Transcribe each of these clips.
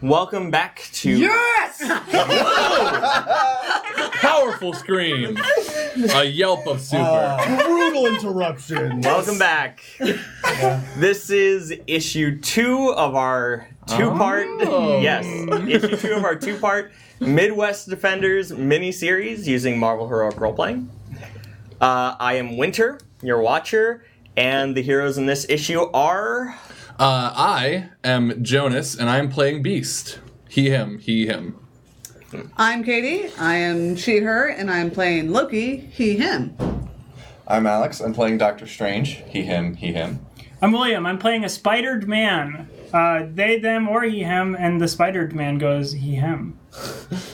welcome back to... Yes! Powerful scream. A yelp of super. Brutal interruption. Welcome back. This is issue 2 of our two-part... Yes, issue 2 of our two-part Midwest Defenders mini-series using Marvel Heroic Roleplaying. I am Winter, your watcher, and the heroes in this issue are... I am Jonas, and I am playing Beast. He, him. I'm Katie. I am she, her, and I'm playing Loki. He, him. I'm Alex. I'm playing Doctor Strange. He, him. I'm William. I'm playing a spidered man. They, them, or he, him, and the spidered man goes he, him.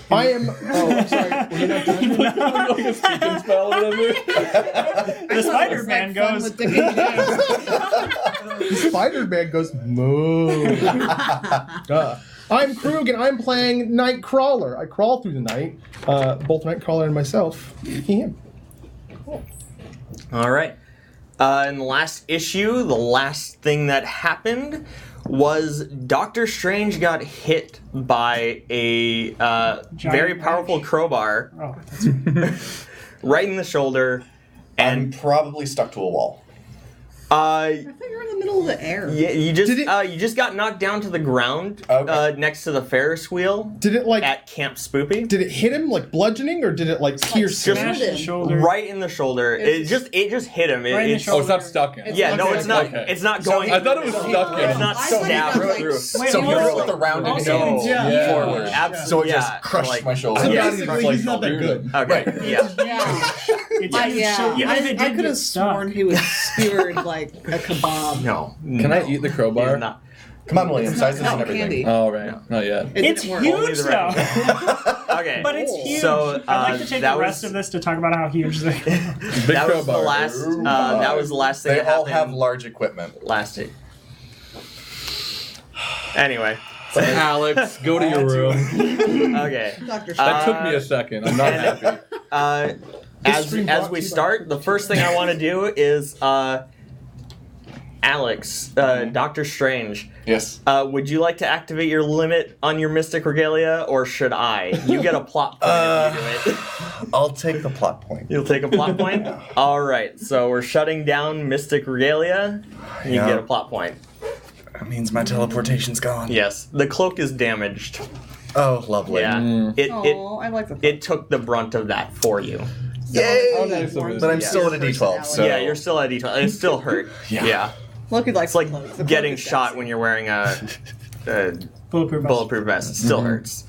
I am... Oh, I'm sorry. Were you not done? Like a speaking spell or whatever. The spider man goes. The Spider-Man goes, moo. I'm Krug, and I'm playing Nightcrawler. I crawl through the night. Both Nightcrawler and myself. Him. All right. In the last issue, the last thing that happened was Doctor Strange got hit by a very powerful crowbar right in the shoulder. And I'm probably stuck to a wall. I think you're in the middle of the air. Yeah, you just got knocked down to the ground next to the Ferris wheel. Did it at Camp Spoopy? Did it hit him like bludgeoning, or did it like pierce him? Smash the shoulder. Right in the shoulder. It just hit him. Right in the shoulder. Oh, it's not stuck in. Yeah, no, it's not. Okay. It's not going. I thought it was stuck in. It's not stabbed through. Wait, So he also- rolled the rounded also- hands Yeah. forward. Absolutely. So it just crushed my shoulder. Yeah. Basically, he's not that good. Okay. Right. Yeah. Yeah. It didn't even if it I did could get have stuck. sworn he was skewered like a kebab. No. Can I eat the crowbar? He's not. Come on, William. Sizes No, and everything. candy. Oh, right. Not yet. It It's didn't work. huge though. Okay. But it's huge. So, I'd like to take that the rest was- of this to talk about how huge they are. Big That was the crowbar. last. That was the last thing They that all happened have large equipment. last week. Anyway. Alex, go to your room. Okay. Dr. That took me a second. I'm not happy. As we start, the first thing I want to do is Alex, Doctor Strange. Yes. Would you like to activate your limit on your Mystic Regalia, or should I? You get a plot point if you do it. I'll take the plot point. You'll take a plot point? All right, so we're shutting down Mystic Regalia. You Yeah. get a plot point. That means my teleportation's gone. Yes, the cloak is damaged. Oh, lovely. Yeah, Oh, I like the. it took the brunt of that for you. Yay! How nice of it. But I'm Yeah. still at a D12, so... Yeah, you're still at D12. It still hurt. Yeah. Loki likes It's like the cloak. The getting cloak is shot sexy. when you're wearing a Bulletproof vest. bulletproof vest. It still hurts.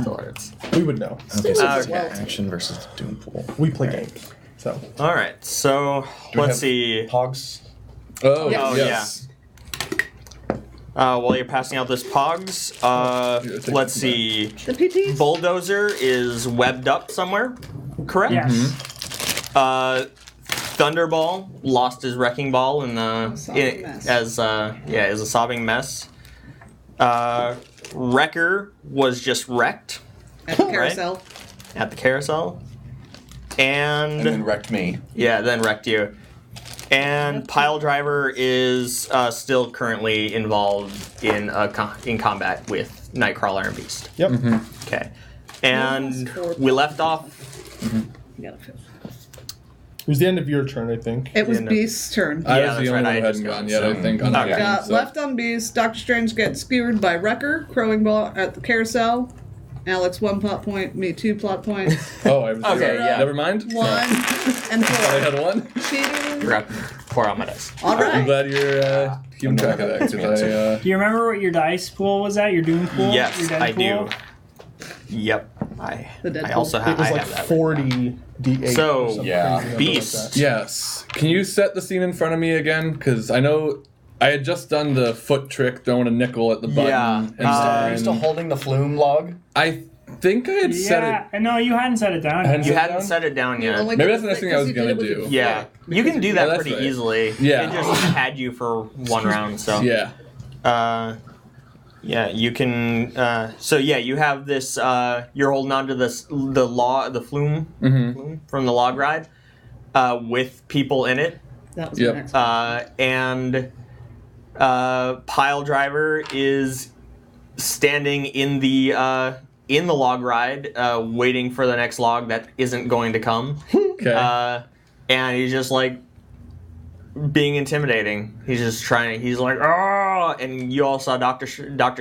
Still hurts. We would know. Okay, so Okay. it's action versus Doom Pool. We play games. So. All right, so Do we let's have see. Pogs? Oh, Yes. Oh, yes. While you're passing out this Pogs, take let's that. see. The PTs? Bulldozer is webbed up somewhere, correct? Yes. Thunderball lost his wrecking ball in the sobbing mess. as a sobbing mess. Wrecker was just wrecked At the carousel. at the carousel, And then wrecked me. then wrecked you. And Pile Driver is still currently involved in in combat with Nightcrawler and Beast. Yep. Okay, and Four we left off. You got a fifth. It was the end of your turn, I think. It was Yeah, no. Beast's turn. I Yeah, was that's the only right, one I who just hadn't got gone yet, I some. think, on Okay. the game. Got So. left on Beast. Doctor Strange gets skewered by Wrecker, crowing ball at the carousel. Alex 1 plot point, me 2 plot points. Oh, I was Okay, yeah. Never mind. 1 and I 4. had one. Cheating. Grab 4 on my dice. All I'm right. glad you're keeping track of that. 'Cause Do you remember what your dice pool was at? Your Doom pool? Yes, your I pool? do. Yep, The Deadpool. I also It have. was I like have that. 40 D8. So, or something yeah. crazy number Beast. Like that. yes. Can you set the scene in front of me again? Because I know I had just done the foot trick, throwing a nickel at the button. Yeah, And Are you still then holding the flume log? I think I had set it. Yeah, no, you hadn't set it down. I hadn't You set it hadn't down? set it down yet. Only Maybe because that's the next thing I because was you did gonna it with do. your Yeah, foot. you can do that that's pretty right. easily. Yeah. It just had you for one round, so. Yeah. Yeah, you can. So yeah, you have this. You're holding on to this the flume from the log ride, with people in it, That was Yep. my next one. and Pile Driver is standing in the log ride, waiting for the next log that isn't going to come. Okay. And he's just like being intimidating. He's just trying. He's like, oh! And you all saw Doctor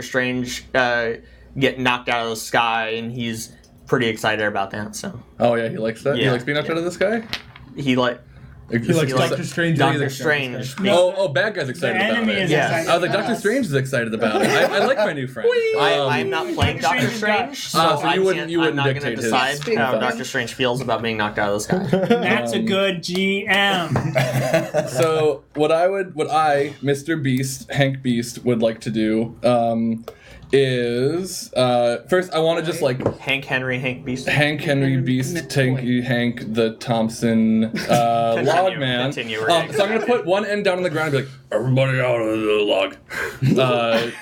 Strange get knocked out of the sky, and he's pretty excited about that. So. Oh yeah, he likes that. Yeah. He likes being knocked out of the sky. He likes Doctor Strange. Doctor Strange. Oh, bad guy's The excited about enemy it. is Yeah. excited. I was like, Doctor Strange is excited about it. I like my new friend. I'm not playing Doctor Doctor Strange Strange, got- so so you wouldn't- I'm you wouldn't not going to dictate his decide how thoughts. Doctor Strange feels about being knocked out of the sky. That's a good GM. So what I, Mr. Beast, Hank Beast, would like to do is first I want to just like Hank Beast. Hank Henry Beast, Tanky Hank the Thompson log man. Continue, So I'm gonna put one end down on the ground and be like, everybody out of the log.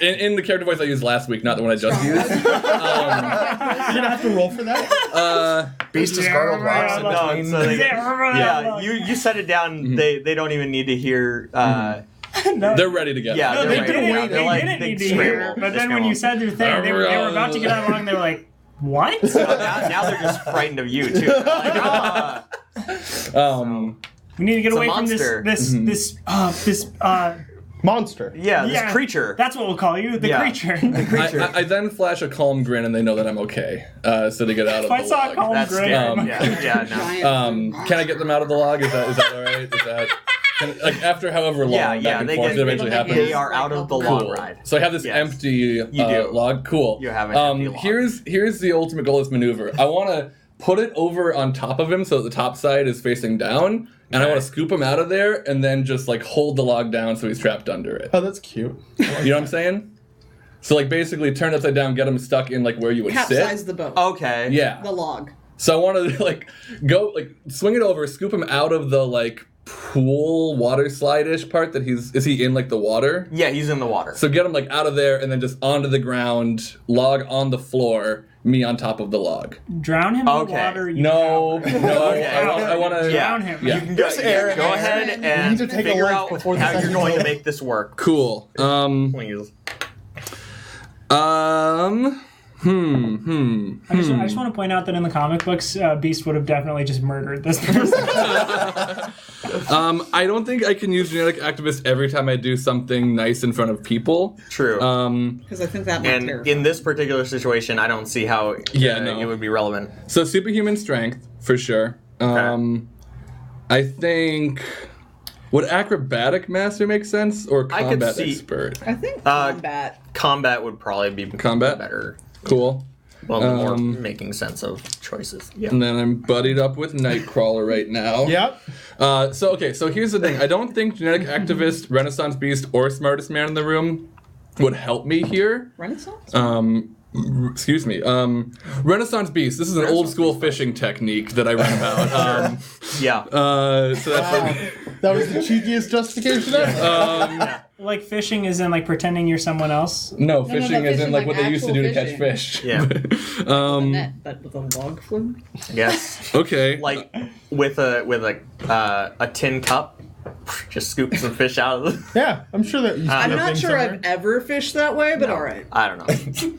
In the character voice I used last week, not the one I just used. You're gonna have to roll for that. Beast is gargled rocks in No, between. so yeah, you set it down. They don't even need to hear. They're ready to get. Yeah, out. they're They ready to didn't, go. they They're like, didn't need to scramble. hear. But They then when you scramble. said their thing, they were about to get out along. They were like, "What?" now they're just frightened of you too. They're like, ah. We need to get It's a away from monster. this Monster. Yeah, this creature. That's what we'll call you, the Yeah. creature. I then flash a calm grin and they know that I'm okay. So they get out of If the I saw a log. calm That's grin, scary. Yeah, no. Giant. Can I get them out of the log? Is that all right? Is that like after however long Yeah, back and they forth get- it eventually they happens? They are out of the log Cool. ride. So I have this Yes. empty do. log. Cool. You have an empty log. Here's the ultimate goal of this maneuver. I want to put it over on top of him so that the top side is facing down, and I want to scoop him out of there and then just like hold the log down so he's trapped under it. Oh, that's cute. You know what I'm saying? So like basically turn it upside down, get him stuck in like where you would Capsize sit. the boat. Okay. Yeah. The log. So I want to like go like swing it over, scoop him out of the like pool water slide-ish part that is he in like the water? Yeah, he's in the water. So get him like out of there and then just onto the ground, log on the floor, me on top of the log. drown him in Okay. water. No, Okay. I want to. Drown him. Yeah. You can go, air. go ahead You and need to take a figure life out before the how you're session's going to over. make this work. Cool. Please. I just want to point out that in the comic books, Beast would have definitely just murdered this person. I don't think I can use genetic activist every time I do something nice in front of people. True. Because I think that might and terrify. in this particular situation, I don't see how No. it would be relevant. So superhuman strength for sure. I think would acrobatic master make sense or I could combat see- expert? I think combat. Combat would probably be Combat? better. Cool. Well, the more making sense of choices. Yeah. And then I'm buddied up with Nightcrawler right now. Yep. So here's the thing. I don't think genetic activist, Renaissance Beast, or smartest man in the room would help me here. Renaissance? Excuse me. Renaissance Beast. This is an old school fishing technique that I read about. Yeah. So that's That was the cheekiest justification ever. Like fishing is in like pretending you're someone else. no, fishing is in fishing, like what like they used to do to actual catch fish. Yeah. Net, but with a log flume? Yes. Okay. Like with a tin cup, just scoop some fish out of the. Yeah, I'm sure that. I'm not sure I've ever fished that way, but alright. I don't know.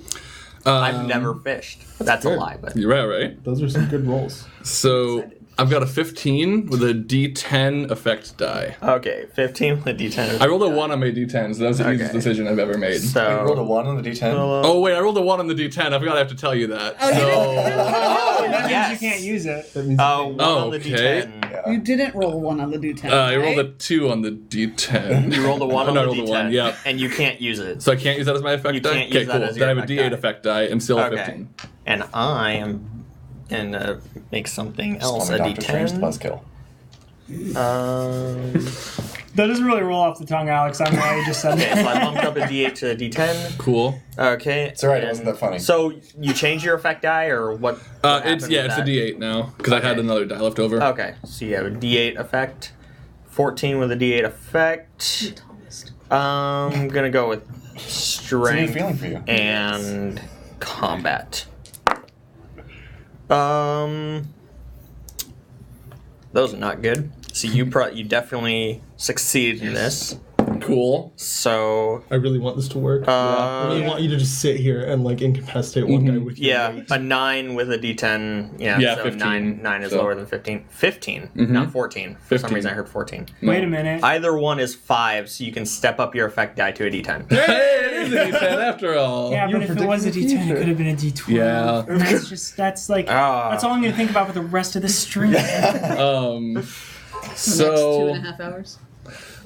I've never fished. That's a good. lie, but You're right. Those are some good rolls. So I've got a 15 with a D10 effect die. okay. 15 with a D10. I rolled a 1 on my D10, so that was the easiest Okay. decision I've ever made. So You rolled a 1 on the D10? Oh wait, I rolled a 1 on the D10. I forgot I have to tell you that. Oh, you So That means Yes. you can't use it. That means one on the okay. D10. Yeah. You didn't roll one on the D10. I rolled a right? 2 on the D10. You rolled a 1 on No, I the rolled a D10. 1, yeah. And you can't use it. So I can't use that as my effect You die? can't Okay, use that cool. as Then I your have a effect D8 effect die. I'm still a Okay. 15. And I am gonna make something else a Summon Doctor Strange D10. plus kill. That doesn't really roll off the tongue, Alex. I'm glad you just said Okay, so I that. bumped up a D8 to a D10. Cool. Okay. It's alright, it and wasn't that funny. So you change your effect die, or what? what It's happened with a that? D8 now because I had Okay. another die left over. Okay, so you have a D8 effect. 14 with a D8 effect. I'm gonna go with It's a new strength feeling for you. and combat. Those are not good. So you definitely succeeded in this. Cool. So, I really want this to work. I really want you to just sit here and like incapacitate one guy with your yeah, weight. a 9 with a D10. Yeah, so 15. 9 is So- lower than 15. 15, not 14. For some 15. reason, I heard 14. Wait a minute. Either one is 5, so you can step up your effect die to a D10. Hey, it is a D10 after all. Yeah, but if it was a D10, it could have been a D12. Yeah. And that's like, that's all I'm going to think about for the rest of the stream. Um, The next so 2.5 hours.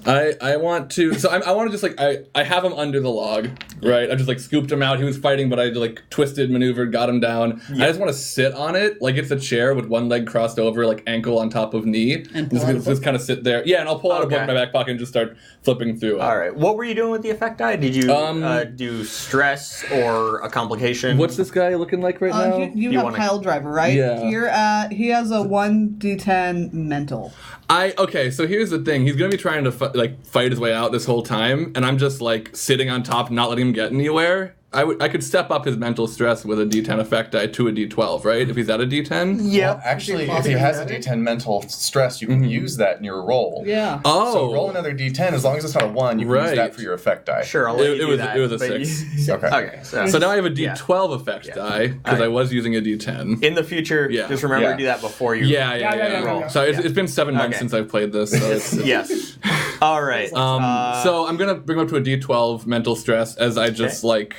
I want to. So I want to just like I have him under the log, right? I just like scooped him out. He was fighting, but I like twisted, maneuvered, got him down. I just want to sit on it like it's a chair with one leg crossed over, like ankle on top of knee. And pull out a book? just kind of sit there. Yeah, and I'll pull out a book Okay. in my back pocket and just start flipping through it. All right. What were you doing with the effect die? Did you do stress or a complication? What's this guy looking like right now? You You have wanna- pile driver, right? Yeah. He has a 1d10 mental. Okay, so here's the thing. He's gonna be trying to fight his way out this whole time, and I'm just like sitting on top, not letting him get anywhere. I could step up his mental stress with a D10 effect die to a D12, right? If he's at a D10. Yeah. Well, actually, if he has a D10 mental stress, you can use that in your roll. Yeah. Oh, So roll another D10. As long as it's not a 1, you can use Right. that for your effect die. Sure, I'll let you It do was- that. it was a but 6. Okay. Okay. So now I have a Yeah. D12 effect die because I was using a D10. In the future, Yeah. just remember Yeah. to do that before you. Yeah. So it's been 7 months Okay. since I've played this. So it's, Yes. All right. so I'm gonna bring him up to a D12 mental stress as I just like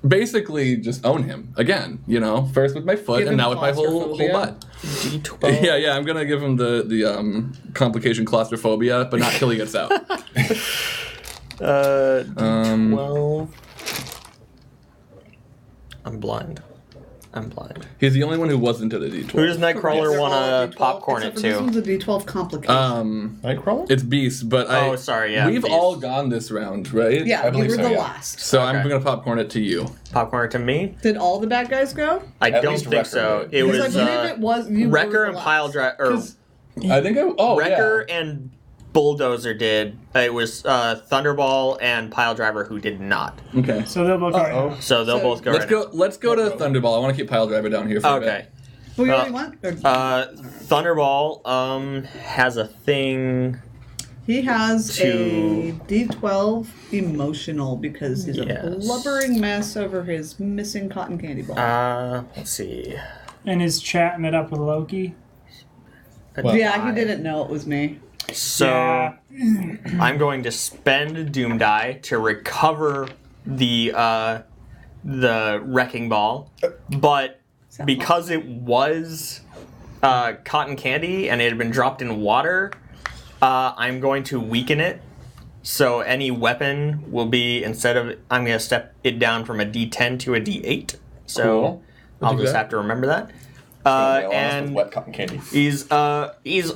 basically just own him again. You know, first with my foot Give and him now with my whole claustrophobia. butt. D12. Yeah. I'm gonna give him the complication claustrophobia, but not till he gets out. 12. I'm blind. He's the only one who wasn't at a D12. Who does Nightcrawler They're all want D12, to popcorn it except for This to? one's a D12 complication. Nightcrawler? It's Beast, but Oh, sorry, yeah, we've Beast. all gone this round, right? yeah, I you believe were so, the yeah. last. So I'm Okay. gonna popcorn it to you. Popcorn it to me? Did all the bad guys go? I At don't least think Wrecker so. did. It Because was I believe it was you. Wrecker were the and last. Pile Driver. Or I think Wrecker and Bulldozer did. It was Thunderball and Pile Driver who did not. Okay. So they'll both go right now. So they'll So both go Let's right go. Let's go to Thunderball. I want to keep Pile Driver down here for now. a bit. Okay. Well, you Well, already went? Or- Thunderball has a thing. he has to- a D12 emotional because he's Yes. a blubbering mess over his missing cotton candy ball. Let's see. And is chatting it up with Loki. Well, yeah, he didn't know it was me. So Yeah. I'm going to spend Doom Die to recover the wrecking ball, but because it was cotton candy and it had been dropped in water, I'm going to weaken it. So any weapon will be, instead of, I'm going to step it down from a D10 to a D8. So Cool. I'll do just that. have to remember that. With And wet cotton candy. he's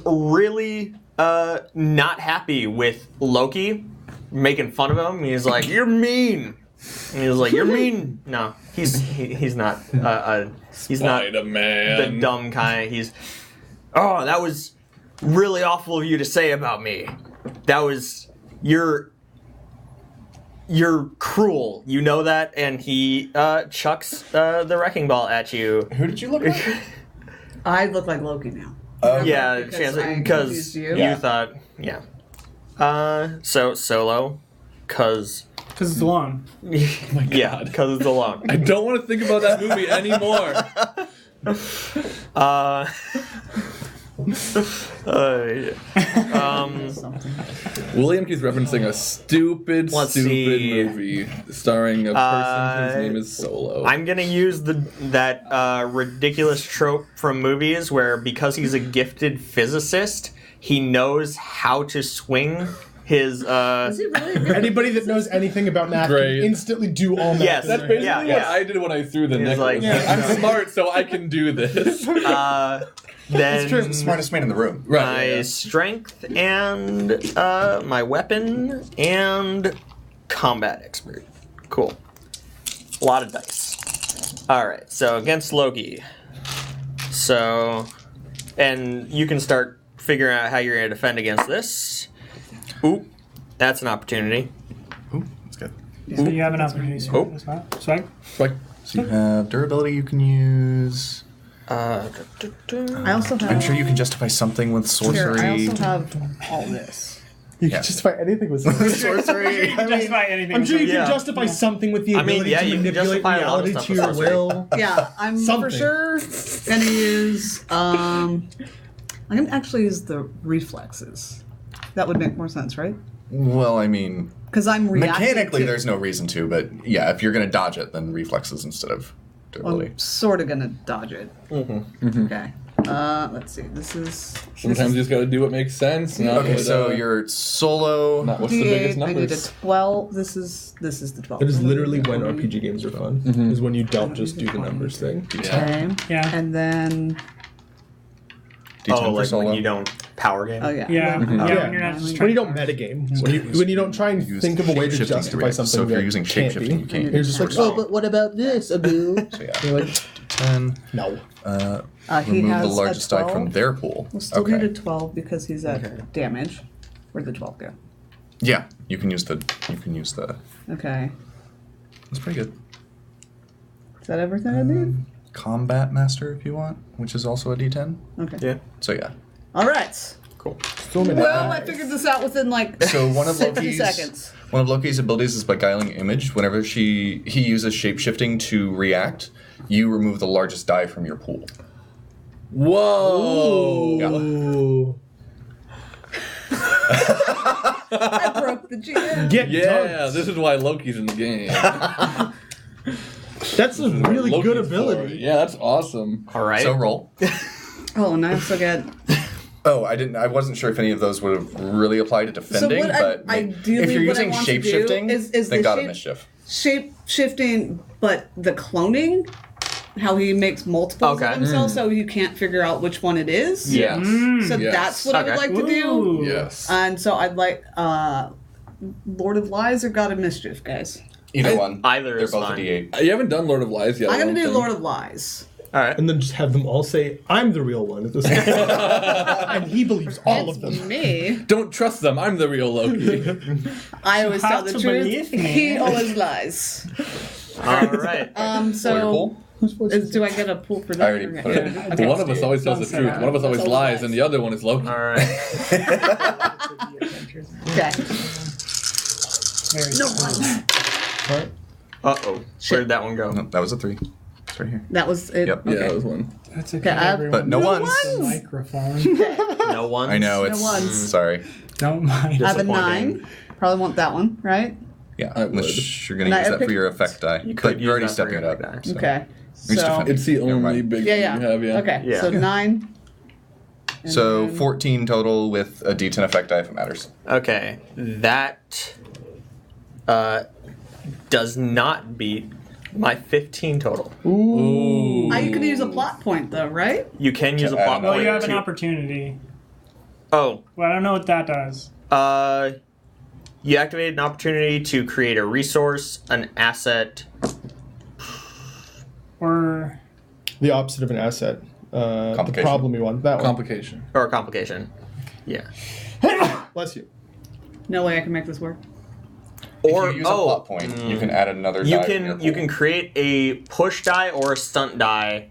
really not happy with Loki making fun of him. He's like, "You're mean." And he's like, "You're mean." No, he's not. He's not Spider-Man. the dumb kind. He's, "Oh, that was really awful of you to say about me. That was you're cruel. You know that." And he chucks the wrecking ball at you. Who did you look like? I look like Loki now. Yeah, Because I because confused you you. Yeah. thought, yeah. So Solo, cause Because it's long. yeah, because it's alone. I don't want to think about that movie anymore. Something. William keeps referencing a stupid Let's see. movie starring a person whose name is Solo. I'm gonna use that ridiculous trope from movies where, because he's a gifted physicist, he knows how to swing his. Is he really a good? Anybody that knows anything about math Great. can instantly do all math. Yes. in That's their basically head. Yeah, what yeah. I did when I threw the He's necklace. like- I'm smart, so I can do this. Then He's the smartest man in the room. my Right. Yeah. strength and my weapon and combat expert. Cool. A lot of dice. All right. So against Loki. So, and you can start figuring out how you're going to defend against this. Ooh, that's an opportunity. Ooh, that's good. So you have an opportunity to Oh. this one. Swag. Like, So you have durability you can use. I also have. I'm sure you can justify something with Here, sorcery. I also have all this. You can justify anything with sorcery. You can justify anything. I'm sure you with can Yeah. justify something with the I mean, ability yeah, to you can manipulate justify a lot of reality stuff to with your sorcery. will. Yeah, I'm for Something. sure gonna use. I'm gonna actually use the reflexes. That would make more sense, right? Well, I mean, Because I'm reacting. mechanically, to, there's no reason to, but yeah, if you're going to dodge it, then reflexes instead of durability. I'm sort of gonna dodge it. Mm-hmm. Okay. Let's see. This is. Sometimes you just got to do what makes sense. Not Okay, what, so you're solo. not what's the biggest D8. I need a numbers. 12. This is the 12. That is literally when RPG games are fun. Is when you don't just do the numbers thing. Okay. Yeah. And then. D10 Oh, for like solo. when you don't power game? Oh yeah. Yeah. Then- Yeah. Yeah. When you're not just When trying you don't metagame, when you don't try and Use think of a way to shape-shifting justify react. something. So if you're that using can't shape-shifting, be, you can't you're just like, use oh, but what about this, Abu? So yeah, You're like, 10. no. he Remove has the a largest die 12. from their pool. We'll still Okay. need a 12 because he's at damage. Where'd the 12 go? Yeah, you can use the. Okay. That's pretty good. Is that everything I need? Combat Master, if you want, which is also a D10. Okay. Yeah. So yeah. All right. Cool. So many Well, I dice. figured this out within like So one of 60 Loki's seconds. One of Loki's abilities is Beguiling Image. Whenever he uses shapeshifting to react, you remove the largest die from your pool. Whoa! Ooh. I broke the GM. Get Yeah, dunked. this is why Loki's in the game. That's a really Loki's good for it. ability. Yeah, that's awesome. All right. So roll. Oh, and I also get. Oh, I wasn't sure if any of those would have really applied to defending, what but ideally if you're what I using want to do shapeshifting, is then the God of shape- Mischief. Shape shifting, but the cloning, how he makes multiples Okay. of himself, so you can't figure out which one it is. Yeah. So Yes. that's what I would Okay. like to do. Ooh. Yes. And so I'd like Lord of Lies or God of Mischief, guys. Either one. Either They're is both fine. a D8. You haven't done Lord of Lies yet. I'm I gonna don't do think. Lord of Lies. All right. And then just have them all say, I'm the real one at the same time. And he believes all of them. Me. Don't trust them. I'm the real Loki. I always tell have the to truth. believe me. He always lies. All right. Roll your So pool. Whose voice is do I get a pool for that? I already Okay. put it in. Okay. One of us always tells the Don't say truth. that. One of us always That's all lies, lies. and the other one is Loki. All right. Okay. Very No cool. one. Uh-oh. Where'd that one go? No, that was a 3. It's right here. That was it. Yep. Yeah, Okay. that was one. That's okay. Okay, I- everyone. But no ones. The ones. microphone. No one. I know, No it's... ones. Sorry. Don't mind. I have a Disappointing. 9. Probably want that one, right? Yeah, I would. unless you're going And to I use that for picked- your effect die. You could But use you're already that for stepping it your up. effect So. Okay. You're just So defending. It's the Never only mind. big yeah. thing you have, yeah. Okay. Yeah. So 9. And So then- 14 total with a D10 effect die if it matters. Okay. That does not beat my 15 total. Ooh. You could use a plot point though, right? You can use a add plot another Well, you point have an to- opportunity. Oh. Well, I don't know what that does. You activate an opportunity to create a resource, an asset. Or The opposite of an asset. The Complication. problem one. That one. Complication. Or a complication. Yeah. Bless you. No way I can make this work. Or if you use a plot point, you can add another die from your you pool. can create a push die or a stunt die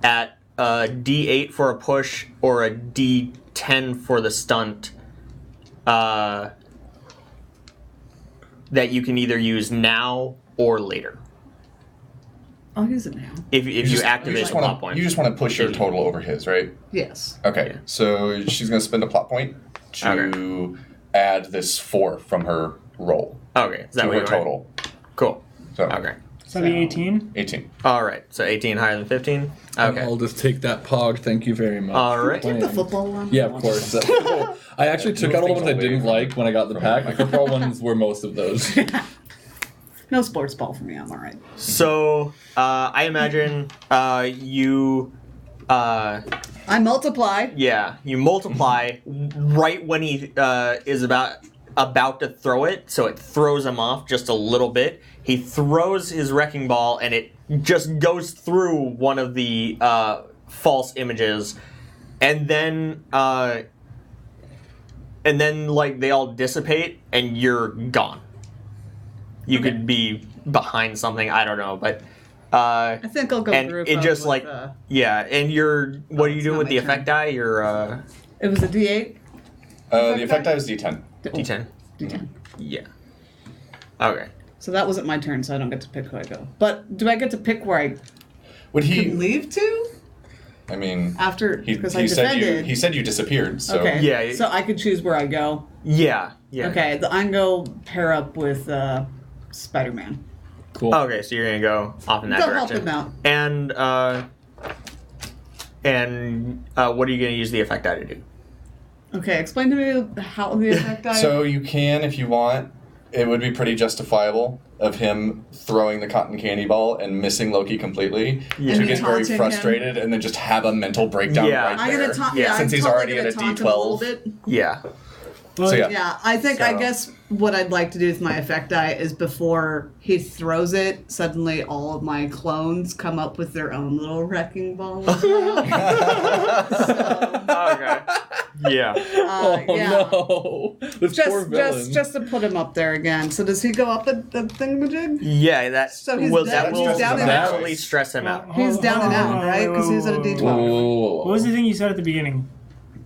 at a D8 for a push or a D10 for the stunt. That you can either use now or later. I'll use it now. If you activate a plot point. You just want to push your total over his, right? Yes. Okay, so she's going to spend a plot point to add this 4 from her roll Okay, is that to what her you total. Cool. So Okay. so that'd be 18. 18. All right. So 18 higher than 15. Okay. I'll just take that pog. Thank you very much. All right. Take the football one. Yeah, of course. I actually took out all the ones I didn't like when I got the pack. The football ones were most of those. No sports ball for me. I'm all right. So I imagine you. I multiply. Yeah, you multiply right when he is about to throw it, so it throws him off just a little bit. He throws his wrecking ball, and it just goes through one of the false images, and then like they all dissipate, and you're gone. You could be behind something, I don't know, but. I think I'll go And through. it just like yeah, and you're what are you it's doing not with the my effect turn. die? You're It was a D8. The effect die is D10. D10. D10. Yeah. Okay. So that wasn't my turn, so I don't get to pick who I go. But do I get to pick where I Would he? can leave to I mean, after he because I said defended? you said you disappeared. So Okay. Yeah. So I could choose where I go. Yeah. Yeah. Okay. I'm gonna pair up with Spider-Man. Cool. Okay, so you're gonna go off in that Go direction. help him out. And what are you gonna use the effect die to do? Okay. Explain to me how the effect die. So you can, if you want. It would be pretty justifiable of him throwing the cotton candy ball and missing Loki completely Yeah. to And get very taunting frustrated and then just have a mental breakdown Yeah. right I'm there. gonna taunt. Yeah, Yeah, since I'm he's totally already gonna at a taunt him a little D12. bit. Yeah. So yeah. Yeah, I think I So- guess what I'd like to do with my effect die is before he throws it, suddenly all of my clones come up with their own little wrecking ball. Okay. Yeah. Yeah. No. This poor villain. Just to put him up there again. So does he go up the thingamajig? Yeah. That So he's will down- that will he's down and out. eventually stress him out. He's down and out, right? Because he was at a Whoa, D12. whoa, whoa. What was the thing you said at the beginning,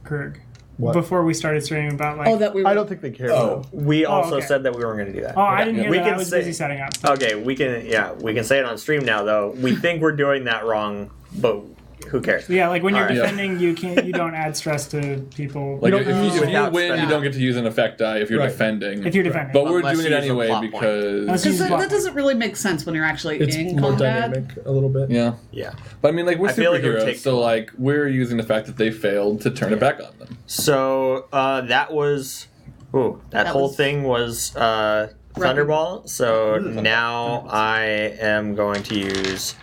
Kirk? What? Before we started streaming about like. Oh, that we were. I don't think they care. Oh. We also okay. said that we weren't gonna do that. Oh, I didn't hear We that. I can was say- busy setting up. Okay, we can say it on stream now though. We think we're doing that wrong, but who cares? Yeah, like when you're Alright. defending, you don't add stress to people. Like don't if use you without win, spending. you don't get to use an effect die if you're Right. defending. If you're defending. But we're Unless doing it you use a anyway plot point. because Unless Because you- that doesn't really make sense when you're actually It's in more combat. dynamic a little bit. yeah. Yeah. But I mean, like we're I feel like it would superheroes, take so too long. like we're using the fact that they failed to turn it back on them. So that was, that whole was- thing was Thunderball. So now I am going to use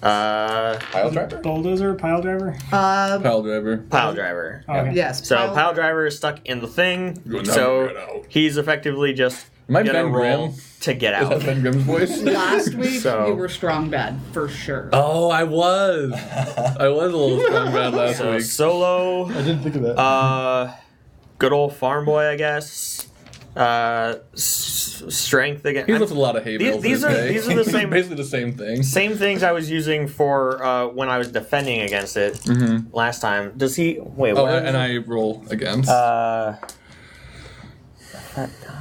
Pile driver? Bulldozer, pile driver. Pile driver. Pile Driver. Okay. Yes. So Pile Driver is stuck in the thing. Good now, So get out. he's effectively just Am I gonna Ben roll Grimm? to get Is that out. Ben Grimm's voice? Last week So- you were strong bad for sure. Oh, I was. I was a little strong bad last So week. solo, I didn't think of that. good old farm boy, I guess. Strength again. He's lifted a lot of hay bales. These this are- day. these are the same- basically the same thing. Same things I was using for when I was defending against it last time. Does he? Wait. Oh, what is and it? I roll against.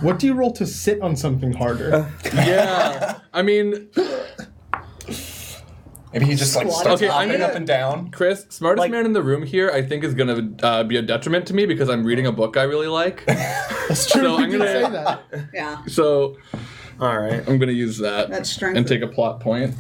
What do you roll to sit on something harder? Yeah, I mean, Maybe he just like Squat. starts Okay, I'm hopping gonna- up and down. Chris, smartest Like- man in the room here, I think is gonna be a detriment to me because I'm reading a book I really like. That's true. So you I'm did gonna- say that. Yeah. So All right. I'm gonna use that That's strength. and take a plot point.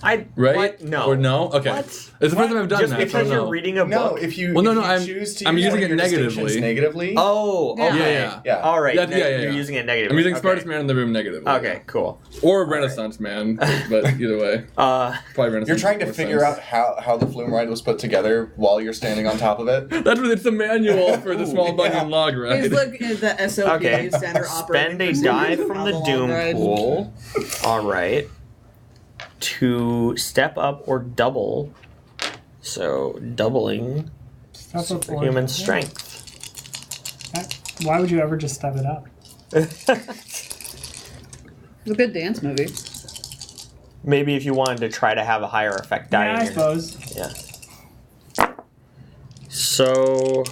I Right? What? No. Or no? Okay. What? It's the first time I've done Just that. so because no. you're reading a No, book. if you, Well, no, if no, you I'm- choose to I'm use using one it of your distinctions negatively. negatively. Oh. Yeah. Okay. Yeah. All right. Yeah, then yeah, yeah. You're using it negatively. I'm using okay. smartest man in the room negatively. Okay. Cool. Or Renaissance man, but either way, probably Renaissance. You're trying to makes more figure sense. out how the flume ride was put together while you're standing on top of it. That's what it's a manual for the small bunyan log ride. He's looking at the SOP Okay. standard operating Spend a procedure die for from how the long Doom ride. pool. All right. To step up or double. So doubling Step up or- human strength. Why would you ever just step it up? It's a good dance movie. Maybe if you wanted to try to have a higher effect die. Yeah, in I your- suppose. Yeah. So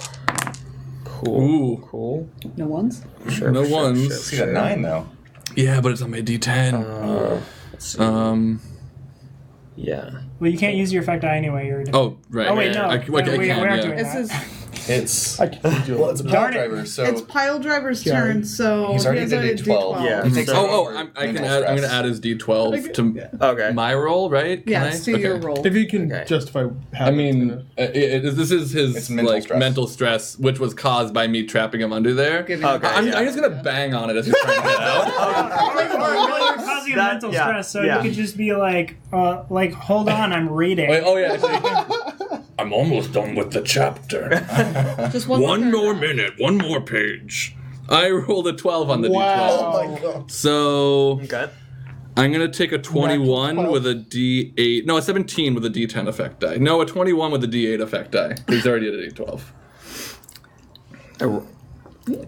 cool. Ooh. Cool. No ones? Sure. No sure, ones. sure, See that sure. 9 though. Yeah, but it's on my D10. Let's see. Yeah. Well, you can't use your effect die anyway. You're Oh, right. Oh wait, no. I No, can, we aren't yeah. doing This that. is It's I can't do well, it. it's a Darn pile it. driver, so it's Pile Driver's Yeah. turn, so He's already he has at a D12. Yeah. He takes So- over I can mental add. I'm stress. gonna add his D12 to Okay. my roll, right? Can Yes, I? to your Okay. roll. If you can Okay. justify I having mean, this is his It's mental like stress. mental stress, which was caused by me trapping him under there. Give him Okay. a- I'm just gonna bang on it as he's trying to get out. You're causing a That- mental yeah, stress, so yeah. you could just be like, hold on, I'm reading. Wait, oh yeah. Actually, I'm almost done with the chapter. Just one more minute, one more page. I rolled a 12 on the Wow. Oh my god. D12. So Okay. I'm gonna take a 21 12. with a D8. No, a 17 with a D10 effect die. No, a 21 with a D8 effect die. He's already at a D12.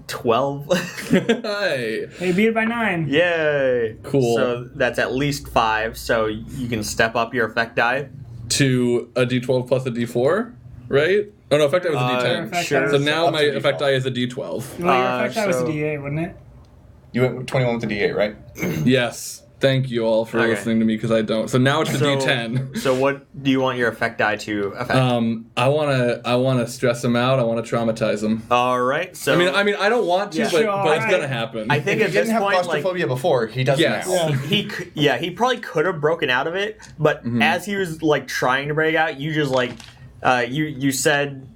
12. Hey. Hey, beat it by 9. Yay. Cool. So that's at least 5. So you can step up your effect die. To a D12 plus a D4, right? Oh no, effect die was a D10. effect sure. die So was- now Up my to effect D12. die is a D12. Well, your effect die was a so- D8, wouldn't it? You went with 21 with the D8, right? Yes. Thank you all for Okay. listening to me because I don't. So now it's the So, D10. so what do you want your effect die to affect? I wanna stress him out. I wanna traumatize him. All right. So I mean, I don't want to, Yeah. but, Sure, but it's alright. gonna happen. I think If at he didn't this have point, like claustrophobia before, he does Yes. now. he probably could have broken out of it, but as he was like trying to break out, you just like you said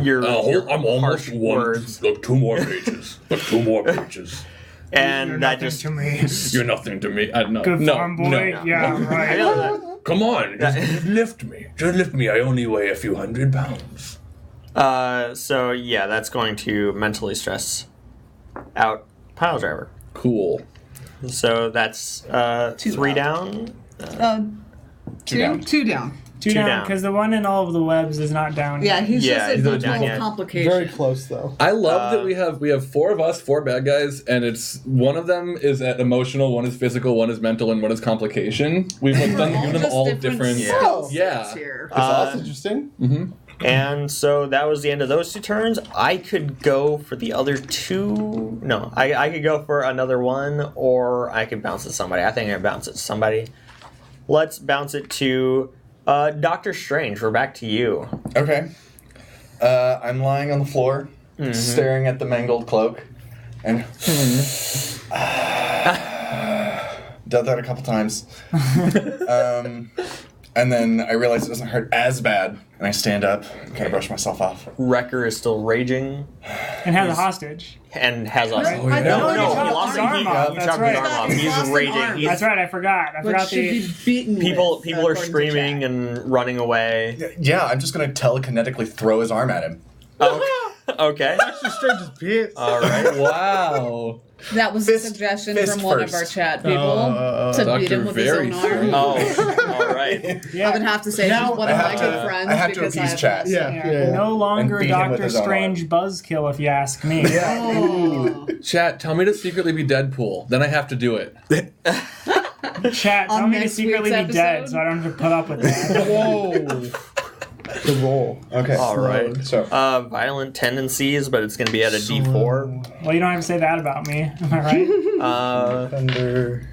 your harsh words, Look, 2 more pages. Look, 2 more pages. and that Nothing just to me. You're nothing to me. No, Good no, farm boy. no. Yeah, I right. know that. Come on, just lift me. Just lift me. I only weigh a few 100 pounds. So yeah, that's going to mentally stress out pile driver. Cool. So that's 3 down. 2 down. 2 down. Two down. down, because the one in all of the webs is not down. Yeah, yet. he's Yeah, just he's a not down little yet. complication. Very close though. I love that we have 4 of us, 4 bad guys, and it's one of them is at emotional, one is physical, one is mental, and one is complication. We've like given them Just all different. skill Yeah. sets here. That's interesting. And so that was the end of those 2 turns. I could go for the other 2. No, I could go for another one, or I could bounce it to somebody. I think I bounce it to somebody. Let's bounce it to Doctor Strange. We're back to you. Okay. I'm lying on the floor, staring at the mangled cloak, and done that a couple times. And then I realize it doesn't hurt as bad, and I stand up and kind of brush myself off. Wrecker is still raging And has a hostage. and has us. I No, thought no, you he chopped lost his he arm off, that's chopped right. his arm off. He's He's lost an raging. arm. He's, That's right, I forgot. I But forgot should the... be beaten people with, are according to screaming chat. and running away. Yeah, I'm just gonna telekinetically throw his arm at him. Okay. Doctor Strange is pissed. All right. Wow. That was a suggestion fist from one first. of our chat people to beat Dr. him with his Very own arm. Strange. Oh, all right. Yeah. I would have to say Now he's one I of have my to- good friends I have to because appease I chat. Yeah, no longer And beat him with Doctor his own Strange buzzkill, if you ask me. Oh. Chat, tell me to secretly be Deadpool. Then I have to do it. Chat, tell On me to next secretly be week's dead episode? so I don't have to put up with that. Whoa. The roll. Okay. All right. So Violent tendencies, but it's going to be at a D4. Well, you don't have to say that about me, am I right? Thunder.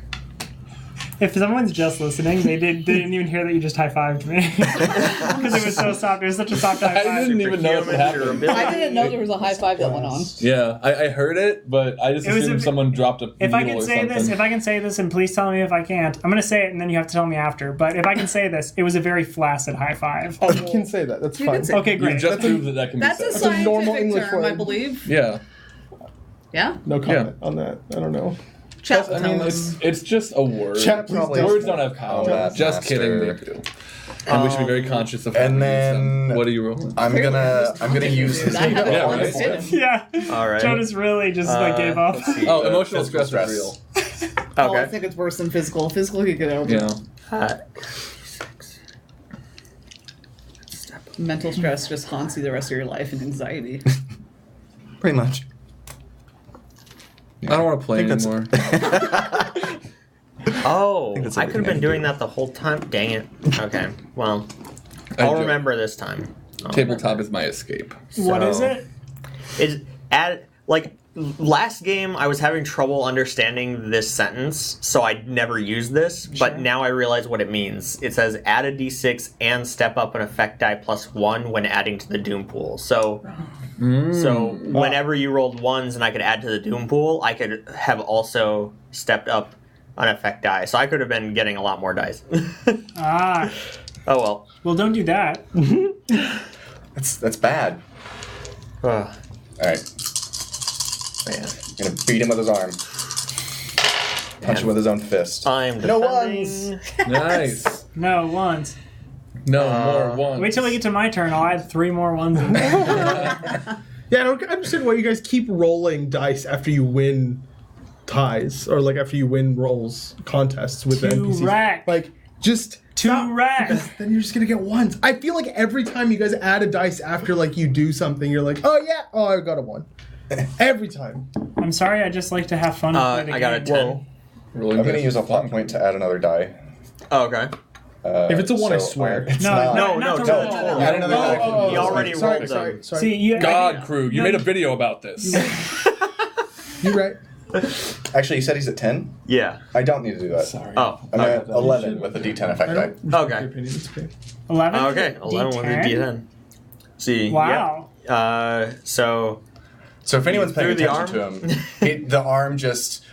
If someone's just listening, they didn't even hear that you just high-fived me. Because it was so soft. It was such a soft high five. I didn't even know what happened. I didn't know there was a high five that went on. Yeah, I heard it, but I just It was assumed a- someone dropped a If I needle can or say something. this, and please tell me if I can't. I'm gonna say it, and then you have to tell me after. But if I can say this, it was a very flaccid high five. Oh, you can say that. That's You fine. can say- Okay, You great. just proved that that can That's be a said. a normal scientific English term, I word. believe. Yeah. Yeah? No comment on that. I don't know. Chat I will mean, tell us. it's just a word. Chat, please don't. Words don't have power. Grandmaster. Just kidding, they do. And we should be very conscious of how and we use then- them. What are you rolling? I'm gonna use his. I have it Yeah, on right. hidden. Yeah. All right. Jonas really just gave up. Let's see. Oh, emotional Physical stress is real. Oh, I Okay. think it's worse than physical. Physical you get over. Yeah. Mental stress just haunts you the rest of your life and anxiety. Pretty much. I don't want to play I think anymore. Oh, that's I could have everything I been can doing do. that the whole time. Dang it. Okay. Well, I I'll joke. remember this time. Tabletop is my escape. What is So- it? Is at like last game I was having trouble understanding this sentence, so I never used this, but now I realize what it means. It says add a d6 and step up an effect die +1 when adding to the doom pool. So whenever you rolled ones and I could add to the doom pool, I could have also stepped up an effect die. So I could have been getting a lot more dice. Ah. Oh well. Well, don't do that. That's bad. Ugh, All right. man. I'm gonna beat him with his arm. Punch him with his own fist. I'm No defending. Nice. No, ones. No, more ones. Wait till we get to my turn. I'll add 3 more ones in there. Yeah, I don't understand why you guys keep rolling dice after you win ties or like after you win rolls contests with the To NPCs. rack. Like just To stop, rack. because then you're just gonna get ones. I feel like every time you guys add a dice after like you do something, you're like, oh yeah, oh I got a 1. Every time. I'm sorry, I just like to have fun. And play the I got a game. 10. Whoa. Rolling I'm gonna dice use a is plot fun. point to add another die. Oh, okay. If it's a 1, I swear. It's No, not. no, No, not no, the no, roll. I didn't know that. Oh, He already sorry, rolled sorry, them. sorry. See, you. God, Krug, you No, made a video about this. You're right. Actually, you said he's at 10? Yeah. I don't need to do that. Sorry. Oh. I'm at 11 with a D10 effect die. Okay. It's okay. 11. Okay. 11 with a D10. See. Wow. Yeah. So So if anyone's paying Through the attention to him, the arm just...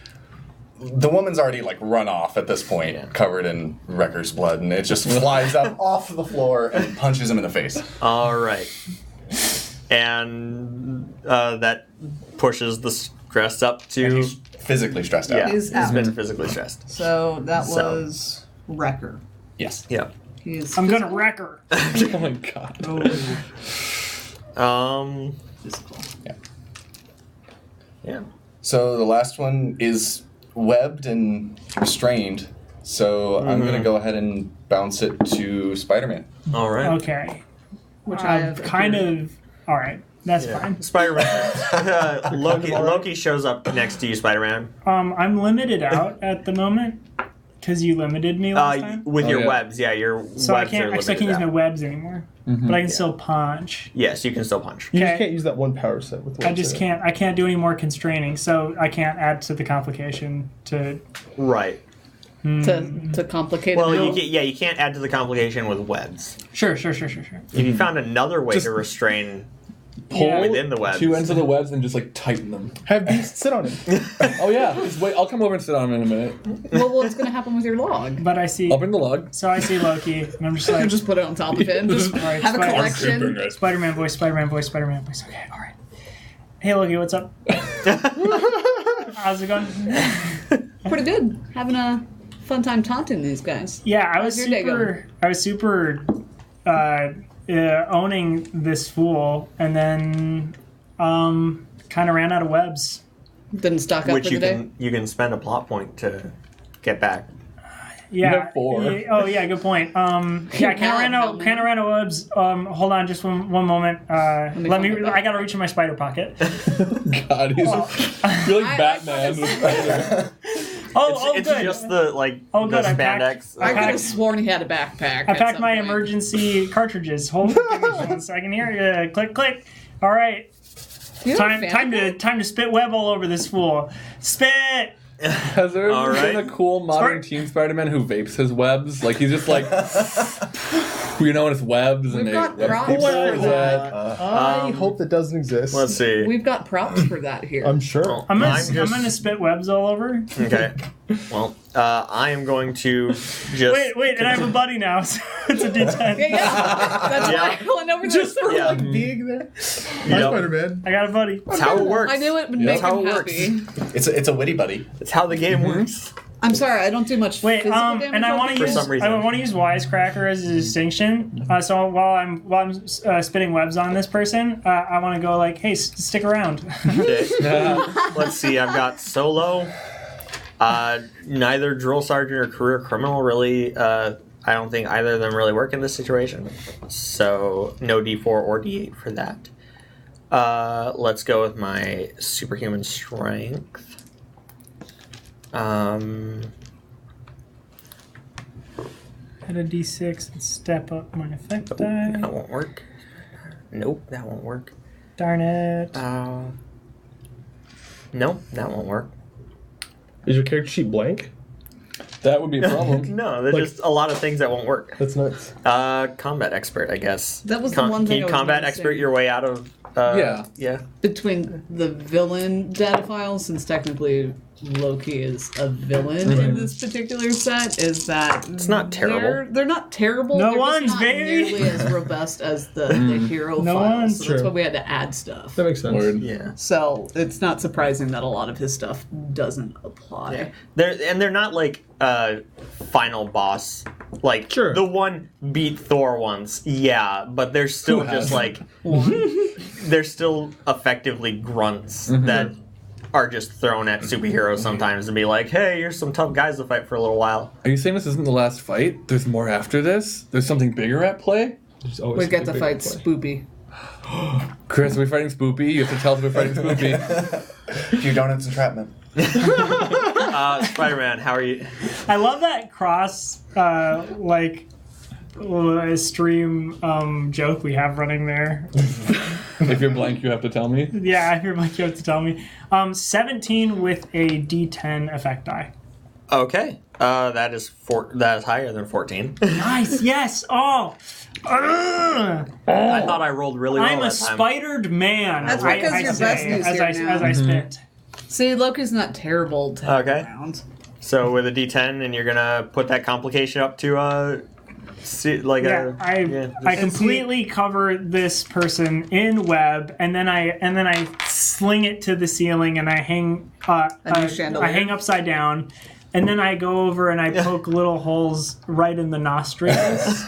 The woman's already like run off at this point, covered in Wrecker's blood, and it just flies up off the floor and punches him in the face. all right. And that pushes the stress up to. And he's physically stressed out. Yeah. He's He's out. been physically stressed. So that So. was Wrecker. Yes. Yeah. He is I'm gonna wreck her. Oh my god. physical. Yeah. So the last one is webbed and restrained. So I'm going to go ahead and bounce it to Spider-Man. All right. Okay. Which I have kind of. All right. That's Yeah. fine. Spider-Man. Loki shows up next to you, Spider-Man. I'm limited out at the moment because you limited me last time. With Oh, your yeah. webs, yeah, your So I webs can't. are I still can't use limited my out. webs anymore, but I can still punch. Yes, you can still punch. You just Okay. can't use that one power set with I just can't. I can't do any more constraining, so I can't add to the complication. To Right. To complicate Well, it. you can't add to the complication with webs. sure. If you found another way to restrain Yeah. within the webs. Two ends of the webs and just like tighten them. Have Beast sit on him. Oh yeah. Just wait. I'll come over and sit on him in a minute. Well, what's going to happen with your log? But I see. I'll bring the log. So I see Loki, and I'm just like, Just put it on top of it. Just Alright, have a Spider- collection. Spider-Man voice, Spider-Man voice, Spider-Man voice. Okay, all right. Hey Loki, what's up? How's it going? Pretty good. Having a fun time taunting these guys. Yeah, I was How's your day super owning this fool, and then kind of ran out of webs. Didn't stock up Which for the you day. can spend a plot point to get back. Yeah. have 4. Oh yeah, good point. Yeah, kind of ran out of webs. Hold on, just one moment. Let me. find it. I gotta reach in my spider pocket. God, you're like Batman. It's good. just the Oh, the good, I spandex. I could packed- have sworn he had a backpack. I packed my emergency cartridges. Hold on, give me 1 second here. Click, click. All right, time to spit web all over this fool. Spit. Has there All ever been right. a cool modern Team Spider-Man who vapes his webs? Like he's just like, you know, it's webs and We've they got web props people for or that. I hope that doesn't exist. Let's see. We've got props for that here. I'm sure. I'm just- gonna spit webs all over. Okay. Well, I am going to just Wait, and I have a buddy now, so it's a D10. Yeah. That's why I went over Just for Yeah. being there. Hi, Yep. Spider-Man. I got a buddy. That's how it works. I knew it would make how him it works. happy. It's a witty buddy. It's how the game works. I'm sorry, I don't do much Wait, physical damage. and I want to For use some reason. I want to use Wisecracker as a distinction. So while I'm spitting webs on this person, I want to go like, hey, stick around. Okay. Let's see. I've got Solo. Neither drill sergeant or career criminal really. I don't think either of them really work in this situation. So no D4 or D8 for that. Let's go with my superhuman strength. Add a D6 and step up my effect die. That won't work. Nope, that won't work. Darn it. Nope, that won't work. Is your character sheet blank? That would be a problem. No, there's just a lot of things that won't work. That's nuts. Combat expert, I guess. That was the one thing Can I you was combat noticing. expert your way out of? Yeah. Between the villain data files, since technically Loki is a villain in this particular set, is that It's not terrible. They're not terrible. No they're one's, just not baby. nearly as robust as the hero No files. one's. So that's True. why we had to add stuff. That makes sense. Word. Yeah. So it's not surprising that a lot of his stuff doesn't apply. Yeah. They're not like final boss. Like Sure. the one beat Thor once. Yeah, but they're still Who just hasn't? like they're still effectively grunts that are just thrown at superheroes sometimes and be like, hey, here's some tough guys to fight for a little while. Are you saying this isn't the last fight? There's more after this? There's something bigger at play? There's always We get something to big fight to play. Spoopy. Chris, are we fighting Spoopy? You have to tell us we're fighting Spoopy. Few donuts entrapment. Spider-Man, how are you? I love that cross, like stream joke we have running there. If you're blank, you have to tell me. Yeah, if you're blank, you have to tell me. 17 with a D10 effect die. Okay. That is higher than 14. Nice. Yes. Oh. I thought I rolled really well I'm a that time. spidered man. That's because I you're say, best news as here I now. as I spit. See, Loki's not terrible to have Okay. around. So with a D10, and you're gonna put that complication up to I completely cover this person in web, and then I sling it to the ceiling, and I hang new chandelier? I hang upside down, and then I go over and I poke little holes right in the nostrils.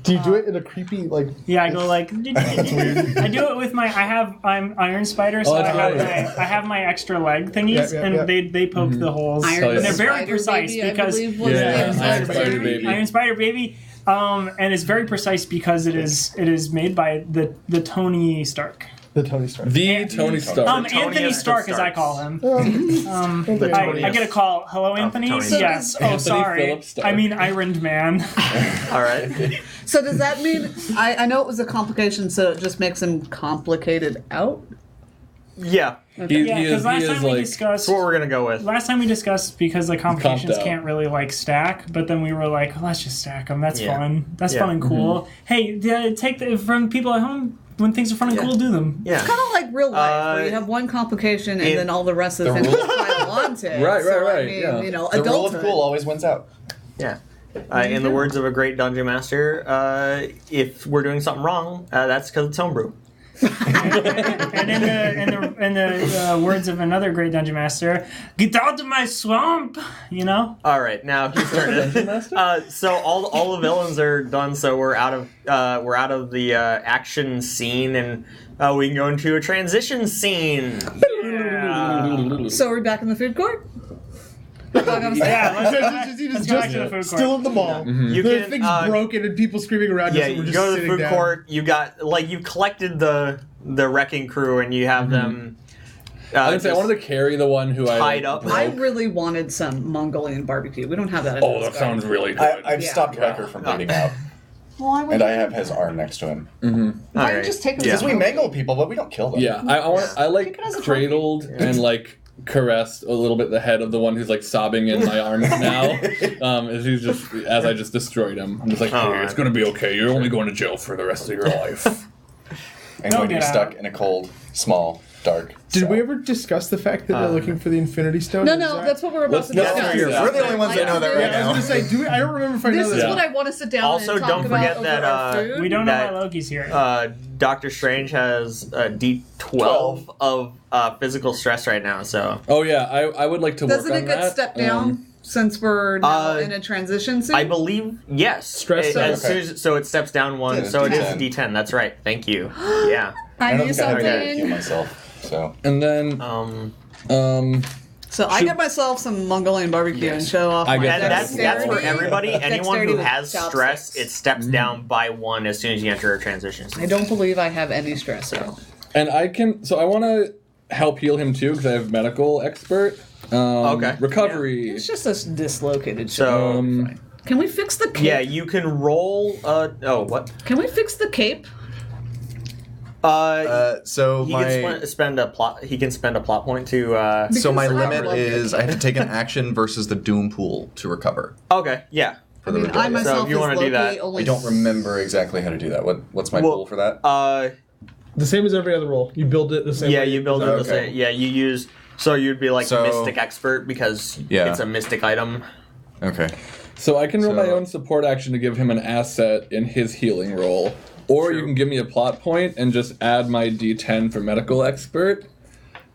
Do you do it in a creepy like? Yeah, I go like. I do it with I'm Iron Spider, so I have my extra leg thingies, and they poke the holes. Iron And they're very Spider precise Baby, because I believe was the name. Iron Spider Baby. Iron Spider Baby, and it's very precise because it is made by the Tony Stark. The Tony Stark. The Tony Stark. Anthony Stark, as I call him. I get a call. Hello, Anthony. Tony Yes. Stark. Oh, sorry. Philip Stark. I mean Iron Man. All right. So does that mean I know it was a complication, so it just makes him complicated out? Yeah. He Yeah, is because last time we like discussed. That's what we're gonna go with. Last time we discussed because the complications out. can't really like stack, but then we were like, oh, let's just stack them. That's Yeah. fun. That's Yeah. fun and cool. Hey, take from people at home when things are fun and cool. Do them. Yeah. Kind of like real life, where you have one complication and then all the rest of the things pile onto it. Right, So, right, I mean, yeah. you know, The rule of adulthood. cool always wins out. Yeah. In the words of a great dungeon master, if we're doing something wrong, that's because it's homebrew. And in the words of another great dungeon master, get out of my swamp. You know. All right, now whose turn? So all the villains are done. So we're out of the action scene, and we can go into a transition scene. So are we back in the food court? Yeah. It's go back to the food court. still at the mall. You The can thing's broken and people screaming around. yeah, us and we're you just go to the sitting food down. court. You got you collected the wrecking crew, and you have them. I wanted to carry the one who tied up. I really wanted some Mongolian barbecue. We don't have that. Oh, that sounds really good. I've stopped Wrecker from bleeding out, Why would and I have his arm next to him. Why All don't you right. just take him? Because we mangle people, but we don't kill them. Yeah, I like Take it as a cradled and like caressed a little bit the head of the one who's like sobbing in my arms now. As I just destroyed him. I'm just like, hey, it's gonna be okay. You're only going to jail for the rest of your life. And going to be stuck in a cold, small, dark. Did cell. we ever discuss the fact that they're looking for the Infinity Stone? No, Is no, that- that's what we're about to Let's discuss. figure it out. We're the only ones that know that right I now. was gonna say, I don't remember if I know This is that. what I want to sit down Also, and talk don't about forget over that, our food. We don't know That- why Loki's here. Doctor Strange has D12 of physical stress right now. So Oh yeah, I would like to Doesn't work it on get that. stepped down since we're now uh, in a transition scene? I believe yes. Stress As okay. soon as, so it steps down one. Yeah, So it is D10. D10. That's right. Thank you. Yeah. I I knew don't think I have to heal something. myself. So And then So I get myself some Mongolian barbecue and show off I my get And that. that's for everybody. Anyone Dexterity who with has stress, chopsticks. it steps down by one as soon as you enter a transition. I don't believe I have any stress though. and I want to help heal him too because I have medical expert. Okay. Recovery. It's just a dislocated So shoulder. Can we fix the cape? yeah, you can roll. What? Can we fix the cape? so He my can spend a plot. He can spend a plot point to. so my Because I limit love is the I have to take an action versus the Doom Pool to recover. Okay. Yeah. For I the mean, I ability. myself So if you as wanna do Loki that, only I don't remember exactly how to do that. What's my Well, pool for that? The same as every other roll. You build it the same Yeah, way. you build it the Okay. same. Yeah, you use. So you'd be like So- mystic expert because Yeah. it's a mystic item. Okay. So I can roll my So- own support action to give him an asset in his healing roll. Or you can give me a plot point and just add my D10 for medical expert.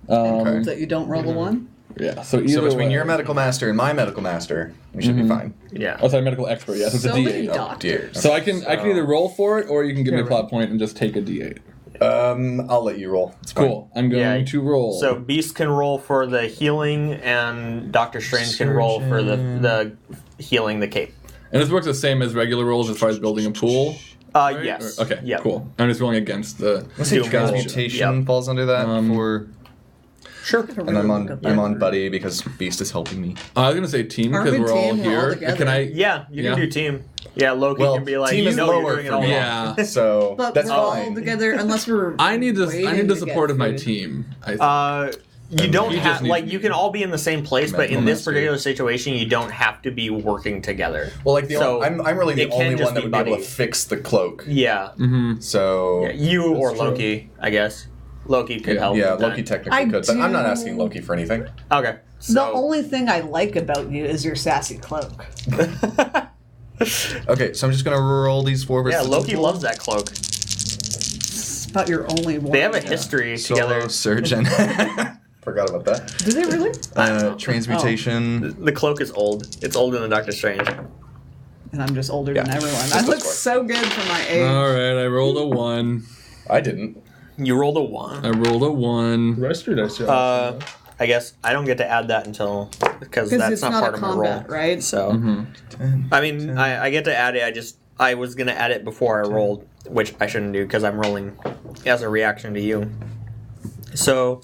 Okay. that you don't roll a one. Yeah, so either So between way. your medical master and my medical master, we should be fine. Yeah. Oh, sorry, medical expert, yes, it's So a many D8. doctors. So I can either roll for it or you can give me a Yeah, plot point and just take a D8. I'll let you roll. It's fine. Cool. I'm going Yeah. to roll. So Beast can roll for the healing, and Doctor Strange can roll for the healing the cape. and this works the same as regular rolls as far as building a pool. right? Yes. Or- okay. Yeah. Cool. I'm just rolling against the Let's see, Doom Pool. transmutation falls under that for. Sure. And I'm on Buddy because Beast is helping me. I was gonna say team Are because we we're all team? We're all here. together. Can I? Yeah, you Yeah. can do team. Yeah, Loki Well, can be like, team is you're lower doing it for all me. wrong. Yeah. So But that's we're all fine. together unless we're. I need the waiting to support get of my food. team. I think. You don't he just have needs like to you be can all be in the same place, but in mental this mastery. particular situation, you don't have to be working together. Well, like So, I'm really the it can only just one that be would be able to Buddy. fix the cloak. Yeah, So yeah you or true. Loki, I guess. Loki could help. yeah, with Loki that. technically I could, but I'm not do- asking Loki for anything. Okay. The So, only thing I like about you is your sassy cloak. Okay, so I'm just gonna roll these 4 yeah, versus Loki loves that cloak. It's about your only one. They have a history together. Solo surgeon. Forgot about that. Do they really? Transmutation. The cloak is old. It's older than Doctor Strange. And I'm just older Yeah. than everyone. That's I the look score. so good for my age. All right, I rolled a 1. I didn't. You rolled a 1. I rolled a 1. The rest of your dice are I guess I don't get to add that until because Because that's it's not not part a of my combat, roll. right? So, I mean, I get to add it. I was gonna add it before I rolled, which I shouldn't do because I'm rolling as a reaction to you. So,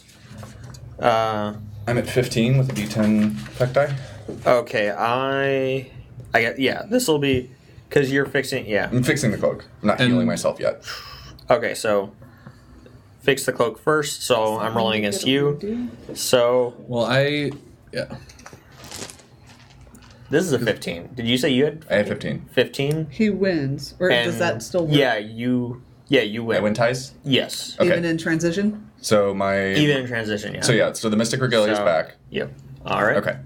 I'm at 15 with a D10 effect die. okay, I get this will be because you're fixing. Yeah. I'm fixing the cloak. I'm not And- healing myself yet. Okay, so fix the cloak first. So I'm rolling against you. So Well, yeah. this is a 15. Did you say you had? I had 15. 15. He wins. Or does that still work? Yeah, you win. I win ties. Yes. Okay. Even in transition? So my. Even in transition, yeah. So yeah. So the Mystic Regalia is So- back. Yep. All right. Okay.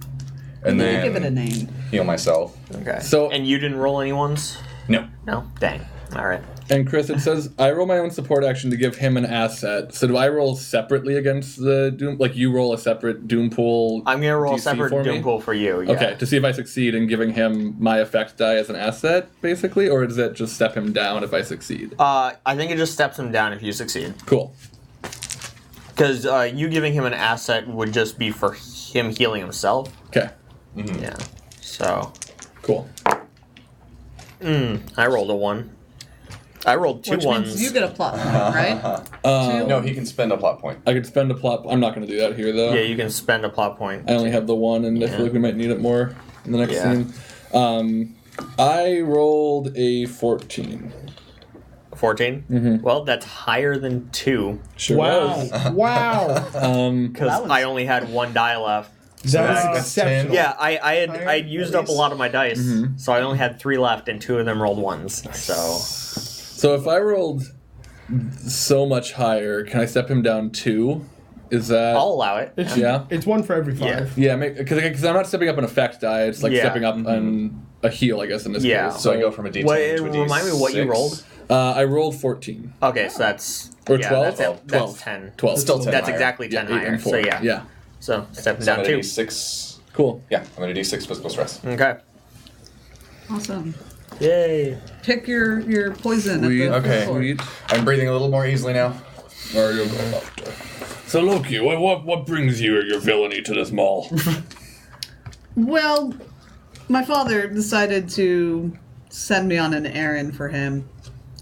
And You then give it a name. heal myself. Okay. So- and you didn't roll any ones? No. No. Dang. All right. And Chris, it says I roll my own support action to give him an asset. So do I roll separately against the Doom? Like you roll a separate Doom pool? I'm gonna roll a DC separate for me? doom pool for you. Yeah. Okay, to see if I succeed in giving him my effect die as an asset, basically, or does it just step him down if I succeed? I think it just steps him down if you succeed. Cool. Because you giving him an asset would just be for him healing himself. Okay, Yeah. So. cool. I rolled a 1. I rolled 2 Which ones. means you get a plot point, right? No, he can spend a plot point. I could spend a plot. I'm not going to do that here, though. Yeah, you can spend a plot point. I only have the 1, and I Yeah. feel like we might need it more in the next Yeah. scene. I rolled a 14. 14? Well, that's higher than 2. Sure Wow. was. Wow. Because That was- I only had 1 die left. That that's was exceptional. Yeah, I'd used up a lot of my dice, Mm-hmm. so I only had 3 left, and 2 of them rolled 1s. So So if I rolled so much higher, can I step him down 2? Is that... I'll allow it. It's, Yeah. It's 1 for every 5. Yeah, because I'm not stepping up an effect die. It's like Yeah. stepping up on a heal, I guess, in this Yeah. case. So I go from a D10 What, to a D6. remind me what you rolled. I rolled 14. Okay, so that's Or yeah, 12? That's, it. 12. That's 10. 12. Still 10 That's higher. exactly 10 Yeah, 8 higher. and 4. So yeah. Yeah. So stepping So I'm down at a 2. D6. Cool. Yeah, I'm at a D6 physical stress. Okay. Awesome. Yay. Pick your poison Sweet. at the Okay. floor. Sweet. I'm breathing a little more easily now. So Loki, what brings you or your villainy to this mall? Well, my father decided to send me on an errand for him.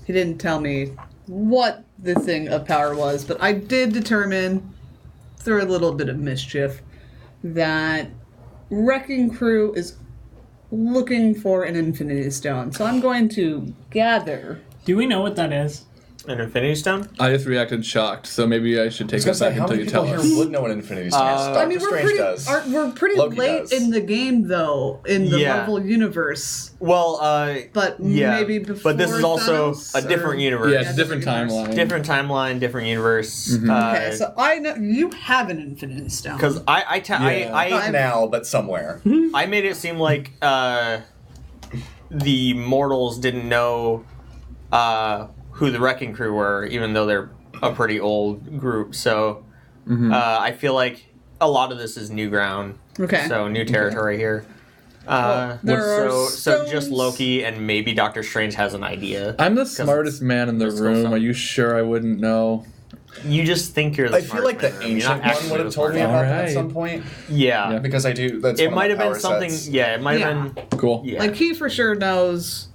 He didn't tell me what the thing of power was, but I did determine, through a little bit of mischief, that Wrecking Crew is looking for an Infinity Stone. So I'm going to gather. Do we know what that is? An Infinity Stone? I just reacted shocked, so maybe I should take I was it gonna back say, how until many you people tell here us. would know what Infinity Stone is? I Doctor We're Strange pretty, does. we're pretty Loki late does. in the game, though, in the Yeah. Marvel Universe. Well, But yeah. maybe before But this is also Thanos, a different or- universe. Yeah, it's a different universe. timeline. Different timeline, different universe. Okay, so I know you have an Infinity Stone. Because Not now, but somewhere. I made it seem like the mortals didn't know who the Wrecking Crew were, even though they're a pretty old group. So I feel like a lot of this is new ground. Okay. So new territory here. there are So just stones- Loki and maybe Doctor Strange has an idea. I'm the smartest man in the there's still room. some- Are you sure I wouldn't know? You just think you're the I feel like the smartest man in the room. You're ancient not one actually would the have told me smartest about that Alright. at some point. man. Yeah. Because I do. That's It one of might my have been power something. sets. Yeah, it might have Yeah. been. Cool. Yeah. Like he for sure knows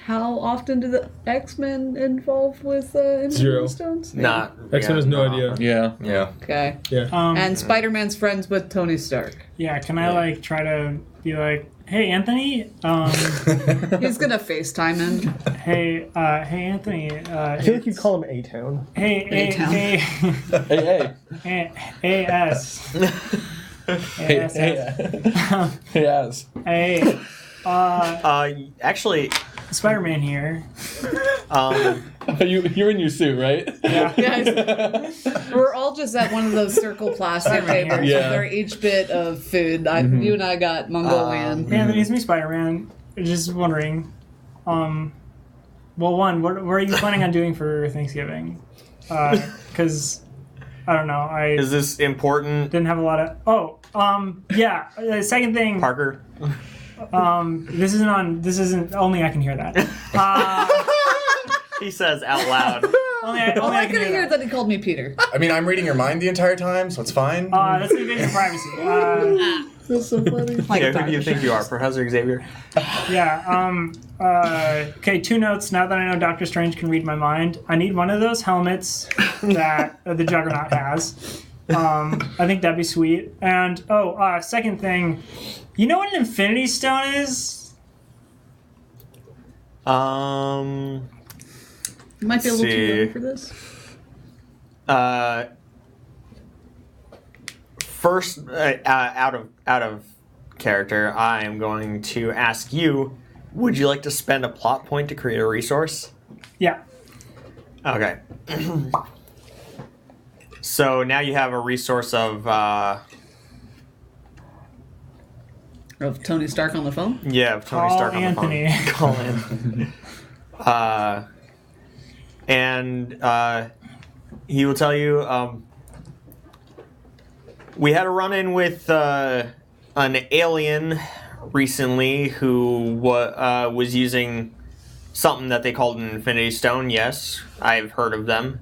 How often do the X-Men involve with Infinity Zero. Stones? Not. X-Men has no idea. Yeah. Yeah. Okay. Yeah. And Spider-Man's friends with Tony Stark. Yeah, can I like try to be like, hey Anthony, He's gonna FaceTime him. hey Anthony, I feel like you'd call him A-Town. hey A-Town. Hey. AS. Yes. Hey, Actually, Spider-Man here. You're in your suit, right? Yeah. Guys, we're all just at one of those circle plastic tables Yeah. with our each bit of food. You and I got Mongolian. Hey Anthony, it's me, Spider-Man. Just wondering, well, one, what are you planning on doing for Thanksgiving? Because I don't know, I is this important, didn't have a lot of. Yeah. Second thing, Parker? this isn't. Only I can hear that. He says out loud. Only All I I can could hear hear that. that he called me Peter. I mean, I'm reading your mind the entire time, so it's fine. That's an invasion of privacy. That's so funny. Like Yeah, who do you think you are, Professor Xavier? Yeah. Okay. 2 notes. Now that I know Doctor Strange can read my mind, I need one of those helmets that the Juggernaut has. I think that'd be sweet. And second thing, you know what an Infinity Stone is? You might be a little too see. young for this. First, out of character, I am going to ask you: would you like to spend a plot point to create a resource? Yeah. Okay. So now you have a resource of Tony Stark on the phone? of Tony Call Stark Anthony. on the phone. Call Anthony. And he will tell you. We had a run-in with an alien recently who was using something that they called an Infinity Stone. Yes, I've heard of them.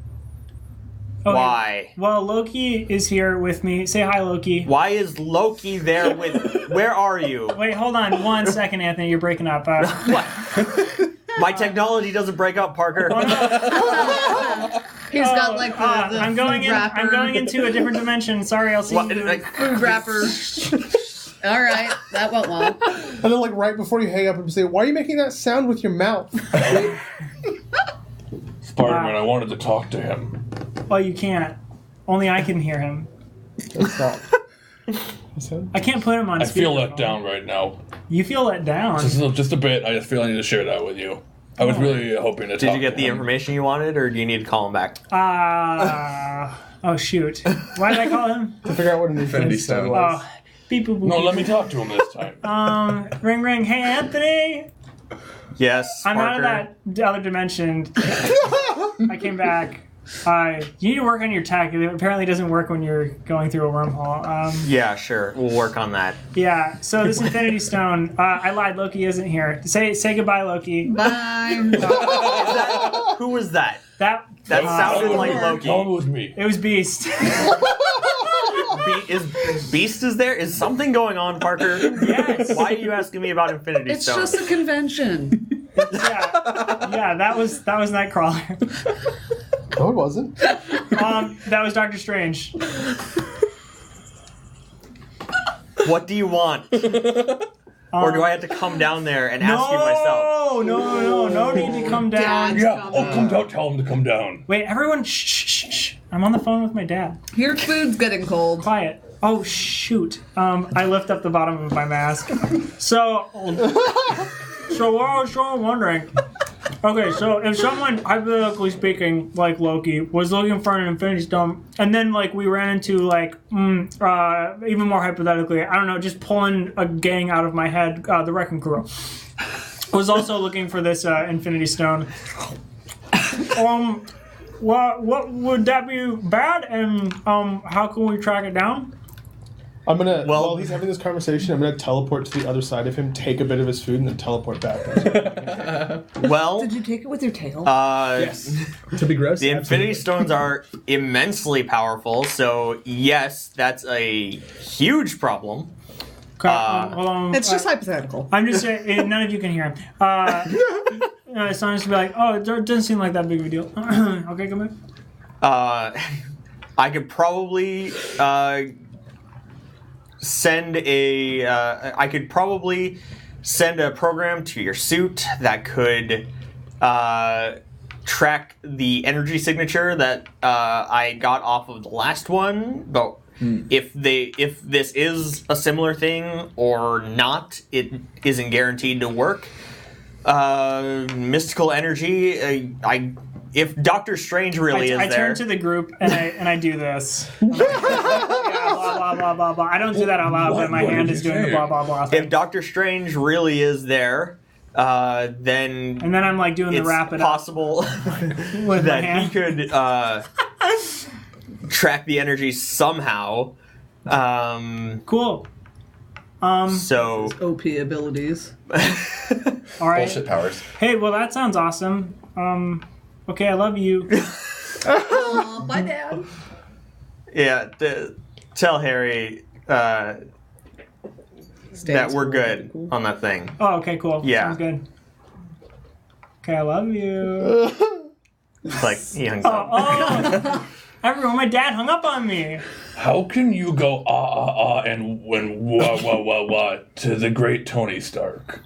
Okay. Why? Well, Loki is here with me. Say hi, Loki. Why is Loki there with... Where are you? Wait, hold on 1 second, Anthony. You're breaking up. What? My technology doesn't break up, Parker. He's got like the I'm going food in. wrapper. I'm going into a different dimension. Sorry, I'll see What? you. Like, Food wrapper. All right, that went well. And then, like, right before you hang up, and say, "Why are you making that sound with your mouth?" Spider-Man, I wanted to talk to him. Oh, you can't. Only I can hear him. Stop. I can't put him on. I feel speakerphone. let down right now. You feel let down. Just a bit. I just feel I need to share that with you. I was really hoping to talk did you get to the him. information you wanted, or do you need to call him back? Oh shoot! Why did I call him? To figure out what an Infinity Stone Stone. was. Oh, beep boop boop. No, beep. let me talk to him this time. Ring ring. Hey Anthony, Yes, I'm Parker. out of that other dimension. I came back. You need to work on your tech. It apparently doesn't work when you're going through a wormhole. Yeah, sure. We'll work on that. Yeah. So this Infinity Stone. I lied. Loki isn't here. Say goodbye, Loki. Bye. Who was that? That Sounded like Loki. Tell him it was me. It was Beast. Is Beast is there? Is something going on, Parker? Yes. Why are you asking me about Infinity It's Stone? just a convention. Yeah. That was Nightcrawler. No, it wasn't. That was Doctor Strange. What do you want? Or do I have to come down there and ask you myself? No need to come down. Dad's Yeah, coming. come down. Tell him to come down. Wait, everyone, shh. I'm on the phone with my dad. Your food's getting cold. Quiet. Oh shoot. I lift up the bottom of my mask. So what I was wondering. Okay, so if someone, hypothetically speaking, like Loki, was looking for an Infinity Stone, and then like we ran into like, even more hypothetically, I don't know, just pulling a gang out of my head, the Wrecking Crew, was also looking for this Infinity Stone. What would that be bad? And how can we track it down? I'm gonna. Well- While he's having this conversation, I'm gonna teleport to the other side of him, take a bit of his food, and then teleport back. Well, Did you take it with your tail? Yes. To be gross. the Infinity absolutely. Stones are immensely powerful, so that's a huge problem. Okay, hold on. It's just hypothetical. I'm just saying, none of you can hear him. it's not just to be like, oh, it doesn't seem like that big of a deal. Okay, come back. I could probably send a program to your suit that could track the energy signature that I got off of the last one. But if this is a similar thing or not, it isn't guaranteed to work. Mystical energy. If Doctor Strange really is I there, turn to the group and I do this. Yeah, blah blah blah blah blah. I don't do that out loud, but my hand is doing the blah blah blah thing. if Doctor Strange really is there, then And then I'm like doing the it's wrap it up possible with my that he hand. could track the energy somehow. Cool. So OP abilities. All right. Bullshit powers. Hey, well that sounds awesome. Okay, I love you. Aw, bye, Dad. yeah, tell Harry that we're good on that thing. Oh, okay, cool. Yeah. Sounds good. Okay, I love you. It's like he hangs up. Oh, everyone, my dad hung up on me. How can you go and wah to the great Tony Stark?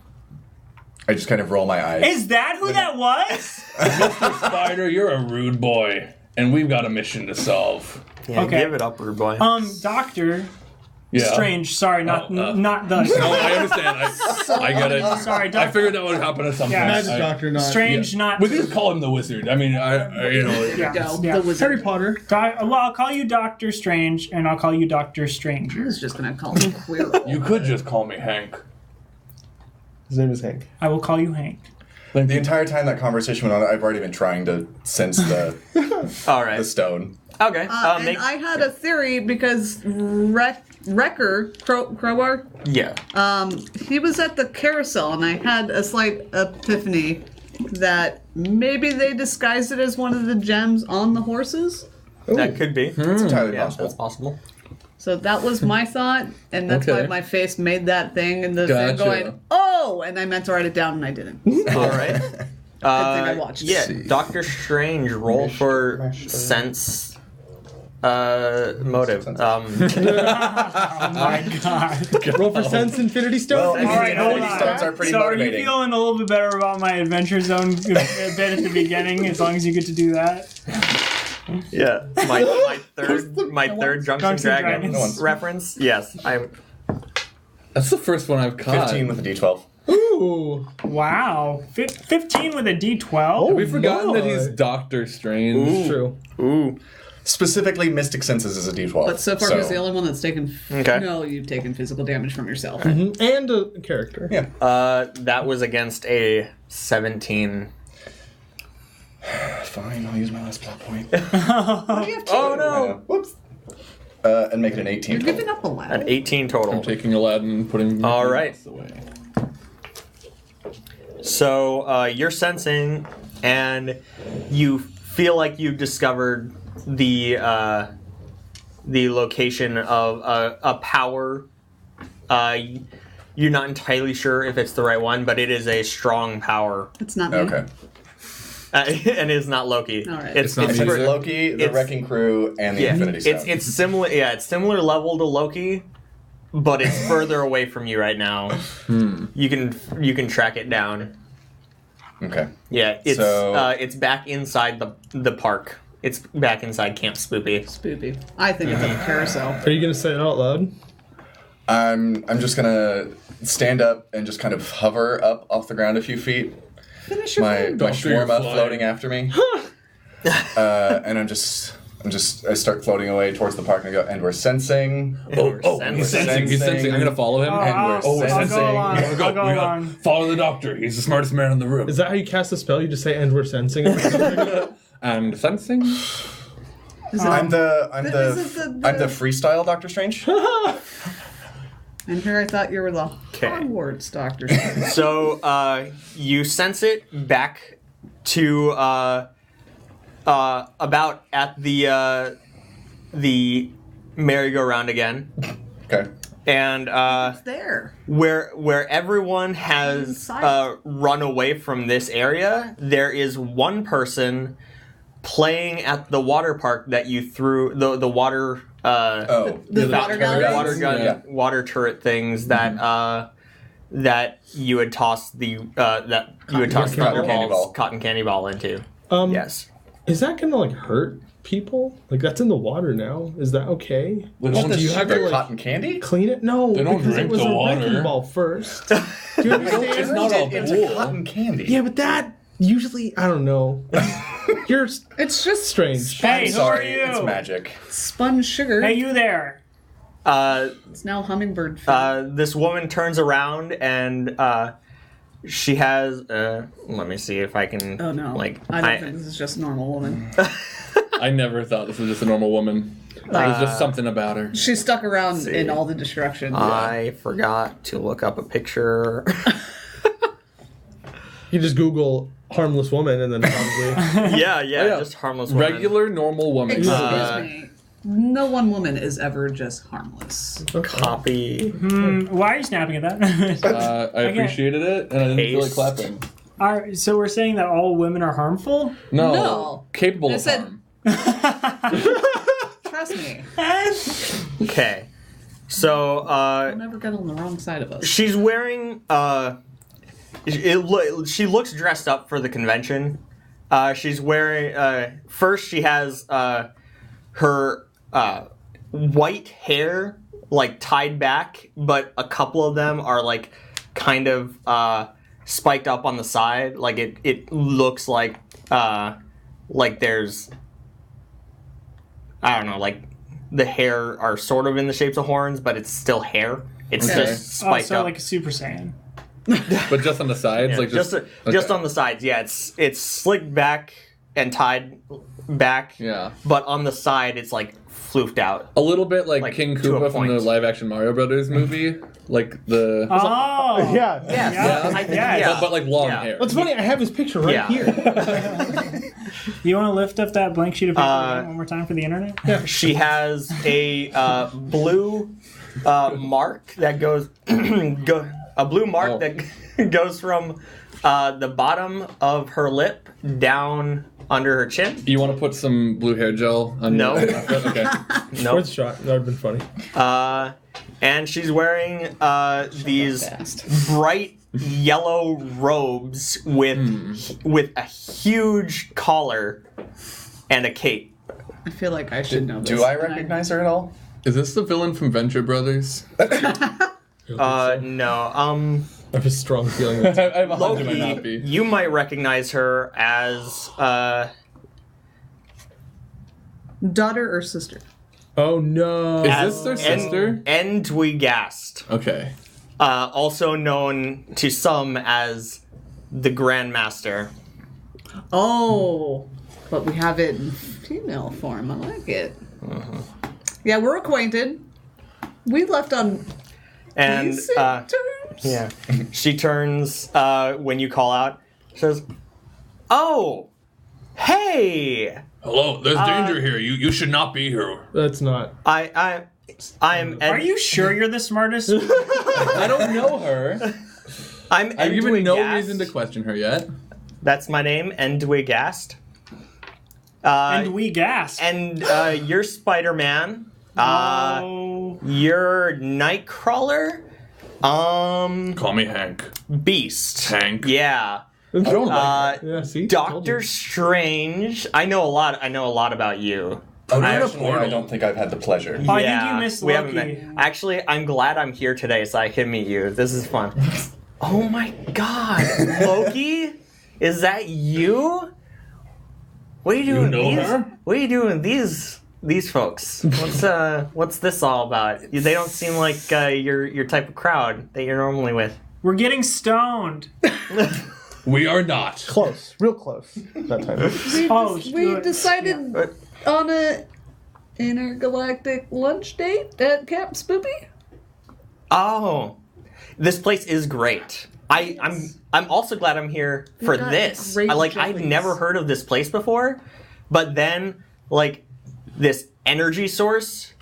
I just kind of roll my eyes. Is that who that was? Mr. Spider, you're a rude boy, and we've got a mission to solve. Yeah, Okay. give it up, rude boy. Doctor Yeah. Strange. Sorry, not the. No, I understand. I get it. Sorry, I Doctor figured that would happen at some Yeah. point. Magic Doctor, not Strange, not. We could just call him the Wizard. I mean, Yeah. Go. Yeah. The wizard. Harry Potter. Well, I'll call you Doctor Strange, and I'll call you Doctor I Stranger. was just gonna call him Quirrell. you could just call me Hank. His name is Hank. I will call you Hank. The entire time that conversation went on, I've already been trying to sense the All right. the stone. Okay. And I had a theory because Wrecker, Crowbar, yeah. he was at the carousel, and I had a slight epiphany that maybe they disguised it as one of the gems on the horses. That could be. It's entirely Yeah, possible. that's possible. So that was my thought, and that's Okay. why my face made that thing, and the Gotcha. thing going, oh, and I meant to write it down, and I didn't. All right. Good thing I watched. Yeah, see. Doctor Strange, roll for sense motive. Oh my god. Roll for Sense Infinity Stone. Well, All right, hold Infinity on. stones are pretty So are you motivating. feeling a little bit better about my Adventure Zone a bit at the beginning, as long as you get to do that? Yeah, my third Drunks and Drunks and Dragons Dragons. reference. Yes, I'm. That's the first one I've caught. 15 with a D12. Ooh. Wow. 15 with a D12? Have we forgotten that my. he's Doctor Strange? True. Ooh. Specifically, Mystic Senses is a D12. But so far, he's the only one that's taken. Okay. No, you've taken physical damage from yourself. And a character. Yeah. That was against a 17. Fine, I'll use my last plot point. Oh no! Whoops. And make it an 18 You're total. giving up a lot. An 18 total. I'm taking Aladdin and putting him All right. away. So you're sensing, and you feel like you've discovered the location of a power. You're not entirely sure if it's the right one, but it is a strong power, It's not me. Okay. and it is not Loki. All right. It's not It's me for- either. Loki, the it's- Wrecking Crew, and the yeah, Infinity Stone. it's similar. Yeah, it's similar level to Loki, but it's further away from you right now. You can track it down. Okay. Yeah, So- it's back inside the park. It's back inside Camp Spoopy. Spoopy. I think it's a carousel. Are you gonna say it out loud? I'm just gonna stand up and just kind of hover up off the ground a few feet. Finish your My food. Doctor, you're shawarma flying. floating after me. And I start floating away towards the park and I go, and we're sensing. Oh, he's sensing. He's sensing. I'm gonna follow him. And we're we're I'll sensing. go along. We gotta I'll go we gotta along. follow the doctor. He's the smartest man in the room. Is that how you cast a spell? You just say, and we're sensing it? And sensing. I'm the This is the- I'm the freestyle Doctor Strange. And here I thought you were the Okay. Hogwarts Doctor. So you sense it back to about at the merry-go-round again. Okay. And There. where everyone has Inside. run away from this area, there is one person playing at the water park that you threw the water The water galleries? water gun Yeah. water turret things that that you had tossed cotton candy ball into. Yes. Is that gonna like hurt people? Like that's in the water now. Is that okay? They don't Do you have to like cotton candy? clean it? No, They don't because drink it was the a water. wrecking ball first. Do you understand? It's not a It's pool. a cotton candy. Yeah, but that usually I don't know. You're It's just strange. Hey, who are Sorry, you? it's magic. spun sugar. Hey, you there? It's now hummingbird food. This woman turns around and she has. Let me see if I can. Oh no! Like I don't think this is just a normal woman. I never thought this was just a normal woman. There's just something about her. She stuck around in all the destruction. I forgot to look up a picture. You just Google harmless woman and then probably. yeah, Yeah. just harmless woman. Regular, normal woman. Excuse me. No one woman is ever just harmless. Copy. Why are you snapping at that? I appreciated it, and I didn't feel like Paste. clapping. So we're saying that all women are harmful? No, capable I of said- harm. Trust me. Okay. So You'll never get on the wrong side of us. she's wearing. She looks dressed up for the convention. She's wearing. First, she has her white hair like tied back, but a couple of them are like kind of spiked up on the side. Like it looks like there's, I don't know, like the hair are sort of in the shapes of horns, but it's still hair. It's Okay. just Oh, spiked so up. like a Super Saiyan. But just on the sides, Yeah, like just okay. on the sides. Yeah, it's slicked back and tied back. Yeah. But on the side, it's like floofed out. A little bit like, Like, King to a Koopa from the point. live-action Mario Brothers movie, like the. Oh! Yeah. Yes. Yeah. Yeah. But like long Yeah. hair. What's funny? I have his picture right Yeah. here. You want to lift up that blank sheet of paper again one more time for the internet? Yeah. She has a blue mark that goes a blue mark Oh. that goes from the bottom of her lip down under her chin. You want to put some blue hair gel on No. your outfit? Okay. No. Worth a shot. That would have been funny. And she's wearing these Fast. bright yellow robes with a huge collar and a cape. I feel like I should know this. Do I and recognize her at all? Is this the villain from Venture Brothers? No. I have a strong feeling. I have a hunch it might not Loki, be. you might recognize her as Daughter or sister? Oh no. Is this their sister? Endwigast, Okay. also known to some as the Grandmaster. Oh, but we have it in female form. I like it. Yeah, we're acquainted. We left on And decent terms. yeah, she turns when you call out. She says, "Oh, hey, Hello, there's danger here. You should not be here. That's not. I am. Are you sure you're the smartest? I don't know her. I'm. I've given no Endwigast. reason to question her yet. That's my name, Endwigast. And we gasped. And you're Spider-Man. Oh. You're Nightcrawler. Call me Hank. Beast. Hank. Yeah. I don't like Yeah. See. Told Doctor you. Strange. I know a lot about you. Actually, I don't think I've had the pleasure. Oh, I think you missed we haven't Loki. met. Actually, I'm glad I'm here today so I can meet you. This is fun. Oh my God, Loki, is that you? What are you doing? know these? her? What are you doing? These folks. What's this all about? They don't seem like your type of crowd that you're normally with. We're getting stoned. We are not. Close. Real close. That time. Oh, We decided on a intergalactic lunch date at Camp Spoopy. Oh, this place is great. I'm also glad I'm here for got this. great I've jellies. never heard of this place before, but then like this energy source,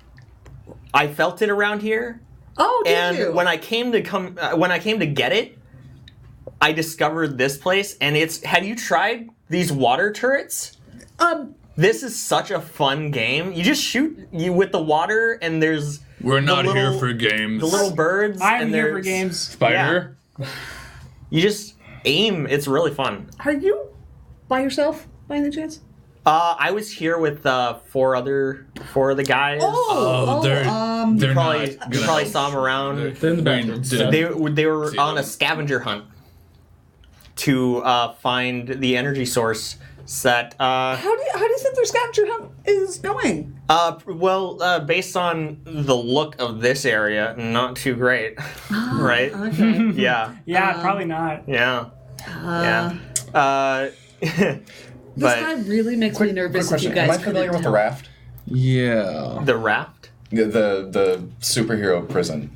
I felt it around here, Oh, did and you? when I came to get it, I discovered this place, and have you tried these water turrets? This is such a fun game. You just shoot with the water, and there's We're not the here little- for games. the little birds. I'm and here for there's- games. Spider. You just aim. It's really fun. Are you by yourself, by any chance? I was here with four of the guys. They're you probably not gonna probably help. saw them around. They're in the bathroom. They were See on a them. scavenger hunt to find the energy source set. How do you think their scavenger hunt is going? Based on the look of this area, not too great, right? Okay. Yeah, Yeah, probably not. yeah, yeah. This guy really makes me nervous. Quick If you question. guys Am I familiar couldn't with the tell. raft? Yeah. The raft. The superhero prison.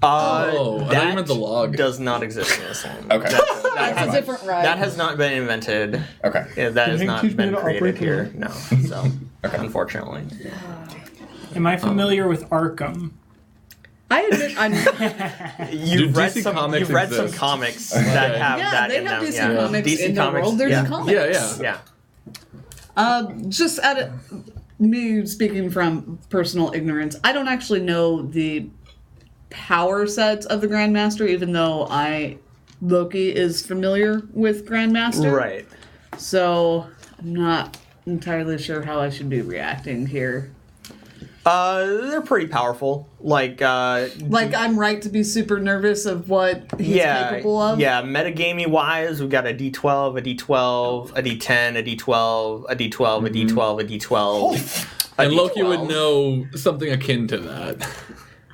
I thought that you meant the log. does not exist in this game. Okay. That's a different ride. That has not been invented. Okay. Yeah, that has you not teach me been to created operate here. the No. So, unfortunately. Am I familiar with Arkham? I admit I'm. You've read DC some. comics You've read some exist? comics that have Yeah, that they in have them. DC yeah. comics DC in their comics, world. There's yeah. comics. Yeah. Just me speaking from personal ignorance, I don't actually know the power sets of the Grandmaster, even though Loki is familiar with Grandmaster. Right. So I'm not entirely sure how I should be reacting here. They're pretty powerful. Like I'm right to be super nervous of what he's capable of. Yeah, metagamey wise, we've got a D12, a D12, a D10, a D12, a D12, a D12, a D12. And a Loki D12. would know something akin to that.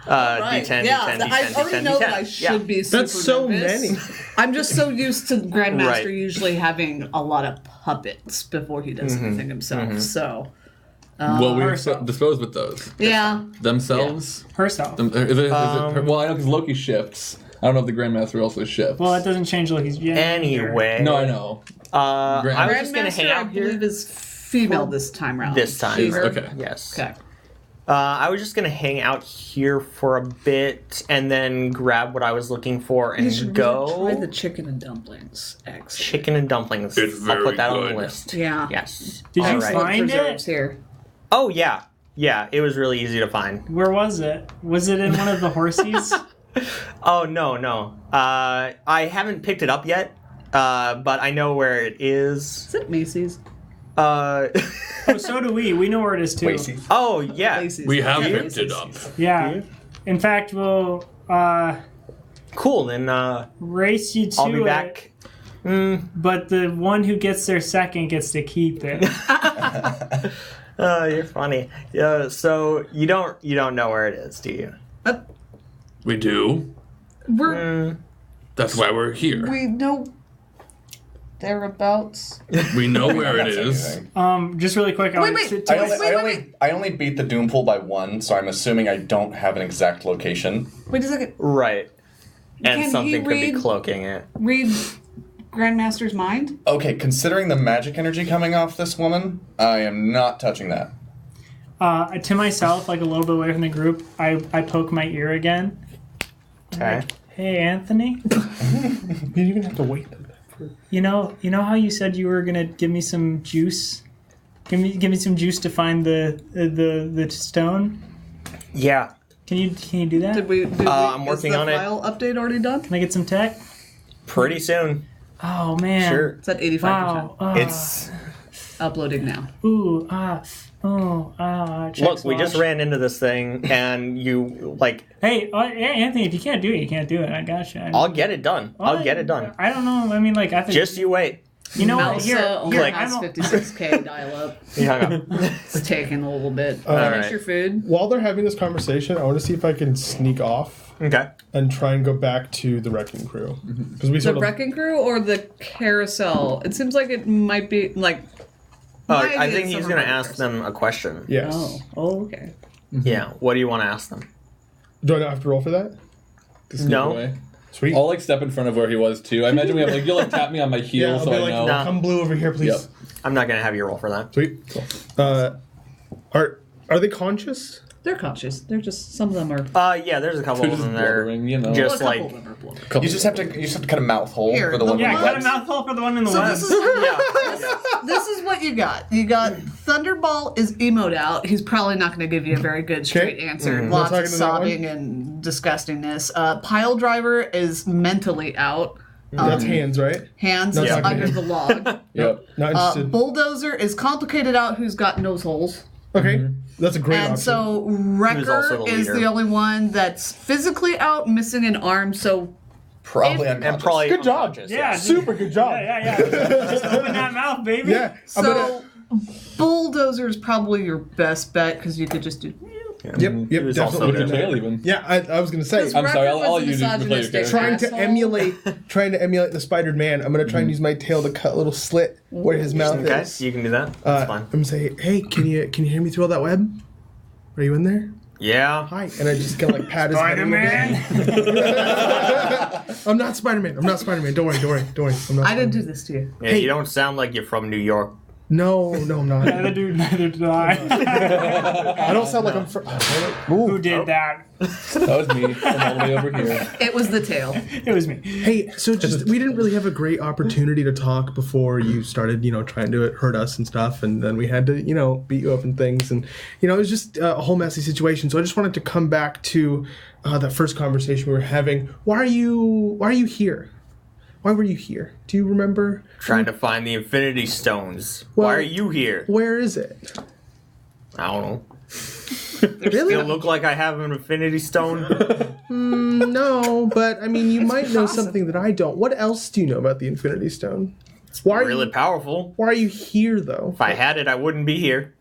Right. D10, yeah, D10, D10, I already D10, know D10. that I should be super That's so nervous. many. I'm just so used to Grandmaster Right. usually having a lot of puppets before he does anything himself. So, Well, we Herself. dispose with those. yeah. Themselves? Herself. Well, I know because Loki shifts. I don't know if the Grandmaster also shifts. Well, that doesn't change Loki's gender. Anyway. no, I know. I was just gonna Grandmaster, hang I out here believe, is female this time around. this time. She, her. Okay. Yes. Okay. I was just gonna hang out here for a bit and then grab what I was looking for and You should go. really try the chicken and dumplings. Excellent. Chicken and dumplings. It's I'll very put that on the good. list. Yeah. Yes. Did you Alright. find Preserves it? here. Oh yeah, yeah. It was really easy to find. Where was it? Was it in one of the horsies? Oh no. I haven't picked it up yet, but I know where it is. Is it Macy's? Uh, Oh, so do we. We know where it is too. Macy's. oh yeah. Macy's. We have Yeah, picked it up. Yeah. In fact, we'll Cool. Then race you to I'll be it, back. but the one who gets there second gets to keep it. Oh, you're funny. Yeah. So you don't know where it is, do you? We do. We're, That's why we're here. we know thereabouts. We know where it That's is. anything. Just really quick. Wait, wait. I only beat the Doom Pool by 1, so I'm assuming I don't have an exact location. Wait a second. Right. And Can something he could be read- cloaking it. Read Grandmaster's mind? Okay, considering the magic energy coming off this woman, I am not touching that. To myself, like a little bit away from the group, I poke my ear again. Okay. Hey, Anthony. You didn't even have to wait. You know how you said you were gonna give me some juice? Give me some juice to find the stone. Yeah. Can you do that? I'm working on it. Is the file update already done? Can I get some tech? Pretty soon. Oh man. Sure. It's at 85%. Wow. It's Uploading now. Ooh. look. We just watch. ran into this thing, and you like. Hey, Anthony, if you can't do it, you can't do it. I gotcha. I'll get it done. I'll get it done. I don't know. I mean, like I think. Just you wait. you know what? Melsa Here, only here. has I'm, 56k dial-up. You hung up. It's taking a little bit. Finish right. your food. While they're having this conversation, I want to see if I can sneak off Okay. and try and go back to the wrecking crew because we The sort of wrecking crew or the carousel? It seems like it might be like. my I idea think is he's somewhere gonna around ask the them a question. yes. Oh, okay. Yeah. What do you want to ask them? Do I not have to roll for that? To sneak No. away. Sweet. I'll like step in front of where he was too. I imagine we have like you'll like tap me on my heel I'll so be I like, know. Nah. come blue over here, please. Yep. I'm not gonna have you roll for that. Sweet. Cool. Are they conscious? They're cautious. They're just, some of them are... Yeah, there's a couple They're of just them there. blubbering, you know. Well, Just a couple like... of them are blubbering. You just have to cut a mouth hole Here, for the the one Yeah, with the cut a webs. mouthful for the one in the So web. this is, Yeah. this is what you got. You got Thunderball is emoed out. He's probably not going to give you a very good straight answer. Not Lots talking of to that one? sobbing and disgustingness. Pile Driver is mentally out. That's hands, right? Hands Not is talking to under him. the log. Yep. Not interested. Bulldozer is complicated out. Who's got nose holes. Okay, that's a great And option. so also Wrecker the is leader. the only one that's physically out, missing an arm. So Probably And unconscious. probably Good job. unconscious, Yeah, Super good job. Yeah. Just open that mouth, baby. Yeah, I'm gonna. Bulldozer is probably your best bet because you could just do. Yep, He was also definitely. With your there. tail even. Yeah, I was gonna say. Because I'm sorry, Wrecker I'll was a use you to play your misogynistic character. Trying to emulate the Spider Man. I'm gonna try and use my tail to cut a little slit where his mouth Okay, is. you can do that. That's I'm fine. gonna say, hey, can you hear me through all that web? Are you in there? Yeah. Hi, and I just kind of like pat his head. a little bit. Spider-Man. I'm not Spider-Man. I'm not Spider-Man. Don't worry. I'm not. I didn't do this to you. Yeah, you don't sound like you're from New York. No, I'm not. Neither did I. I don't sound like I'm from. Who did that? That was me. I'm all the way over here. It was the tail. It was me. Hey, so we didn't really have a great opportunity to talk before you started, trying to hurt us and stuff, and then we had to, beat you up and things, and it was just a whole messy situation. So I just wanted to come back to that first conversation we were having. Why are you here? Why were you here? Do you remember? Trying to find the Infinity Stones. Well- Why are you here? Where is it? I don't know. Really? Still look like I have an Infinity Stone? No, but I mean, you might know something that I don't. What else do you know about the Infinity Stone? Why are Really you, powerful. Why are you here, though? If I had it, I wouldn't be here.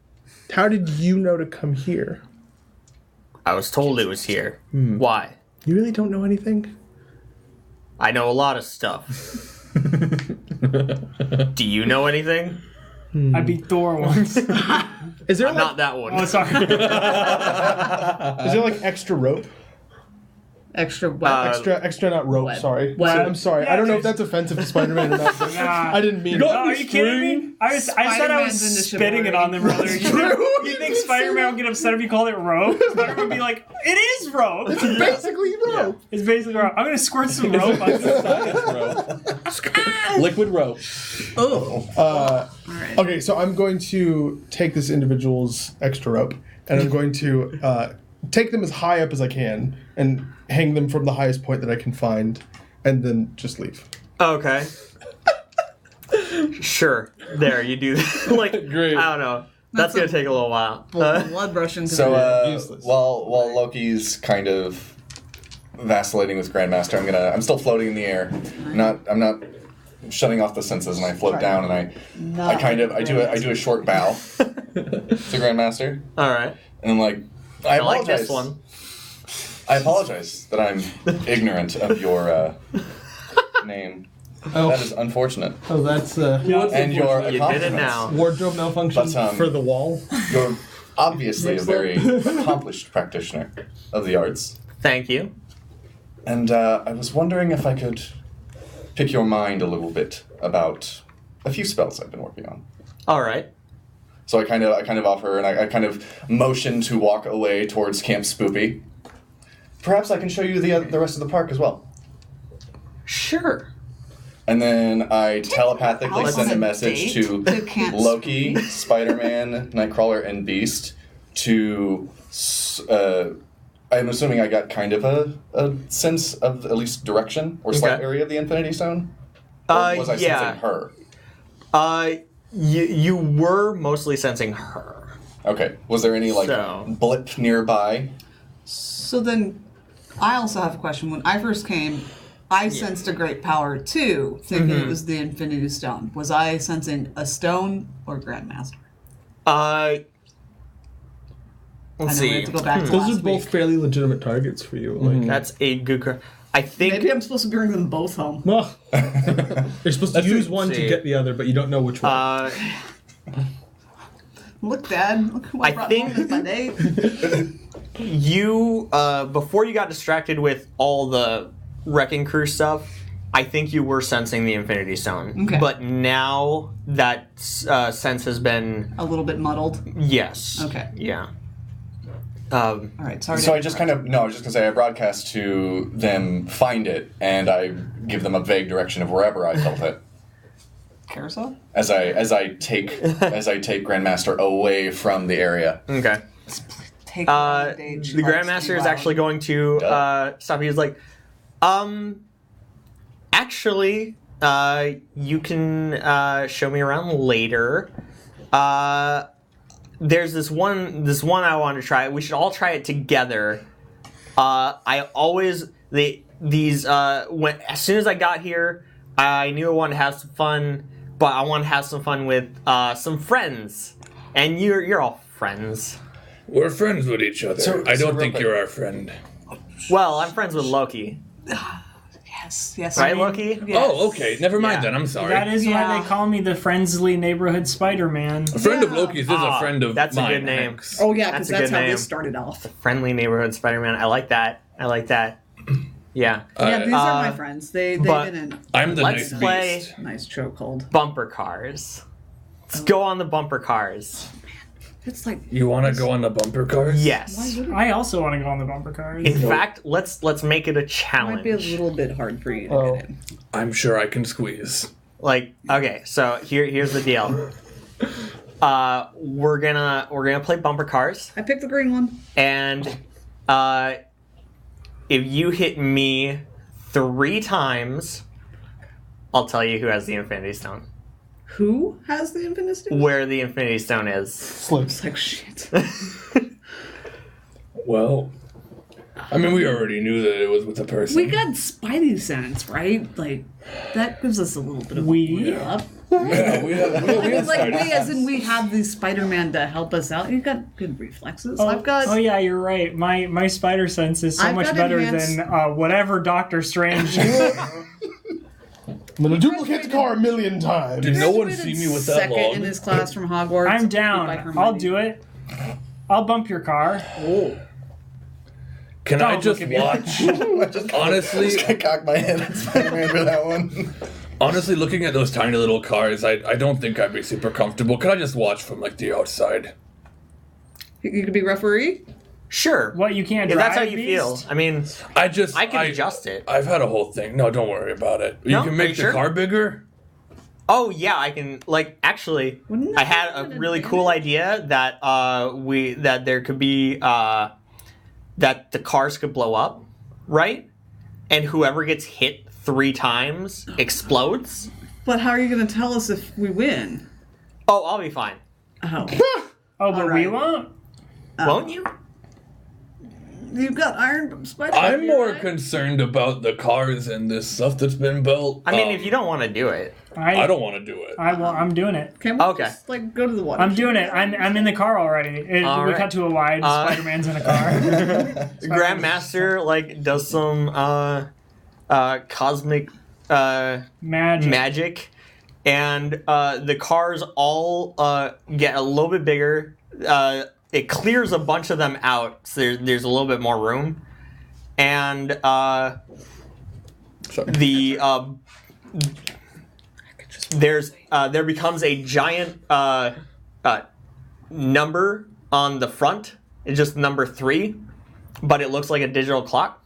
How did you know to come here? I was told it was here. Why? You really don't know anything? I know a lot of stuff. Do you know anything? I beat Thor once. Is there I'm not that one. Oh, sorry. is there like extra rope? Extra web. Extra not rope. Web. Sorry. Web. I'm sorry. Yeah, I don't know if there's- that's offensive to Spider-Man or not. But Nah. I didn't mean it. No, are you kidding me? I said I was Spider-Man's spitting it on them earlier. You think Spider-Man would get upset if you called it rope? Spider-Man would be like, it is rope. It's basically rope. It's basically rope. I'm gonna squirt some rope on this. Liquid rope. Oh. Alright. Okay, so I'm going to take this individual's extra rope, and I'm going to take them as high up as I can, and hang them from the highest point that I can find, and then just leave. Okay. Sure. There, you do that. Like, Great. I don't know. That's gonna take a little while. Blood rushing to So the Useless. while Loki's kind of vacillating with Grandmaster, I'm still floating in the air. I'm not shutting off the senses, and I float down, and I do a short bow to Grandmaster, Alright. and I'm like, I I apologize. like this one. I apologize that I'm ignorant of your name. Oh, That is unfortunate. that's And your You did it accomplishments. now. wardrobe malfunction But, for the wall. You're obviously a very accomplished practitioner of the arts. Thank you. And I was wondering if I could pick your mind a little bit about a few spells I've been working on. Alright. So I kind of offer, and I kind of motion to walk away towards Camp Spoopy. Perhaps I can show you the rest of the park as well. Sure. And then I telepathically Alice send on a a message date to to Camp Loki, Spider-Man, Nightcrawler, and Beast to... I'm assuming I got kind of a sense of at least direction or slight Okay. area of the Infinity Stone? Or was I yeah. sensing her? You were mostly sensing her. Okay. Was there any So- blip nearby? So then, I also have a question. When I first came, I sensed a great power too, thinking it was the Infinity Stone. Was I sensing a stone or Grandmaster? Let's I know we see. have to go back to Those last are both week. fairly legitimate targets for you. Like, That's a good. I think. Maybe I'm supposed to bring them both home. well, you're supposed to use one to see. get the other, but you don't know which one. Look, Dad. Look who I I brought think- home as my date. You before you got distracted with all the wrecking crew stuff, I think you were sensing the Infinity Stone. Okay. But now that sense has been A little bit muddled. yes. Okay. Yeah. All right, sorry. So I just kind of I was just gonna say I broadcast to them find it, and I give them a vague direction of wherever I felt it. Carousel? As I take Grandmaster away from the area. Okay. Take The Grandmaster is actually going to stop you. He's like, actually, you can show me around later. There's this one I want to try. We should all try it together. As soon as I got here, I knew I wanted to have some fun, but I want to have some fun with some friends, and you're all friends. We're friends with each other. I don't think you're our friend. Well, I'm friends with Loki. Yes. Right, Loki? Yes. Oh, okay. Never mind then. I'm sorry. That is why they call me the Friendly Neighborhood Spider-Man. A friend of Loki's is a friend of that's a mine. good name. Hanks. Oh yeah, because That's a that's good how name. this started off. Friendly Neighborhood Spider-Man. I like that. Yeah. Yeah, these are my friends. They've but- been in I'm the Let's nice play- beast. nice chokehold. Bumper cars. Let's go on the bumper cars. It's like You want to go on the bumper cars? Yes. I also want to go on the bumper cars. In fact, let's make it a it challenge. might be a little bit hard for you to get in. I'm sure I can squeeze. Like, okay, so here's the deal. We're gonna play bumper cars, I picked the green one. and if you hit me 3 times, I'll tell you who has the Infinity Stone. Who has the Infinity Stone? Where the Infinity Stone is. Slips. It's like shit. Well, I mean, we already knew that it was with a person. We got Spidey sense, right? Like that gives us a little bit of We? up. Yeah, we have Like we, as in we have the Spider-Man to help us out. You've got good reflexes. I've got. Oh yeah, you're right. My spider sense is so I've much got better enhanced- than whatever Doctor Strange. I'm gonna duplicate the car 1,000,000 times. Did no one Graduated see me with that second log? in his class from Hogwarts. I'm beat down. by Hermione. I'll do it. I'll bump your car. Can I Don't just look at me. watch? Honestly, I cocked my head at Spider-Man for that one. honestly, looking at those tiny little cars, I don't think I'd be super comfortable. Could I just watch from like the outside? You could be referee. Sure. What, you can't If drive? that's how you Beast? feel. I mean, I can adjust it. I've had a whole thing. No, don't worry about it. No? You can Are make you the sure? car bigger. oh yeah, I can. Like, actually, Wouldn't I that had be a an really advantage? cool idea that that there could be that the cars could blow up, right? And whoever gets hit 3 times explodes. But how are you going to tell us if we win? Oh, I'll be fine. Oh, Oh, but we Alright. won't? Won't you? you've got Iron Spider. I'm more right? concerned about the cars and this stuff that's been built. I mean, if you don't want to do it. I don't want to do it. I'm doing it. Can we Okay. just like go to the water? I'm doing it. I'm in the car already. All we right. cut to a wide. Spider-Man's in a car. Grandmaster like does some cosmic magic, and the cars all get a little bit bigger. It clears a bunch of them out, so there's a little bit more room, and there becomes a giant number on the front. It's just number 3, but it looks like a digital clock.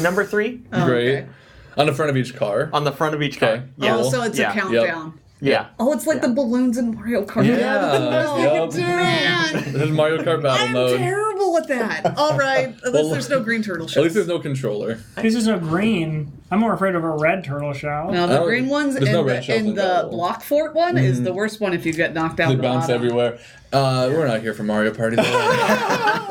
Number 3 Great. okay. On the front of each car. on the front of each car. Okay. Yeah. Oh, so it's Yeah. a countdown. Yeah. Oh, it's like the balloons in Mario Kart. Yeah. Man, This is Mario Kart Battle I'm Mode. terrible at that. All right, at least Well, there's no green turtle At shells. least there's no controller. This is no green. I'm more afraid of a red turtle shell. No, the Oh, green ones there's no and red shells the, in and the that one. block fort one is the worst one if you get knocked down. They to the bounce bottom. everywhere. We're not here for Mario Party though.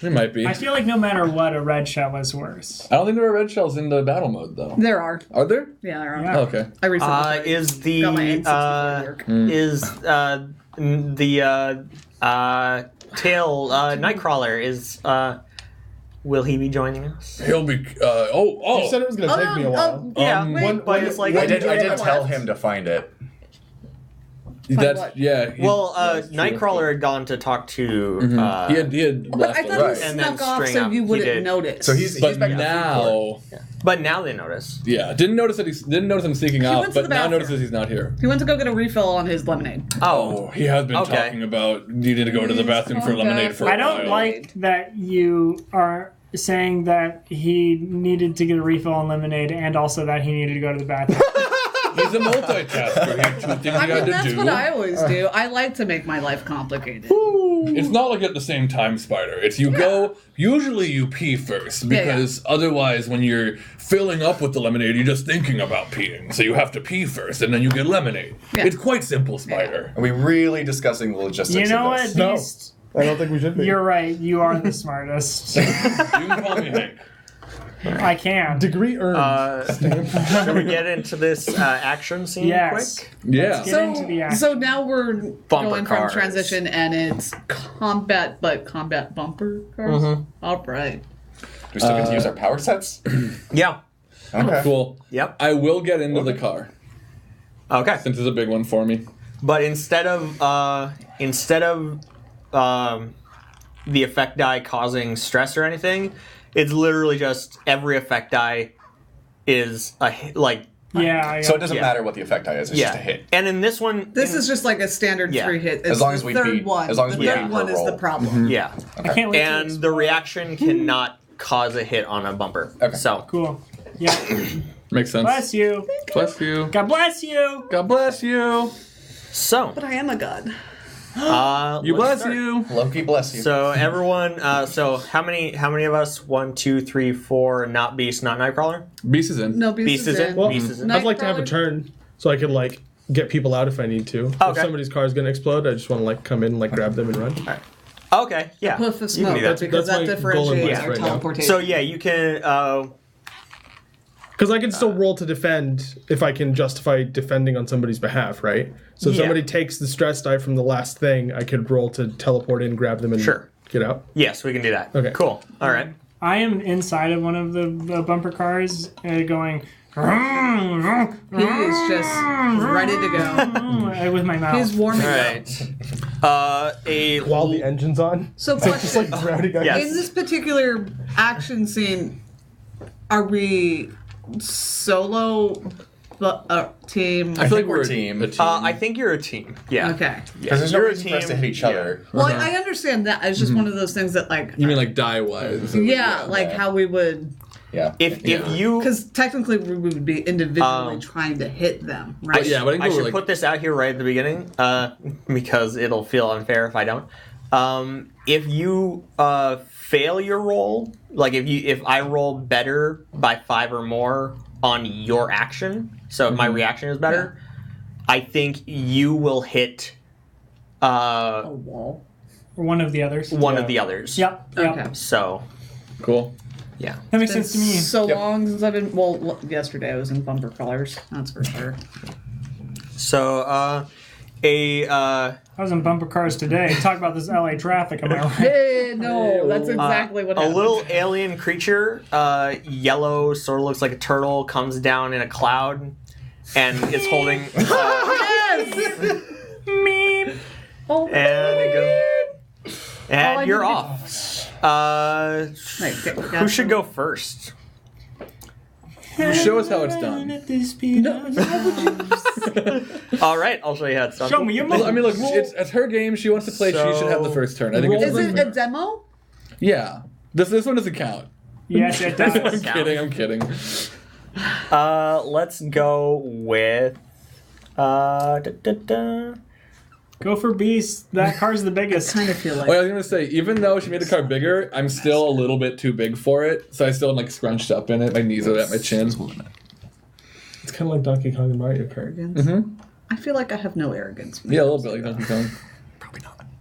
We might be. I feel like no matter what, a red shell is worse. I don't think there are red shells in the battle mode though. There are. Are there? Yeah, there are. Yeah. Oh, okay. I recently played. Is the Got my N64 work. Tail Nightcrawler is will he be joining us? He'll be. You said it was gonna take me a while. Yeah, wait, but it's like I did Wait, tell him to find it. That's what? yeah. Well, Nightcrawler had gone to talk to. He had But left I thought Right. he And then snuck off string so up, you he wouldn't did. notice. So he's But back at the food court. now, But now they notice. yeah, didn't notice him sneaking went out, to but the now bathroom. notices he's not here. He went to go get a refill on his lemonade. Oh, he has been Okay. talking about needing to go to the bathroom for lemonade for a I don't while. like that you are saying that he needed to get a refill on lemonade and also that he needed to go to the bathroom. He's a multitasker. He had two things he I mean, had to that's do. what I always do. I like to make my life complicated. It's not like at the same time, Spider. It's you go. Usually you pee first Yeah, because otherwise, when you're filling up with the lemonade, you're just thinking about peeing. So you have to pee first, and then you get lemonade. Yeah. It's quite simple, Spider. Are we really discussing the logistics You know of what, this? No. Beast? I don't think we should be. You're right. You are the smartest. You can call me Hank. I can. Degree earned. Should we get into this action scene Yes. quick? Yeah. Get into the action. So now we're Bumper going cars. from transition and it's combat bumper cars? All right. We still get to use our power sets? Yeah. Okay. Cool. Yep. I will get into the car Okay. since it's a big one for me. But instead of the effect die causing stress or anything, it's literally just every effect die is like Yeah. So it doesn't Yeah. matter what the effect die is, it's just a hit. And in this one, This is just like a standard Yeah. 3 hit. It's As long as the we third beat- one. as long as the we third beat one her is the roll. problem. yeah, I can't wait to and the explore. reaction cannot cause a hit on a bumper. Okay. So Cool. Yeah. Makes sense. Bless you. Bless you. God bless you. God bless you. so But I am a god. You let's bless start. you. Loki bless you. So everyone, so how many of us? 1, 2, 3, 4. Not Beast, not Nightcrawler. Beast is in. No, Beast, Beast is in. Well, Beast is in. I'd like to have a Nightcrawler? turn so I could like get people out if I need to. If Okay. somebody's car is gonna explode, I just want to like come in, like grab them and run. Okay, yeah. Puff of You can smoke do that. because That's that my goal in differentiates life our right now. teleportation. So yeah, you can. Because I can still roll to defend if I can justify defending on somebody's behalf, right? So if Yeah. somebody takes the stress die from the last thing, I could roll to teleport in, grab them, and Sure. get out. Yes, we can do that. Okay. Cool. All right. I am inside of one of the bumper cars going he is just ready to go. with my mouth. He's warming All up. right. While the engine's on, So just like question. drowning out. Yes. In this particular action scene, are we solo team? I feel like we're we're a team. I think you're a team. Yeah. Okay. Because there's no You're a reason for us to team. hit each other. Well, I understand that. It's just one of those things that, like, You mean like die wise? yeah, like how we would, Yeah. If you, because technically we would be individually trying to hit them, right? But yeah, but I think I we're should like put this out here right at the beginning, because it'll feel unfair if I don't. If you fail your roll, like if I roll better by 5 or more on your action, so if my reaction is better, I think you will hit A wall. Or one of the others. one of the others. Yep. Okay. So cool. yeah. That makes It's sense to me. so Yep. long since I've been. Well, yesterday I was in bumper colors. That's for sure. So I was in bumper cars today. Talk about this LA traffic, am I right? Hey, no, that's exactly what a happened. little alien creature, yellow, sort of looks like a turtle, comes down in a cloud, and is holding. Yes. Meep. Oh, And it goes. And I you're need to- off. Right, Who should go first? Show us how it's done. At the speed of All right, I'll show you how it's done. Show me your Well, move. I mean, look, it's her game. She wants to play. She should have the first turn. I think Roll it's Is it a demo? yeah. This one doesn't count. Yes, it I'm does. kidding. I'm kidding. Let's go with. Go for Beast. That car's the biggest. Kind of feel like. Oh, yeah, I was gonna say, even though she made the car bigger, I'm still a little bit too big for it. So I still am like scrunched up in it. My knees are at my chin. It's kind of like Donkey Kong and Mario Kart. I feel like I have no arrogance. Yeah, a little bit like Donkey Kong.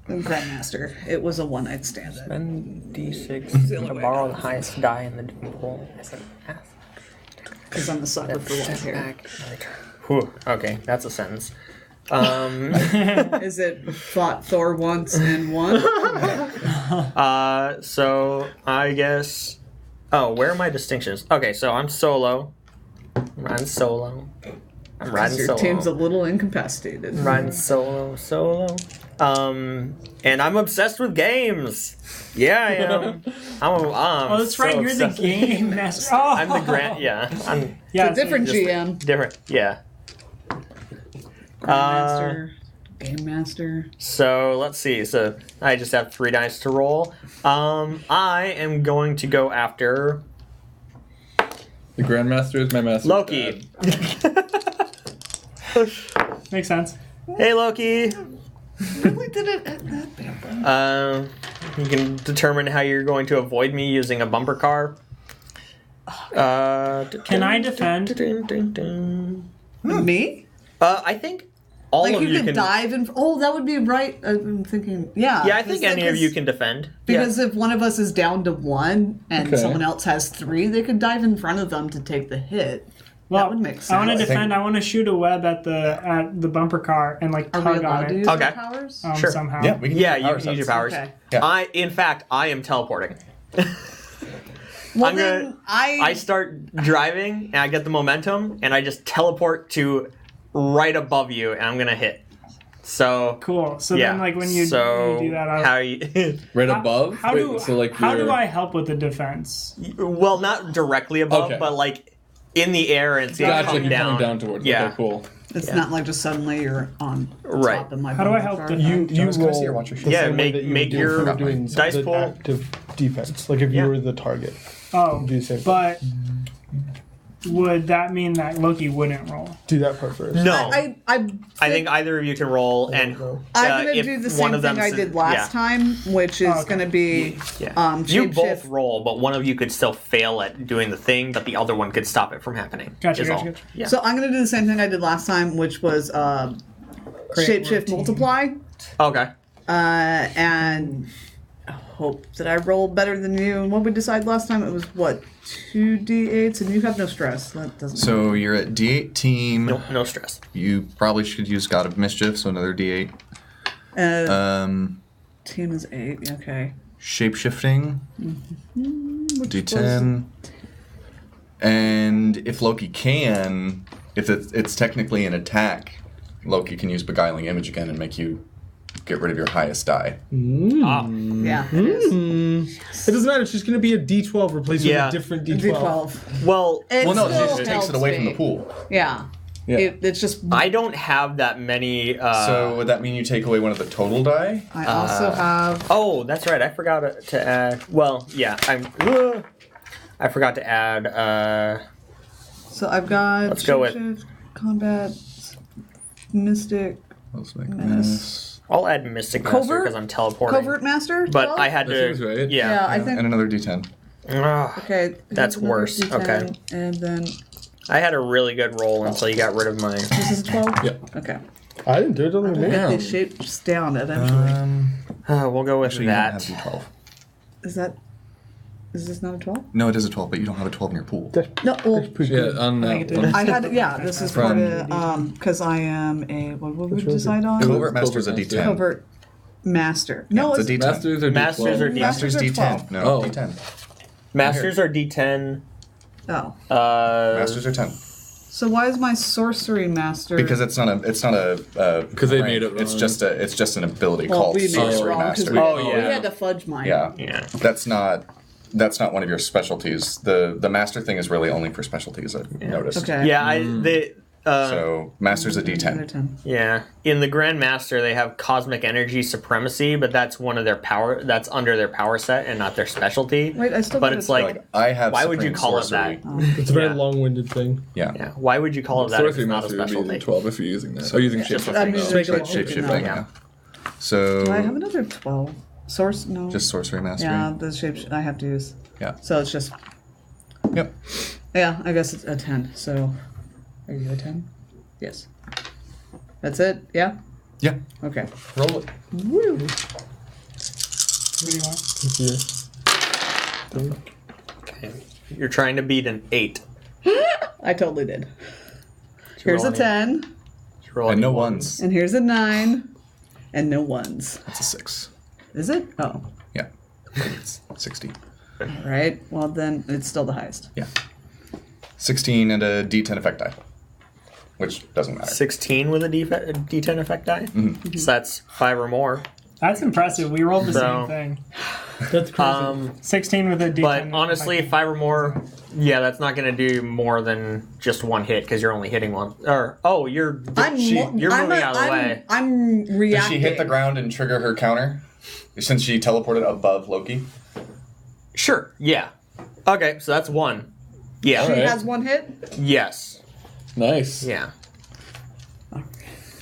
Grandmaster. It was a one-night stand. Spend D6 to borrow the highest die in the pool. Because I'm a sucker for one here. Whew, okay, that's a sentence. Is it fought Thor once and won? So I guess. Oh, where are my distinctions? Okay, so I'm solo. I'm riding Your team's a solo. little incapacitated. Riding solo. And I'm obsessed with games. Yeah, I am. Oh, that's right. You're the game master. Oh. I'm the grand. Yeah, I'm Yeah, It's a different GM. different. Yeah. Grandmaster, Game Master. So let's see. So I just have 3 dice to roll. I am going to go after The Grandmaster is my master. Loki. Makes sense. Hey, Loki. Really did it at that You can determine how you're going to avoid me using a bumper car. Can I defend? Me? I think all Like of you you could can. dive in. Oh, that would be right. I'm thinking. Yeah. Yeah, I think any of you can defend. Because if one of us is down to 1 and Okay. someone else has 3, they could dive in front of them to take the hit. Well, that would make sense. I want to think- defend. I want to shoot a web at the bumper car and like Are we tug allowed on to it use Okay. our powers? Sure. somehow. Yeah, we can Yeah, use you our can use your powers. powers. Okay. Yeah. In fact, I am teleporting. Well, I'm then gonna- I I start driving and I get the momentum and I just teleport to right above you and I'm gonna hit. So Cool. So yeah. then, like when you so do that, how you? Right above? how Wait, do so like how do you're- I help with the defense? Well, not directly above, Okay. but like in the air and it's gonna Gotcha, come you're down. coming down towards it. Yeah. Okay, cool. It's Yeah. not like just suddenly you're on Right. top of my How do I bumper help car. the- You Can I see roll or watch your the sheet? Yeah, same way make- that you make would do your if you were doing dice the pool. active defense. Like if Yeah. you were the target. Oh, Do the same thing. but would that mean that Loki wouldn't roll? Do that part first. No, I think either of you can roll, and No. I'm gonna if do the one same of them thing I says- did last yeah. time, which is Oh, okay. gonna be Yeah. You shape both shift. roll, but one of you could still fail at doing the thing, but the other one could stop it from happening. Gotcha, is gotcha, all. gotcha. Yeah. So I'm gonna do the same thing I did last time, which was shapeshift routine. multiply, Okay. and hope that I roll better than you. And what we decided last time, it was what 2d8s, and you have no stress. That doesn't. So you're at D8 team. No stress. You probably should use God of Mischief, so another D8. Team is 8. Okay. Shape-shifting. Which D10. And if Loki can, if it's technically an attack, Loki can use Beguiling Image again and make you get rid of your highest die. Yeah, it is. It doesn't matter. It's just going to be a D12 replaced Yeah. with a different D12. D12. Well, It Well, no, it still just takes helps it away from me. the pool. Yeah. Yeah. It's just. I don't have that many. So would that mean you take away one of the total die? I also have. Oh, that's right. I forgot to add. Well, yeah. I forgot to add. So I've got. Let's go with- shapeshift, combat, mystic, Let's make Menace. this. I'll add Mystic Master Covert? because I'm teleporting. covert master. But 12? I had That to. seems right. Yeah. Yeah, I think. And another D10. Ugh. Okay. That's here's another worse. D10, Okay. And then I had a really good roll until you got rid of my. this is a 12. Yep. Okay. I didn't do it. Don't me. Yeah. It shapes down eventually. We'll go with Actually, you don't that. have D12. Is that? Is this not a 12? No, it is a 12, but you don't have a 12 in your pool. No. Well, Yeah, on that one. I had. Yeah. This is part From- of because I am a. What would we Which one is it? decide on? Covert Master is a Covert D10. Covert master. No, it's a D10. Masters are Masters are D12. D- Master's Masters are D10. 12. No, Oh. D10. Masters are D10. Oh. Masters are 10. So why is my sorcery master? Because it's not a Because they rank. made it It's wrong. just an ability well, called we made it Sorcery wrong because Master. we, Oh, yeah. we had to fudge mine. Yeah. Yeah. That's not one of your specialties. The master thing is really only for specialties, I've noticed. Okay. Yeah. So master's a Another D10. 10. Yeah. In the Grandmaster, they have Cosmic Energy Supremacy, but that's one of their power. That's under their power set and not their specialty. Wait, I still But got it's a like, I have. why would you Supreme call Sorcery. it that? It's a very Yeah. long-winded thing. Yeah. Yeah. Why would you call it that if Sorcery it's not a Master would be specialty? 12 if you're using that. Oh, using shape I'm shifting. using Make it shape like Shape shifting shifting. now. Yeah. So Do I have another 12? Source? No. just sorcery mastery. yeah, the shape I have to use. Yeah. So it's just. Yep. Yeah, I guess it's a 10. So. Are you a 10? Yes. That's it? Yeah? Yeah. Okay. Roll it. Woo! What do you want? Okay. You're trying to beat an 8. I totally did. Did you Here's roll a any- 10, did you roll And any no ones. and here's a 9, and no ones. That's a 6. Is it? Oh. Yeah. It's 60. Alright. Well, then it's still the highest. Yeah. 16 and a D10 effect die. which doesn't matter. 16 with a D10 effect die. Mm-hmm. So that's 5 or more. That's impressive. We rolled the So- same thing. That's crazy. 16 with a D10. But honestly, 5 or more, yeah, that's not going to do more than just one hit because you're only hitting one. Or you're moving out of the way. I'm reacting. Did she hit the ground and trigger her counter? Since she teleported above Loki? Sure. Yeah. Okay, so that's 1. Yeah. She Alright. has 1 hit? Yes. Nice. Yeah.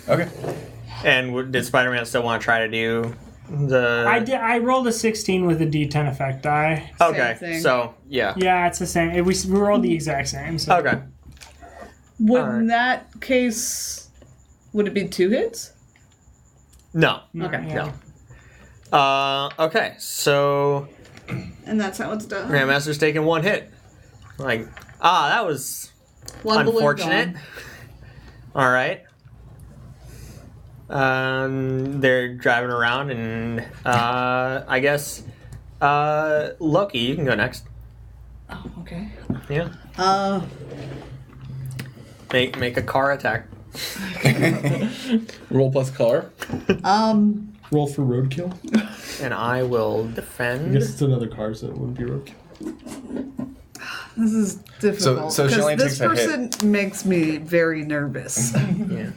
Okay. And did Spider-Man still want to try to do the? I did. I rolled a 16 with a D10 effect die. Okay. Same thing. So yeah. Yeah, it's the same. We rolled the exact same. So. Okay. Would Alright. in that case, would it be 2 hits? No. Okay. Yeah. Okay. So And that's how it's done. Grandmaster's taking 1 hit. That was One balloon unfortunate. gone. All right. They're driving around, and I guess Loki, you can go next. Oh, okay. Yeah. Make a car attack. Roll plus car. Roll for roadkill. And I will I defend. guess it's another car, so it wouldn't be roadkill. This is difficult. So she only this takes a hit. person makes me very nervous. Yeah.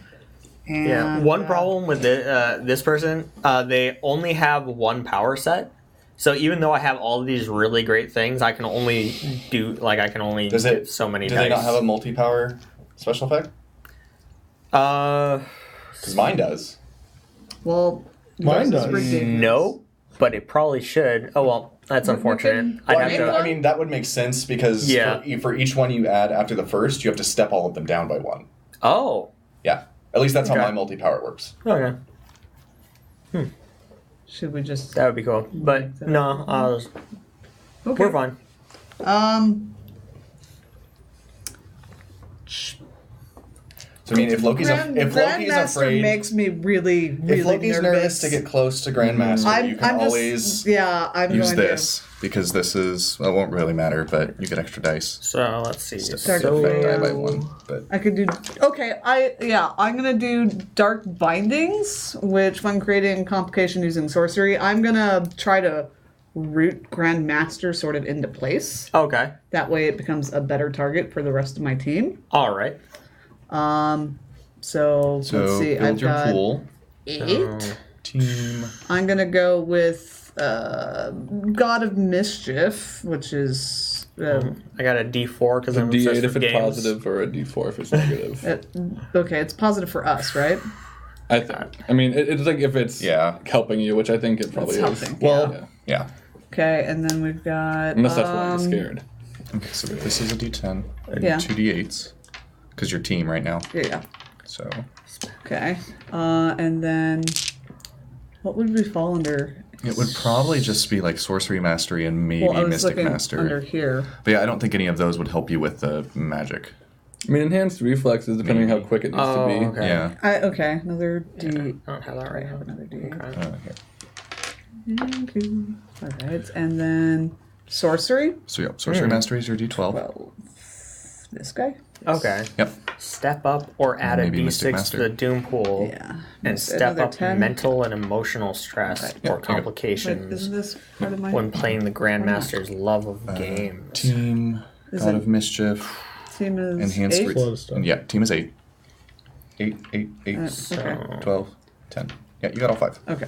And, Yeah. One problem with this person, they only have 1 power set. So even though I have all of these really great things, I can only do get so many Do dice. they not have a multi-power special effect? Because mine does. Well, Mine yours is does. ridiculous. No, but it probably should. Oh well, that's unfortunate. Well, I'd have to. I mean, that would make sense because Yeah. for each one you add after the first, you have to step all of them down by 1. Oh. Yeah. At least that's Okay. how my multi-power works. Okay. Should we just? That would be cool. But no, Okay. we're fine. So I mean, if Loki's Grandmaster afraid, makes me really, really if Loki's nervous to get close to Grandmaster, you can always I'm use going this because this is it won't really matter, but you get extra dice. So let's see. Start So, Effect die by 1, but I could do. Okay, I'm gonna do Dark Bindings, which when creating complication using sorcery, I'm gonna try to root Grandmaster sort of into place. okay. That way, it becomes a better target for the rest of my team. All right. So let's see. build I've your got pool 8. team. I'm gonna go with God of Mischief, which is I got a D4 because A I'm obsessed D8 if with it's games. positive, or a D4 if it's negative. okay. It's positive for us, right? I think. I mean, it's like if it's helping you, which I think it probably It's is. helping. Well, yeah. Okay, and then we've got Unless that's why you're scared. Okay, so this is a D10 and Yeah. 2 D8s because your team right now. Yeah. So Okay. And then what would we fall under? it would probably just be like Sorcery Mastery and maybe Well, I was Mystic looking Master. under here. But yeah, I don't think any of those would help you with the magic. I mean, enhanced reflexes, depending how quick it needs to be. Okay. Yeah. Okay, another D. I don't have that I right. have another D. Here. Thank you. All right, and then sorcery. So yeah, Sorcery Mastery is your D12. 12. This guy. Okay. Yep. Step up or add Maybe a Mystic D6 Master. to the Doom pool. Yeah. And That's step another up 10. mental and emotional stress Right. or Yeah, okay. Wait, complications isn't this part of my when playing the Grandmaster's love of games. Team, Is God it- of Mischief, team is Enhanced 8? Flow stuff. and yeah, team is 8. 8, 8, 8, Okay. 12, 10. Yeah, you got all 5. Okay.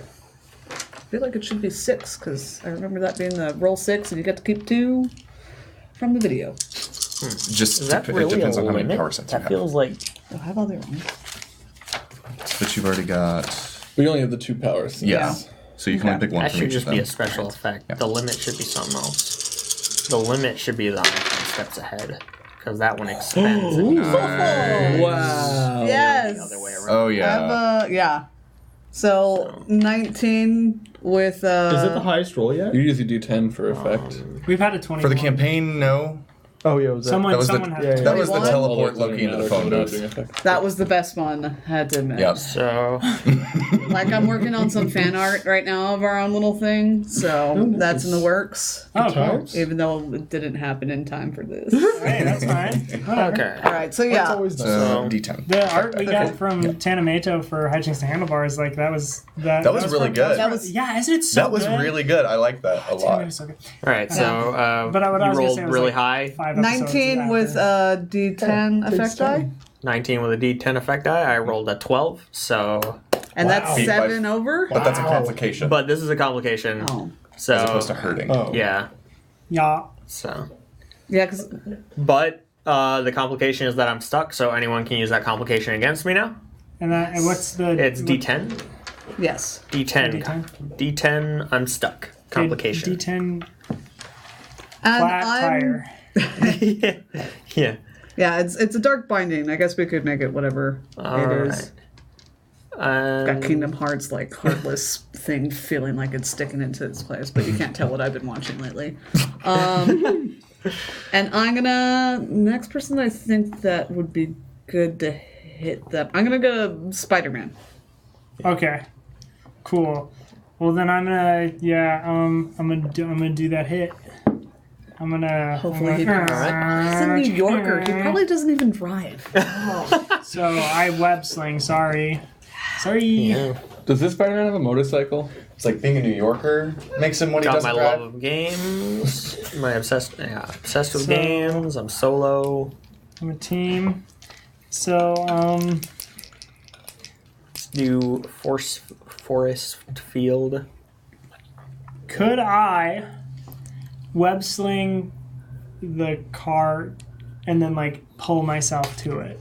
I feel like it should be 6 because I remember that being the roll 6 and you get to keep 2 from the video. Just Is that it really depends a on how many limit? power sets you That have. feels like Oh, how about the other one? But you've already got. We only have the 2 powers. Yeah. So you can only pick one that from should each just of be them. a special effect. Yeah. The limit should be something else. The limit should be the 10 steps ahead because that one expands. it. Wow. Yes. The other way around. Oh yeah. Yeah. So 19 with Is it the highest roll yet? You use your D10 for effect. We've had a 20. For the campaign, no. Oh yeah, was that? Someone, That was someone the has yeah, to. that was the 21? teleport Loki into the phone booth. that was the best one, I had to admit. Yep. So Like I'm working on some fan art right now of our own little thing, so that's in the works. Oh, cool. Times? Even though it didn't happen in time for this. Hey, that's fine. Whatever. Okay. All right, so It's yeah, always nice. So D10. The art we got from Tanamato for Hijinks to Handlebars, like that was That was really good. that was yeah, isn't it so That was good? really good. I like that a lot. Tanamato's so good. All right, so But what I you was gonna rolled say was, really like, high. 5 episodes 19 with after. a D10 takes effect die, time. 19 with a D10 effect die. I rolled a 12. So, and that's Wow. 7 over. But that's a complication. but this is a complication. Oh, So as opposed to hurting. Oh. yeah. Yeah. So, yeah, because but the complication is that I'm stuck. So anyone can use that complication against me now. And what's the? It's D10. yes, D10. D10? D10. I'm stuck. Complication. D10 and flat I'm tire. yeah. yeah, it's a dark binding. I guess we could make it whatever All it is. right. Got Kingdom Hearts like heartless thing feeling like it's sticking into its place, but you can't tell what I've been watching lately. And I'm gonna next person I think that would be good to hit them. I'm gonna go Spider-Man. Okay. Cool. Well then I'm gonna I'm gonna do that hit. I'm gonna Hopefully he I'm does. gonna- He's a New Yorker. He probably doesn't even drive. So I web sling. Sorry. Yeah. Does this Spider-Man have a motorcycle? It's like being a New Yorker makes him what he Got doesn't my drive. love of games. My obsessed with So- games. I'm solo. I'm a team. So Let's do forest field. could I web sling the car and then like pull myself to it?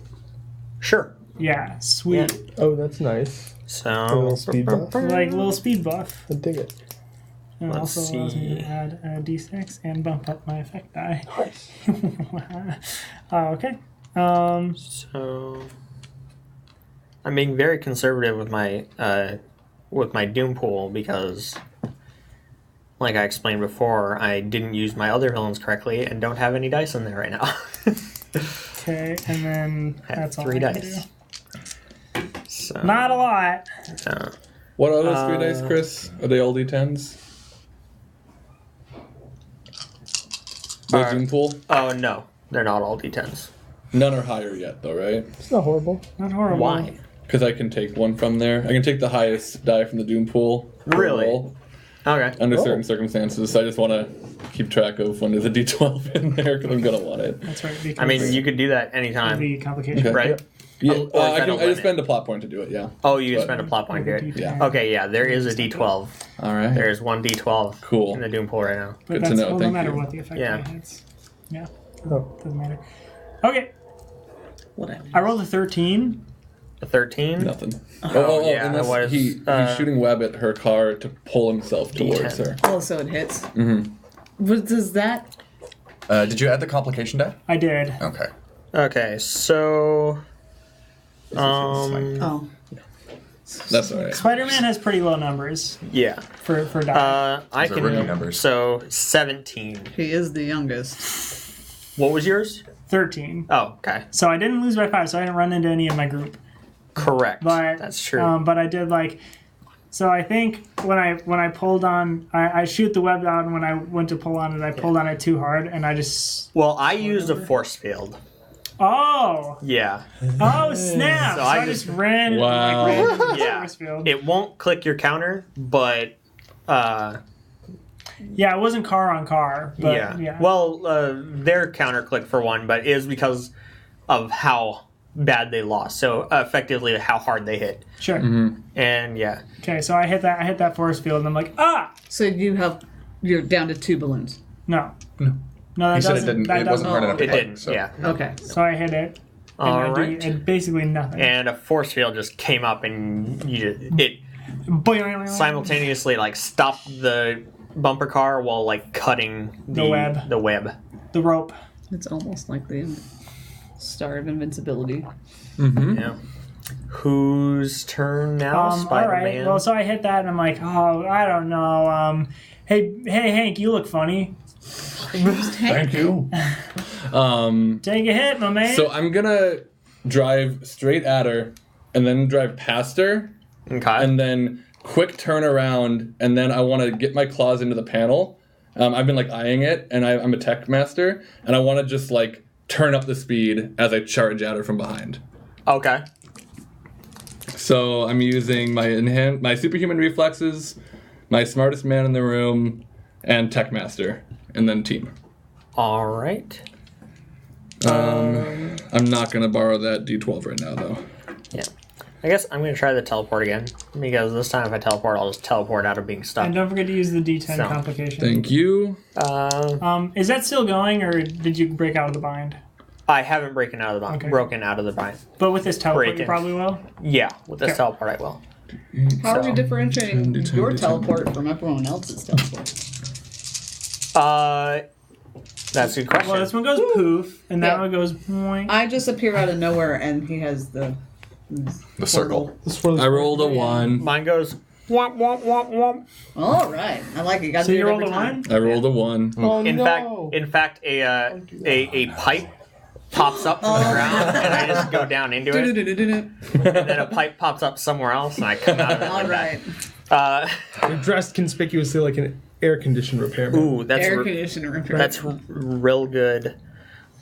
Sure. Yeah, sweet. Oh, that's nice. So A little speed buff. Like a little speed buff. I dig it. And it Let's also allows me see. to add a d6 and bump up my effect die. Nice. Okay. So I'm being very conservative with my Doom pool because, like I explained before, I didn't use my other villains correctly and don't have any dice in there right now. Okay, and then I have that's all 3 I can dice. do. So, Not a lot. What are those 3 dice, Chris? Are they all D10s? The Alright. Doom pool? oh no, they're not all D10s. None are higher yet, though, right? It's not horrible. Not horrible. Why? Because I can take one from there. I can take the highest die from the Doom pool. per Really? roll Okay. under Oh. certain circumstances. So I just want to keep track of when there's a D12 in there because I'm going to want it. That's right. Because I mean, you could do that of anytime, the complication. Okay. right? Yeah, Or is I that a just limit? spend a plot point to do it, yeah. Oh, you But- spend a plot point here. Yeah. Okay, yeah, there is a D12. All right. There is one D12 Cool. in the Doom pool right now. But Good to that's, know, well, thank no matter you. what the effect Yeah. die hits. Yeah. Oh. Doesn't matter. Okay. Whatever. I rolled a 13. A 13. Nothing. yeah, unless what is, he's shooting web at her car to pull himself towards D10. her. Oh, so it hits. Mm-hmm. But does that? Did you add the complication die? I did. Okay. Okay, so Oh, That's all right. Spider-Man has pretty low numbers yeah. for die. I Those are rookie can. numbers. So 17. he is the youngest. What was yours? 13. Oh, okay. So I didn't lose by 5, so I didn't run into any of my group. Correct. But That's true. But I did like. So I think when I pulled on, I shoot the web out, and when I went to pull on it, I pulled on it too hard, and I just. Well, I used a force field. Oh! Yeah. Oh snap! So So I I just just- ran. Wow. Like, ran into the Yeah. force field. It won't click your counter, but Yeah, it wasn't car on car, but yeah. Well, their counter click for one, but is because of how bad they lost. So effectively, how hard they hit. Sure. And yeah, Okay, so I hit that force field, and I'm like, ah, So you're down to 2 balloons. no, that He said it doesn't. didn't. That It wasn't doesn't. hard enough to it click, didn't. So. Yeah. Okay. So I hit it, and All I right. did basically nothing. And a force field just came up, and it simultaneously like stopped the bumper car while like cutting The web. The web. The rope. It's almost like the Star of Invincibility. Yeah. Whose turn now? All Spider-Man. right. Well, so I hit that, and I'm like, oh, I don't know. Hey, Hank, you look funny. Thank you. Take a hit, my man. So I'm gonna drive straight at her and then drive past her Okay. and then quick turn around, and then I want to get my claws into the panel. I've been like eyeing it, and I'm a tech master, and I want to just like turn up the speed as I charge at her from behind. Okay. So I'm using my superhuman reflexes, my smartest man in the room, and tech master, and then team. All right. I'm not gonna borrow that D12 right now though. Yeah. I guess I'm going to try the teleport again, because this time if I teleport, I'll just teleport out of being stuck. And don't forget to use the D10 So, complication. Thank you. Is that still going, or did you break out of the bind? I haven't broken out of the bind. Okay. Broken out of the bind. But with this teleport, you Breaking. probably will. Yeah, with this Okay. teleport, I will. How are So- we differentiating D10, your D10. teleport from everyone else's teleport? That's a good question. Well, this one goes poof, and that Yeah. one goes boing. I just appear out of nowhere, and he has the circle. I rolled a 1. Mine goes womp womp womp womp. All right, I like it. You got to So do you it rolled every a time. 1? I rolled a 1. Oh, In no. fact, a pipe pops up from the ground, and I just go down into it. Do-do-do-do-do-do. And then a pipe pops up somewhere else, and I come out of it. All like right. that. You're dressed conspicuously like an air conditioner repairman. Ooh, that's Air conditioner repair. that's real good.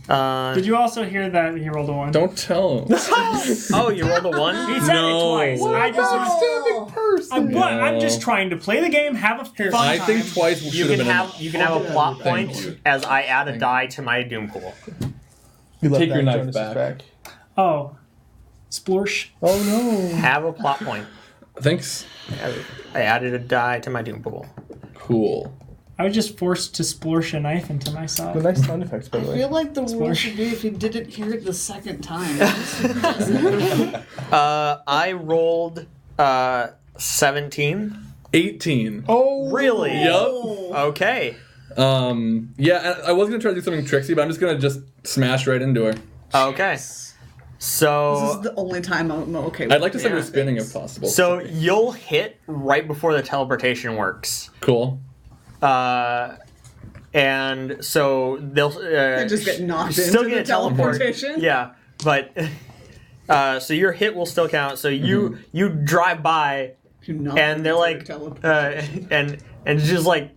Did you also hear that he rolled a 1? Don't tell him. Oh, you rolled a 1? He said No. it twice. I just person. I'm just trying to play the game, have a fun I time. think twice You should can have have a plot Thank point you. as I add a die to my doom pool. You left Take your that knife Jonas's back. Oh. Splorsh. Oh no. Have a plot point. been. Thanks. I added a die to my doom pool. Cool. I was just forced to splorsh a knife into myself. The nice sound effects, by the I way. feel like the rule should be if you didn't hear it the second time. Just- I rolled 17. 18. Oh, Really? Yup. Okay. Yeah, I was gonna try to do something tricksy, but I'm just gonna just smash right into her. Okay. This So is the only time I'm okay with I'd like to send her yeah. spinning if possible. so you'll hit right before the teleportation works. Cool. And so they'll just get knocked still into get the a teleport. teleportation? Yeah, but so your hit will still count. So you drive by You knock and they're into like the teleportation. and just like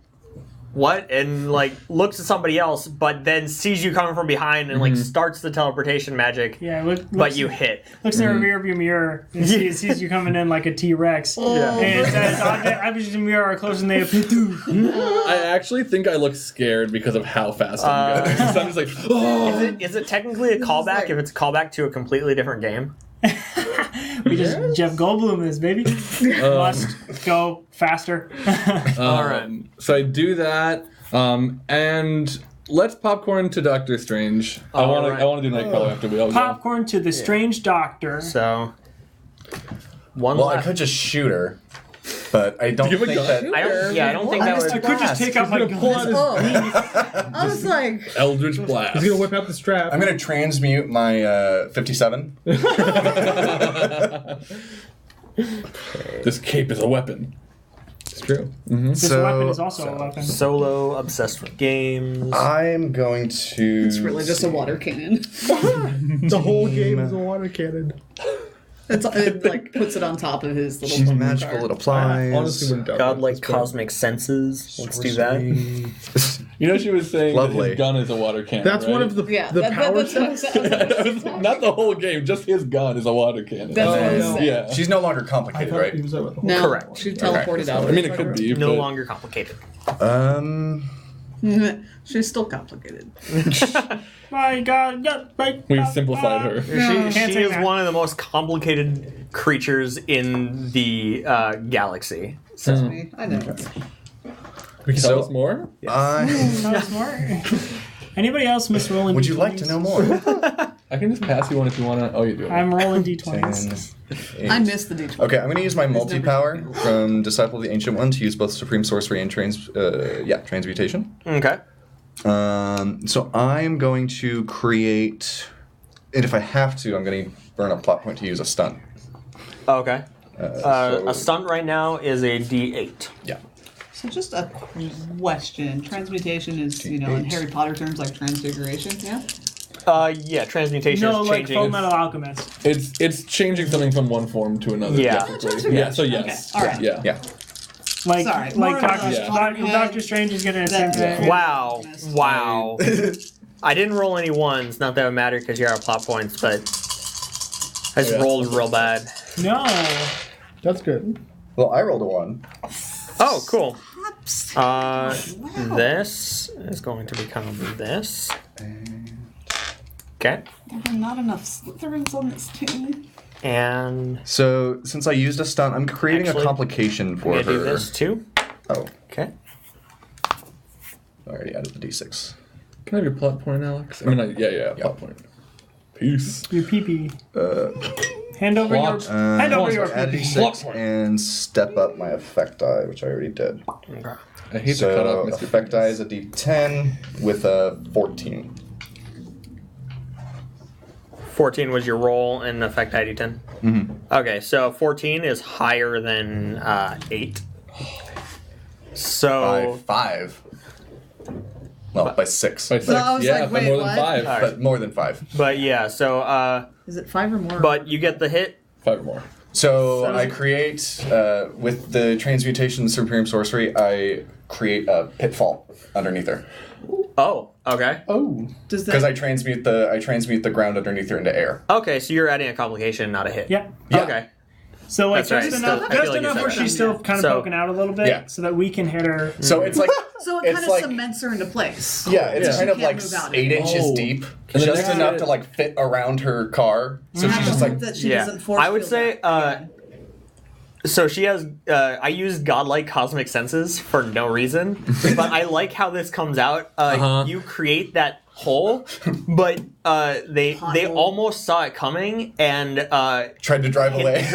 what, and like looks at somebody else, but then sees you coming from behind and like starts the teleportation magic. Yeah, But you hit. looks in a rearview mirror and sees you coming in like a T-Rex. Yeah. And it says, objects in the mirror are closing the I actually think I look scared because of how fast I'm going. So I'm just like, oh. Is it technically a callback like- if it's a callback to a completely different game? We just Jeff Goldblum this, baby. Must go faster. All right. So I do that, and let's popcorn to Doctor Strange. I want Alright. to do Nightcrawler after we all go. Popcorn to the strange doctor. So one Well, I left. could just shoot her, but I don't Do you have a think gun? that. I don't think that What? would. I could just take out my gun. Oh, I was like, Eldritch Blast. He's gonna whip out the strap. I'm gonna transmute my 57. This cape is a weapon. It's true. This weapon is also a weapon. Solo, obsessed with games. I'm going to. it's really just a water cannon. The whole game is a water cannon. It like puts it on top of his little. She's Pokemon magical. card. It applies. Honestly, wouldn't doubt Godlike that. That's cosmic senses. Let's do that. You know, she was saying that Lovely. his gun is a water cannon. That's right? one of the Yeah, the power that's what I sets. said. Not the whole game, just his gun is a water cannon. That's what I no. said. Yeah. She's no longer I complicated, thought right? he was about the whole No, Correct. she teleported out. I mean, it could be. No but longer complicated. She's still complicated. My God, yeah, right. We simplified her. Can't She say is that. one of the most complicated creatures in the galaxy. So I know. We can tell us more? I. Not smart. Anybody else miss rolling? Would you D20s? like to know more? I can just pass you one if you want to. Oh, you do. I'm rolling d20s. 10, I 8. missed the D20. Okay, I'm going to use my multi-power from Disciple of the Ancient One to use both Supreme Sorcery and Transmutation. okay. So I'm going to create, and if I have to, I'm going to burn a plot point to use a stun. Okay. So- A stunt right now is a D8. Yeah. So just a question. Transmutation is, in Harry Potter terms like transfiguration, yeah? Yeah, transmutation No, is like changing. Full Metal Alchemist. It's changing something from one form to another. Yeah. basically. Yeah. So yes. Okay, all right. Yeah. Yeah. Like, Sorry, like more of Doctor, a Doctor, Potterhead. Doctor Strange is getting a same thing. Wow. Wow. I didn't roll any ones. Not that it would matter because you're out of plot points, but I just rolled real bad. No. That's good. Well, I rolled a 1. Oh, cool. This is going to become this. Okay. There are not enough Slytherins on this team. And So, since I used a stunt, I'm creating Actually, a complication I'm for going to her. do this too. Oh, Okay. I already added the d6. Can I have your plot point, Alex? I mean, yeah, plot point. Peace. Your pee-pee. Hand over Plot. your... hand over your Add pee-pee. d6 and step up my effect die, which I already did. Okay. I hate to cut off So, Mr. effect die is a d10 with a 14. 14 was your roll and effect ID10. Mm-hmm. Okay, so 14 is higher than 8. So By 5. Well, by 6. By 6, So I was yeah, like, by wait, more than what? 5. Alright. But more than 5. but yeah, so Is it 5 or more? but you get the hit. 5 or more. So I create, with the transmutation Supreme Sorcery, I create a pitfall underneath her. Oh, okay. Oh. Does that? Because I transmute the ground underneath her into air. Okay, so you're adding a complication, not a hit. Yeah. Yeah. Okay. So like That's just right. enough, I feel just like you enough said where that. she's still kind of So- poking out a little bit, Yeah. so that we can hit her. So it's like, so it it's kind of like- cements her into place. yeah, it's Yeah. kind She of can't like move out 8 anymore. inches Oh. deep, And the just next- enough to like fit around her car. So she's just like, that she Yeah. doesn't force I would field say that. so she has I used godlike cosmic senses for no reason, but I like how this comes out. You create that hole, but they Pothole. almost saw it coming and tried to drive away.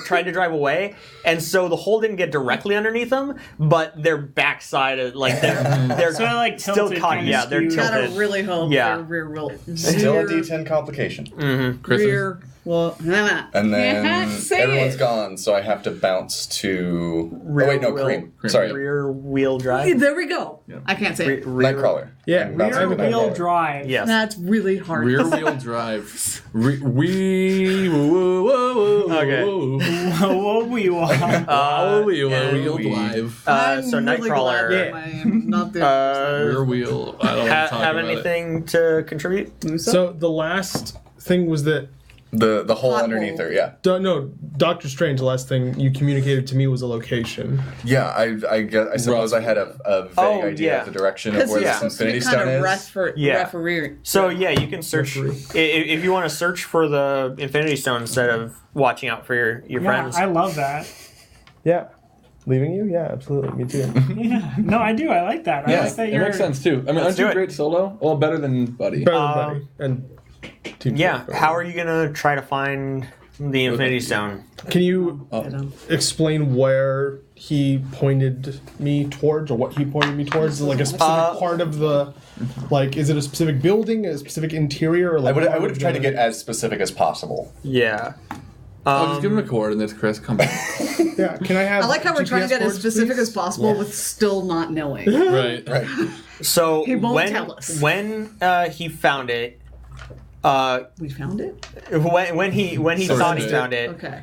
tried to drive away, and so the hole didn't get directly underneath them, but their backside, like they're So I like still tilted, caught. kinda Yeah, they're skewed. Gotta tilted. really hope Yeah. their rear will. Still a rear- D10 complication. Chris, Rear. Well, And then say everyone's it. gone, so I have to bounce to. Rear oh wait, no, wheel- Cream. Sorry, Rear wheel drive. There we go. I can't say it. Nightcrawler. Yeah, I'm bouncing Rear to wheel Nightcrawler. drive. Yes. That's really hard. rear wheel drive. Wee. Whoa, whoa, whoa, Okay. What we want. Wheel drive. So I'm really glad Nightcrawler. that I am not there. Rear wheel. I don't want to talk Have about it. anything to contribute? So the last thing was that The hole Pothole. underneath her. Yeah. no, Doctor Strange. The last thing you communicated to me was a location. Yeah. I suppose I had a vague idea yeah. of the direction of Because where he's this supposed to Infinity be kind Stone of is. Yeah. referee. So yeah, you can search if you want to search for the Infinity Stone instead of watching out for your Yeah, friends. I love that. Yeah. Leaving you? Yeah, absolutely. Me too. Yeah. No, I do. I like that. I Yeah, like that it you're. makes sense too. I mean, aren't do you it. great solo? Well, better than Buddy. Better than Buddy. And Team Yeah. Spirit. How are you gonna try to find the Infinity Stone? Can you explain where he pointed me towards, or what he pointed me towards? Like a specific part of the, like, is it a specific building, a specific interior? Or like I would have tried to get as specific as possible. Yeah. I'll just give him the coordinates, Chris. Come back. Yeah, can I have? I like how we're trying to GPS get as boards, specific please? as possible with still not knowing. Right. Right. So He won't when tell us. when he found it, We found it? when he thought he Searched it. found it, Okay.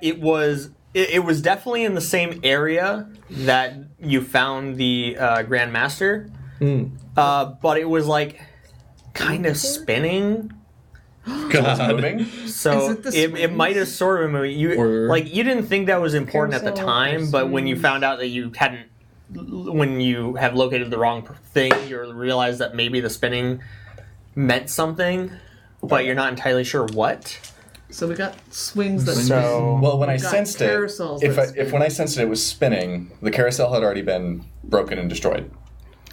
it was definitely in the same area that you found the Grandmaster, but it was like kind of spinning. It's moving. So Is it the it swings? might have sort of moved. You Or- like you didn't think that was important at the Carousel, time, but when you swings. found out that you hadn't, when you have located the wrong thing, you realize that maybe the spinning meant something, but you're not entirely sure what. So we got swings that So Well, when I got sensed it, carousels that if when I sensed it was spinning, the carousel had already been broken and destroyed.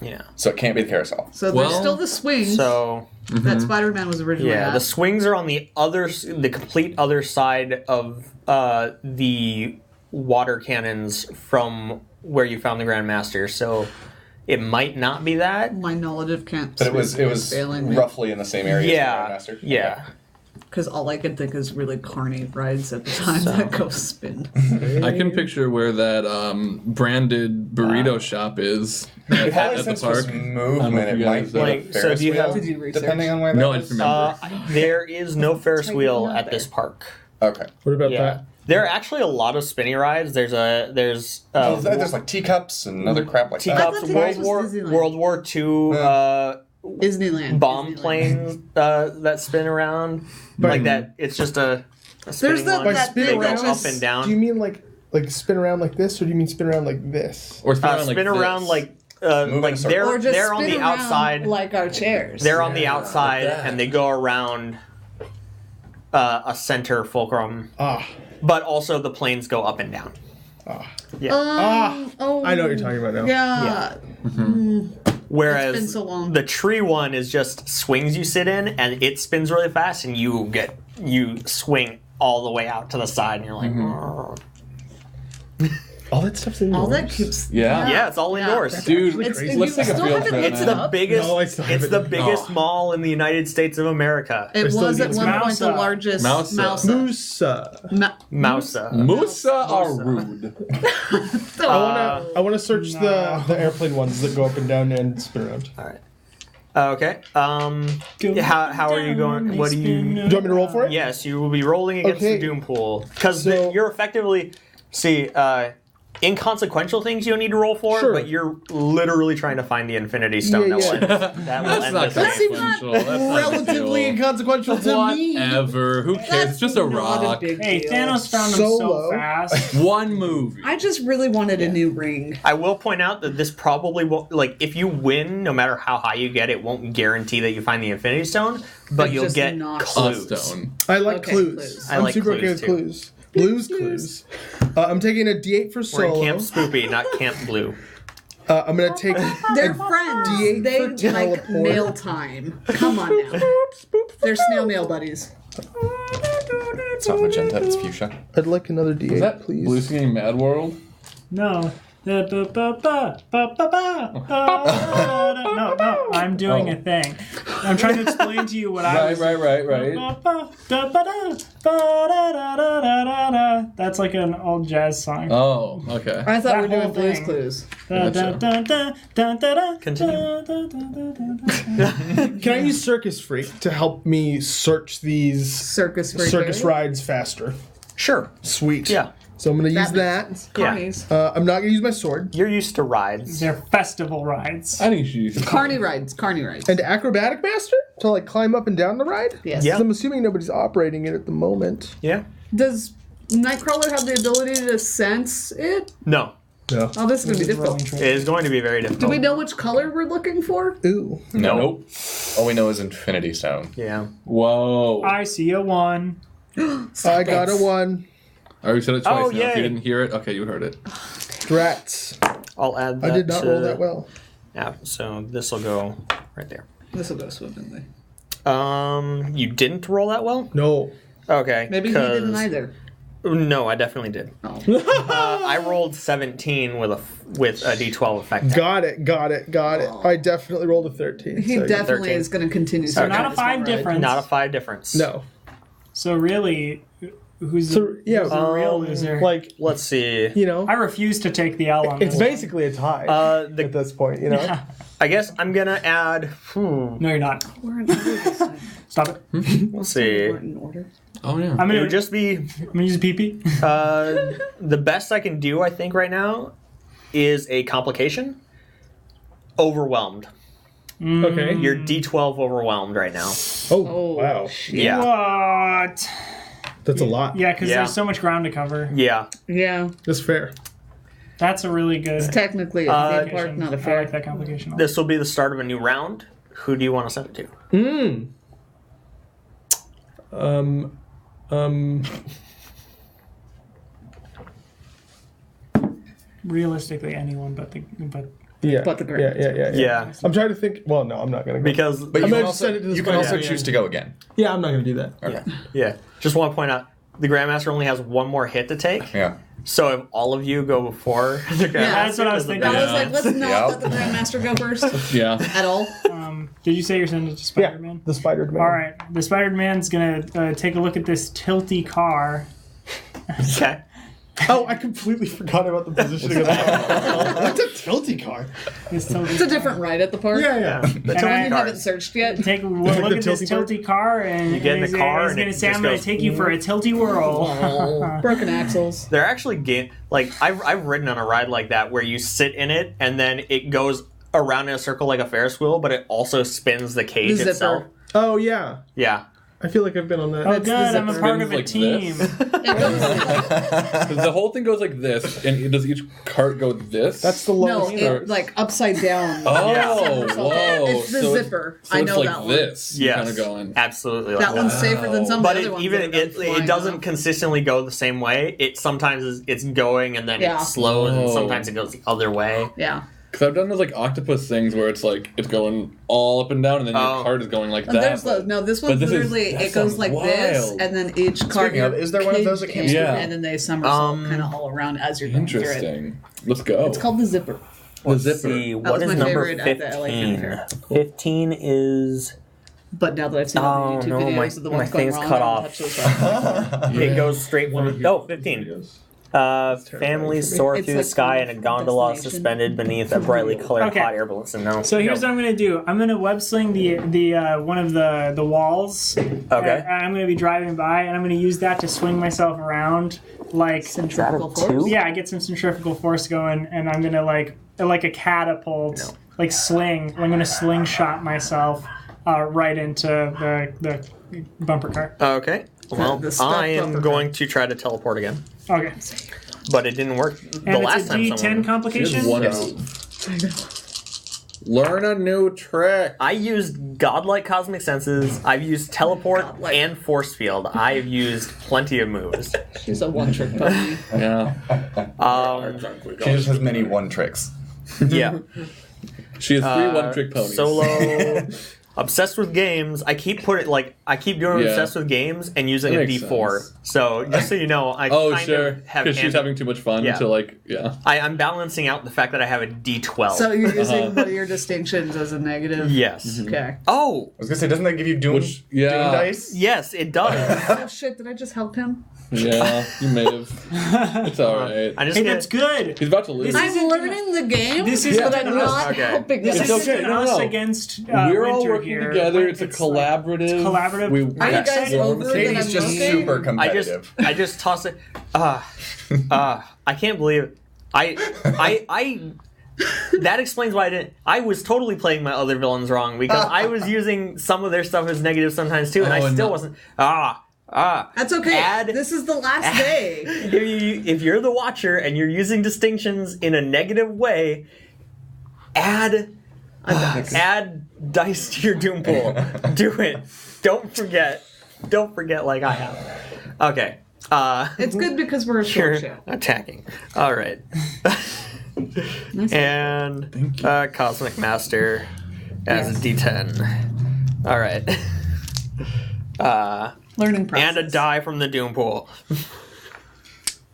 yeah. So it can't be the carousel. So there's Well, still the swings So that Spider-Man was originally yeah, at. the swings are on the complete other side of the water cannons from where you found the Grandmaster. So it might not be that. My knowledge of camp But it was failing me. roughly in the same area Yeah, as the Grandmaster. yeah. Because all I could think is really carny rides at the time that go spin. I can picture where that branded burrito shop is If all I at the sense was park. movement, it you might guys, be like, a so Ferris do you wheel, have- Did you research? depending on where No, that I is. just remember. There is no Ferris Take wheel me at out this there. park. Okay. What about Yeah. that? There are actually a lot of spinny rides. There's There's like teacups and other crap like that. teacups, I thought this was Disneyland. World War II Disneyland. bomb Disneyland. planes that spin around like that. It's just a spinning the- one. By that spin They go around, up and down. do you mean like spin around like this, or do you mean spin around like this? Or spin around spin like around this. like in a circle. they're Or just they're on spin the around outside. like our chairs. They're on the outside like that. and they go around a center fulcrum, Ah, but also the planes go up and down. Yeah. Oh, I know what you're talking about now. Yeah. Whereas It's been so long. the tree one is just swings you sit in and it spins really fast and you swing all the way out to the side and you're like, "Oh." All that stuff's in All that keeps. Yeah. Yeah, it's all indoors. Dude, actually It's, crazy. you let's take a still field haven't trip, looked It's it man. the up. biggest. No, I still It's the haven't. biggest mall in the United States of America. It still was at need one some- point the Mousa. largest Mousa. Musa. Mousa. Musa are rude. I want to search the airplane ones that go up and down and spin around. All right. Okay. How are you going? What do you? Do you want me to roll for it? Yes, you will be rolling against Okay. the Doom Pool because So- you're effectively inconsequential things you don't need to roll for, Sure. but you're literally trying to find the Infinity Stone Yeah, that yeah. will end, that will That's end not this game. consequential. That's not a big Relatively deal. inconsequential to me. Whatever. Who cares? It's just a rock. Hey, Thanos found them Solo. so fast. One movie. I just really wanted a new ring. I will point out that this probably won't, like, if you win, no matter how high you get, it won't guarantee that you find the Infinity Stone, but But you'll just get not A clues. stone. I like Okay, clues. clues. I I'm like super clues, okay with too. clues. Blues clues. I'm taking a D8 for We're in solo. Camp Spoopy, not Camp Blue. I'm gonna take. They're friends. D8 They for like teleport. mail time. Come on now. They're snail mail buddies. It's not magenta, it's fuchsia. I'd like another D8, Is that please. Blue Singing Mad World? No. No, I'm doing a thing. I'm trying to explain to you what I was. Right. That's like an old jazz song. Oh, okay. I thought That we were doing whole Blue's thing. Clues. Continue. Can I use Circus Freak to help me search these Circus freak. circus rides faster? Sure. Sweet. Yeah. So I'm gonna use That that. Carnies. I'm not gonna use my sword. You're used to rides. They're festival rides. I think she's. Carny rides. Carny rides. And Acrobatic Master to like climb up and down the ride. Yes. Yeah. 'Cause I'm assuming nobody's operating it at the moment. Yeah. Does Nightcrawler have the ability to sense it? No. No. Oh, this is going to be difficult. It is going to be very difficult. Do we know which color we're looking for? Ooh. No. Nope. All we know is Infinity Stone. Yeah. Whoa. I see a 1. I got a 1. I already said it twice Oh, now. If yay. you didn't hear it, okay, you heard it. Drats. I'll add that. I did not to, roll that well. Yeah. So this will go right there. This will go swimmingly. You didn't roll that well. No. Okay. Maybe he 'cause- didn't either. No, I definitely did. Oh. I rolled 17 with a D12 effect. Got it. I definitely rolled a 13. He so- definitely 13. is going to continue. So not a 5 difference. Not a 5 difference. No. So really, who's So, yeah, who's the real loser? Like, Let's see. you know, I refuse to take the L on it's this. basically a tie at this point, you know? I guess I'm gonna add. No, you're not. We're in order this time. Stop it. We'll see. We're in order. Oh, yeah. I'm It gonna would just be use PP. the best I can do. I think right now is a complication. Overwhelmed. Okay. You're D12 overwhelmed right now. Oh, wow. Yeah. What? That's a lot. Yeah, because Yeah. there's so much ground to cover. Yeah. Yeah. That's fair. That's a really good Technically, a theme park, not a I fair. like that complication. This will be the start of a new round. Who do you want to send it to? Realistically, anyone but Yeah. But the yeah. Yeah. I'm trying to think. Well, no, I'm not going to go. Because But you I'm can gonna also, send it to the you can spider. also Yeah. choose to go again. Yeah, I'm not going to do that. yeah. Just want to point out the Grandmaster only has one more hit to take. Yeah. So if all of you go before the Grandmaster, That's what I was thinking. I was Yeah. like, let's not Yeah. let the Grandmaster go first Yeah. at all. Did you say you're sending it to Yeah, Spider-Man? the Spider-Man. All right, the Spider-Man's gonna take a look at this tilty car, Okay. Oh, I completely forgot about the positioning of that. That's a tilty car. It's a different ride at the park. Yeah. The And tilting you cars. haven't searched yet. Take a look the at this tilting tilty car, and You get in the car he's and gonna it say, just "I'm gonna goes, take you for a tilty whirl." Broken axles. They're actually I've ridden on a ride like that where you sit in it and then it goes around in a circle like a Ferris wheel, but it also spins the cage The zipper. itself. Oh, yeah. Yeah. I feel like I've been on that. Oh, That's good! the I'm a zipper. part of a Like team. this. It goes, 'Cause the whole thing goes like this, and does each cart go this? That's the no, lowest. it like upside down. Oh, whoa! It's the So zipper. So I it's know like that one. this. Yes. Kind of going. Absolutely. That like one's safer than some But of the other ones. that have it gone doesn't flying off. consistently go the same way. It sometimes it's going and then Yeah. it slows, and Oh. sometimes it goes the other way. Yeah. Because I've done those like octopus things where it's like it's going all up and down, and then your cart is going like And that. there's those. No, this one's this is- literally that it goes sounds like this, wild. and then each cart. Speaking of, is there one of those at Camp in, Yeah. And then they somersault kind of all around as you're going through it. Interesting. Let's go. It's called the zipper. the zipper. See, That what was is my number favorite at the LA County 15? Fair. 15 is... But now that I've seen all the YouTube no, videos of the my ones going thing's wrong, cut I don't off. touch those ones. It goes straight from... Oh, 15. Families soar It's through like the sky in a gondola destination. suspended beneath a brightly colored Okay. hot air balloon. So no. So here's what I'm gonna do. I'm gonna web sling the one of the walls. Okay. And I'm gonna be driving by, and I'm gonna use that to swing myself around, like Centrifugal Is that a force. two? yeah, I get some centrifugal force going, and I'm gonna like a catapult, like sling. I'm gonna slingshot myself right into the bumper car. Okay. Well, The stuck I am bumper going to try to teleport again. Okay. But it didn't work the And last it's a time D10 someone... She complication. has one Yes. move. Learn a new trick. I used godlike cosmic senses. I've used teleport Godlike. and force field. I've used plenty of moves. She's a one-trick pony. Yeah. She just has many one tricks. Yeah. She has three one-trick ponies. Solo. Obsessed with games. I keep doing Yeah. obsessed with games and using That a makes D4. sense. So just so you know, I Oh, kind sure. of have Because she's having too much fun Yeah. to like, yeah. I'm balancing out the fact that I have a D12. So you're using one of your distinctions as a negative. yes. Okay. Oh, I was gonna say, doesn't that give you Doom, Which- yeah. Doom dice? yes, it does. Oh shit! Did I just help him? Yeah, you may have. It's alright. I just Hey, get, that's good. He's about to lose. I'm learning the game. This is but I'm not okay. helping. This It's is okay, no, us no. against We're all winter working here. together. It's a like- collaborative. it's collaborative. We Are you guys over that Katie's I'm just looking? super I competitive. just toss it. I can't believe it. I that explains why I didn't. I was totally playing my other villains wrong because I was using some of their stuff as negative sometimes too, and Oh, I and still not- wasn't. That's okay. Add- This is the last day. If you're the watcher and you're using distinctions in a negative way, add dice to your doom pool. Do it. Don't forget. Don't forget like I have. Okay. It's good because we're a short You're show. attacking. All right. Nice. And Cosmic Master as a D10. All right. Learning process. And a die from the Doom Pool.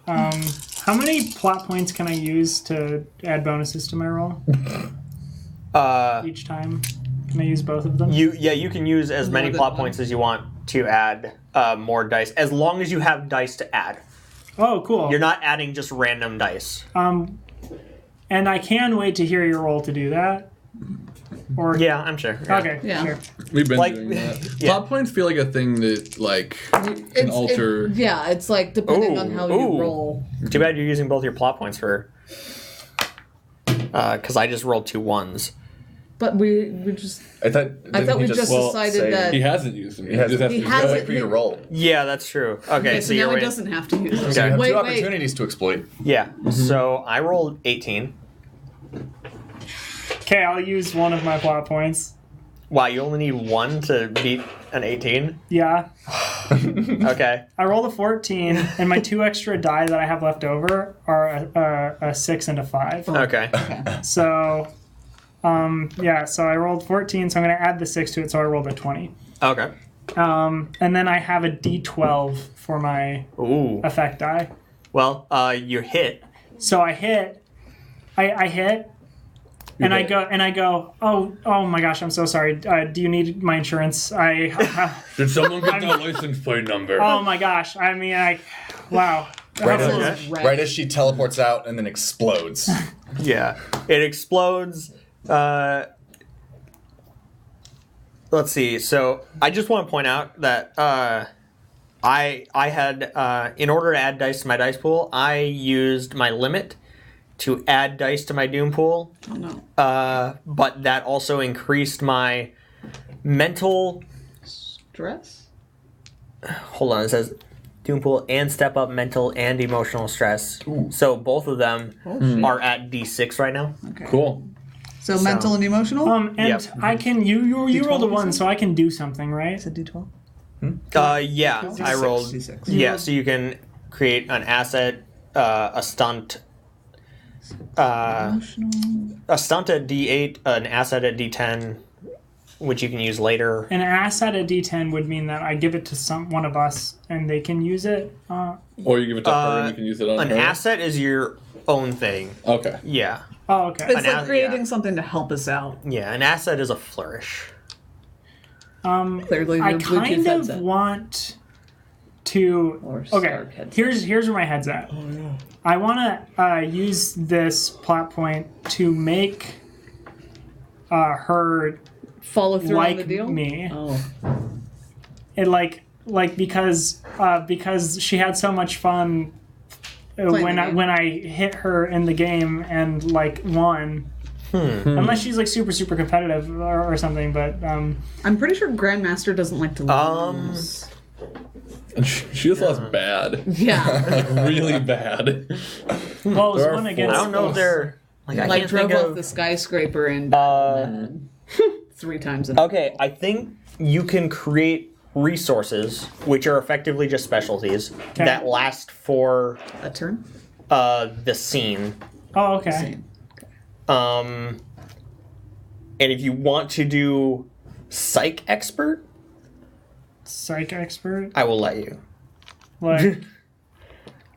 How many plot points can I use to add bonuses to my roll each time? Can I use both of them? You can use as many More than plot one. points as you want to add more dice, as long as you have dice to add. Oh, cool. You're not adding just random dice. And I can wait to hear your roll to do that. Or Yeah, I'm sure. Yeah. Okay. Yeah. Sure. We've been Like- doing that. yeah. Plot points feel like a thing that like can alter. Yeah, it's like depending on how Ooh. you roll. Too bad you're using both your plot points for. Because I just rolled 2 1s. But we just I thought we he just well, decided say- that. He hasn't used them. He hasn't. just has He to hasn't. Wait for you to roll. Yeah, that's true. Okay, Okay, so so you're now he waiting. doesn't have to use it. So you have Wait, two wait. opportunities to exploit. Yeah. So I rolled 18. Okay, I'll use one of my plot points. Wow, you only need 1 to beat an 18? Yeah. Okay. I rolled a 14, and my 2 extra die that I have left over are a 6 and a 5. Okay. So, so I rolled 14, so I'm going to add the 6 to it, so I rolled a 20. Okay. And then I have a D12 for my Ooh. effect die. Well, you hit. So I hit, I hit, and I go, oh my gosh, I'm so sorry. Do you need my insurance? Did someone get the license plate number? Oh my gosh. I mean, wow. Right as she teleports out and then explodes. Yeah, it explodes. Let's see. So I just want to point out that I had in order to add dice to my dice pool, I used my limit to add dice to my Doom pool. Oh no. But that also increased my mental. Stress? Hold on, it says Doom pool and step up mental and emotional stress. Ooh. So both of them shit. are at D6 right now. Okay. Cool. So mental and emotional? And Yep. I can you rolled a D12, 1, so I can do something, right? It's a D12. Yeah, I rolled. D6. Yeah, so you can create an asset, a stunt, Emotional. a stunt at D8, an asset at D10, which you can use later. An asset at D10 would mean that I give it to one of us, and they can use it. Or you give it to her and you can use it on An her. asset is your own thing. Okay. Yeah, Oh, okay. It's like yeah. creating something to help us out. yeah. An asset is a flourish. Clearly, I the Bluetooth kind of headset. want to. Or Okay, Stark headset. here's where my head's at. Oh, no. I want to use this plot point to make her Follow through on the like deal? me. Oh. It because she had so much fun Playing the game. when I hit her in the game and won. Unless she's super competitive or something, but I'm pretty sure Grandmaster doesn't like to lose. And she just lost bad. Yeah. Like, really bad. well, it was There are one four. against. I don't know if they're like I Like can't drove think off of. the skyscraper and 3 times in Okay, I think you can create resources, which are effectively just specialties that last for a turn. the scene. Oh, okay. Same. And if you want to do psych expert, Psych expert. I will let you. Like,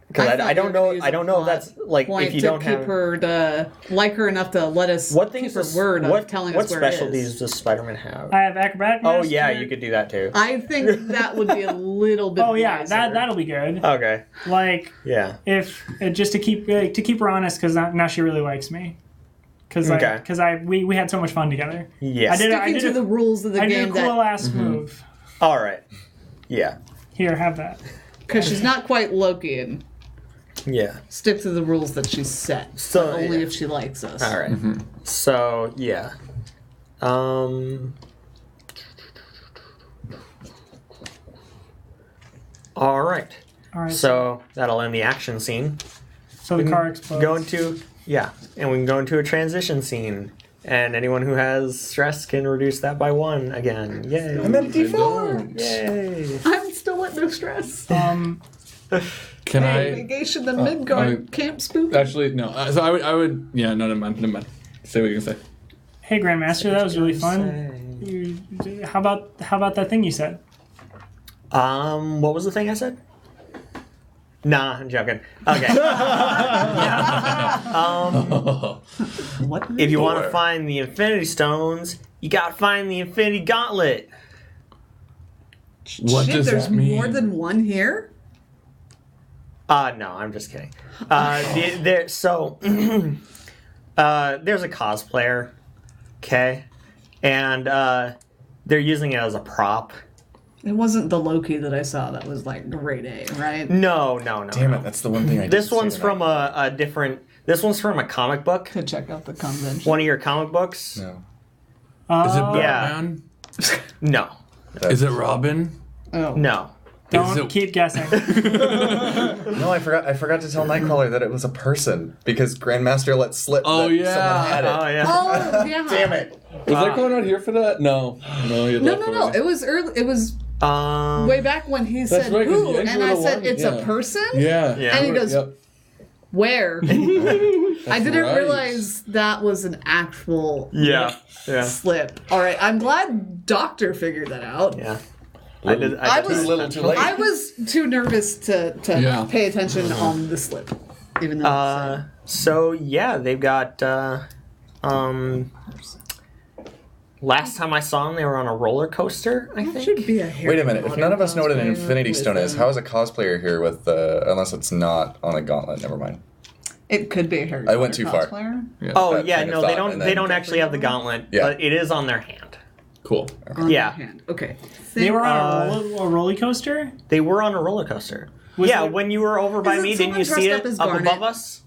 Because thought I don't you were gonna know. use I a don't know if plot that's like point if you to don't keep have her to like her enough to let us what keep things her does word what of telling what us where it specialties is. does Spider-Man have? I have acrobatic. Oh yeah, master. you could do that too. I think that would be a little bit. Oh yeah, wiser. that'll be good. Okay, Like yeah. if just to keep her honest, because now she really likes me. Okay. Because we had so much fun together. Yes. Sticking to the rules of the I did game a cool that ass move. All right. Yeah. Here, have that. because she's not quite Loki and Yeah. stick to the rules that she's set. So, but only yeah. if she likes us. All right. So yeah. All right. All right. So that'll end the action scene. So the car explodes. Go into and we can go into a transition scene. And anyone who has stress can reduce that by 1 again. Yay! I'm at D4. Yay! I'm still at no stress. Can Negation the Midgard camp spook. Actually, no. So I would. Yeah, no, never mind. Say what you can say. Hey, Grandmaster, that was really fun. How about that thing you said? What was the thing I said? Nah, I'm joking. Okay. What? If you want to find the Infinity Stones, you gotta find the Infinity Gauntlet. What Shit, does there's that mean? more than one here? No, I'm just kidding. There's a cosplayer, okay, and they're using it as a prop. It wasn't the Loki that I saw that was like grade A, right? No. Damn it, that's the one thing I did. This one's from a different. This one's from a comic book. To check out the convention. One of your comic books. No. Is it Yeah. Batman? No. Is it Robin? Oh. No. Don't Is it- keep guessing. No, I forgot to tell Nightcrawler that it was a person because Grandmaster let slip Oh, that yeah. someone had it. Oh yeah. Oh, yeah. Damn it. Was that going on here for that? No. No, you No. It was early. It was way back when he said right, 'cause who, Yanks and were I the said one- it's yeah. a person. Yeah. Yeah. And he goes, Yep. where? I didn't right. realize that was an actual Yeah. Yeah. slip. All right, I'm glad Doctor figured that out. Yeah. I It was was a little too late. I was too nervous to Yeah. pay attention on the slip, even though. So yeah, they've got last time I saw them, they were on a roller coaster, I That think. should be a Harry Wait a minute. If Potter none of us know what an cosplayer Infinity Stone is, with, how is a cosplayer here with unless it's not on a gauntlet? Never mind. It could be a Harry I went Potter too far. cosplayer. Oh That yeah, train of no, they thought, don't. and They then- don't actually have the gauntlet, Yeah. but it is on their hand. Cool. On Yeah. the hand. Okay. They were on Uh, a roller coaster? They were on a roller coaster. Was Yeah, there- when you were over by Isn't me, didn't you someone see dressed it up as up Garnet? above us?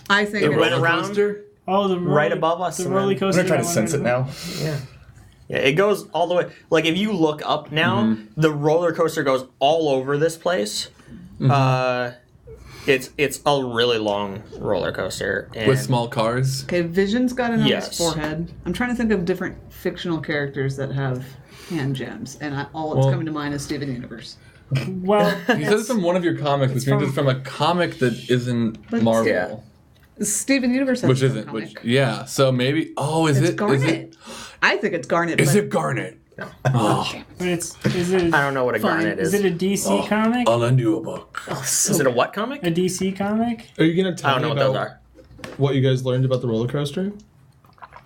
I think It went Roller around coaster? Oh, the right above us. The and roller then- I'm coaster. gonna try to that sense it went now. Yeah, it goes all the way. Like if you look up now, the roller coaster goes all over this place. It's a really long roller coaster and With small cars? Okay, Vision's got it on Yes. his forehead. I'm trying to think of different fictional characters that have hand gems, and all that's Well- coming to mind is Steven Universe. Well, You said it's from one of your comics, which means it's from a comic that isn't But- Marvel. Yeah. Steven Universe has Which its own isn't, comic. which, yeah, so maybe, oh, is It's it, Garnet. is it, I think it's Garnet. is but it Garnet? Oh, but is it? I don't know what a Fine. garnet Is is. it a DC comic? I'll lend you a book. Is it a what comic? A DC comic? Are you gonna I tell don't know me what those about are. what you guys learned about the roller coaster?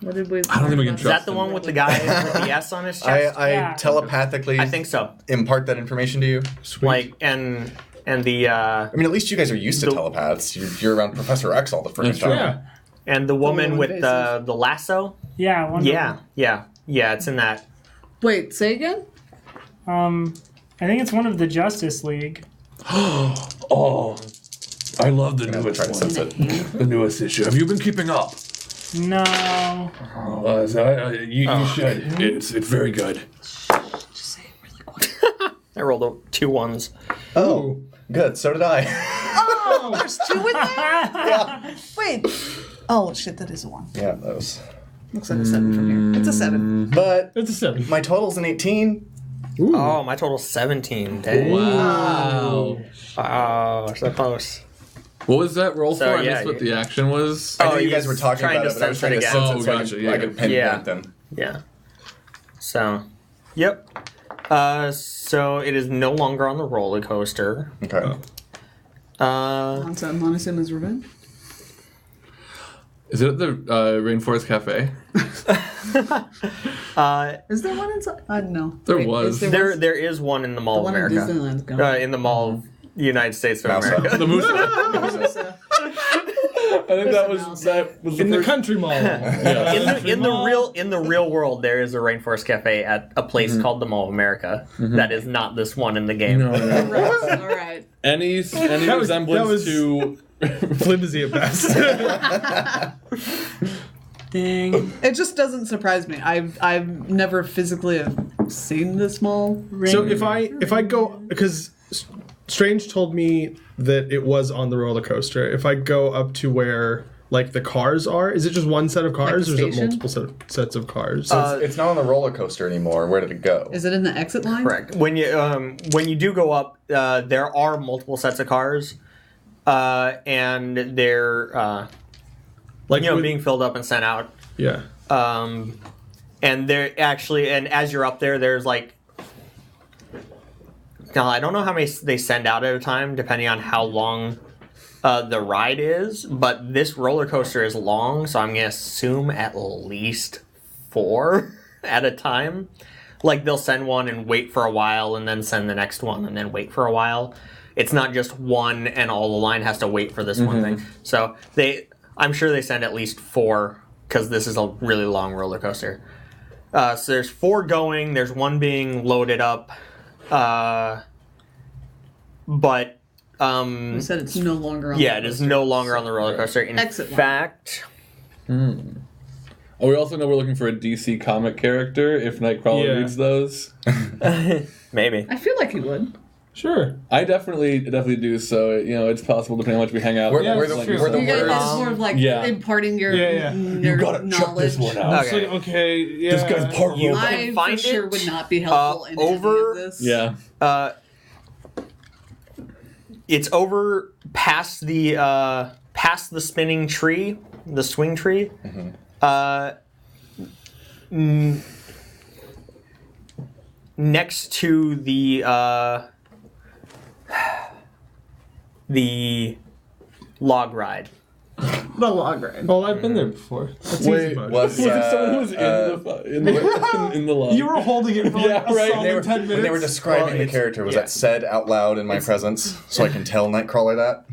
What did we? I don't think we can Is trust that the them. one with the guy with the S on his I, chest? I Yeah. telepathically I think so. impart that information to you. Sweet. Like and the I mean, at least you guys are used to The- telepaths. You're around Professor X all the freaking That's true. time. yeah. and the woman one with invasive. the lasso. Yeah. I wonder- Yeah. It's in that. Wait, say again. I think it's one of the Justice League. Oh, I love the I'm gonna try to sense it. The newest issue. Have you been keeping up? No. You should. It's very good. Just say it really quick. I rolled 2 ones. Oh, good. So did I. Oh, there's 2 in there. yeah. Wait. Oh shit, that is a 1. Yeah, that was. Looks like a 7 from here. It's a 7. But It's a 7. my total's an 18. Ooh. Oh, my total's 17. Dang. Wow. Oh, so close. What was that roll So, for? I yeah, missed what you- the action was. I know Oh, you guys he's were talking trying about to it, but I was sense trying it to again. sense Oh, it so gotcha, I yeah. could pinpoint them. Yeah. So, yep. So it is no longer on the roller coaster. Okay. On Montezuma's Revenge. Is it at the Rainforest Cafe? Is there one inside? No. There Wait, was. Is There is one in the Mall the of one in America. Disneyland's gone. In the Mall of the United States of Mouse America. The moose. So- I think that was the In the first- country mall. Yeah. In the real world, there is a Rainforest Cafe at a place called the Mall of America. That is not this one in the game. No, no. Right, all right. Any That was- resemblance that was- to Flimsy at best. Dang. It just doesn't surprise me. I've never physically have seen this mall. So if I go, because Strange told me that it was on the roller coaster. If I go up to where like the cars are, is it just one set of cars, the or is it station? multiple sets of cars? It's not on the roller coaster anymore. Where did it go? Is it in the exit line? Correct. When you do go up, there are multiple sets of cars, and they're like with- being filled up and sent out. yeah. And they're actually, and as you're up there, there's like. Now, I don't know how many they send out at a time, depending on how long the ride is, but this roller coaster is long, so I'm going to assume at least 4 at a time. Like, they'll send one and wait for a while, and then send the next one, and then wait for a while. It's not just one, and all the line has to wait for this one thing. So, I'm sure they send at least 4, because this is a really long roller coaster. So there's 4 going, there's 1 being loaded up. But You said it's no longer on. yeah, the it is coaster. no longer on the roller coaster. In Exit line. fact, Oh, we also know we're looking for a DC comic character if Nightcrawler Yeah. reads those. maybe. I feel like he would. Sure. I definitely do. So it's possible depending on how much we hang out. We're, Yeah, we're it's the, true. we're the You guys, words. it's more of like Yeah. imparting your Yeah, yeah. nerd knowledge. It's Okay. like, okay, yeah. part You robot. can I find for sure it, would not be helpful in over- any of this. Yeah. It's over past the spinning tree, the swing tree. Next to the log ride. the long range. Oh, I've been there before. That's easy Wait, mode. Was Was it someone who was in the log? You were holding it for like Yeah, a right. solid 10 minutes. when they were describing Well, the it's- character, was yeah. that said out loud in my presence so I can tell Nightcrawler that?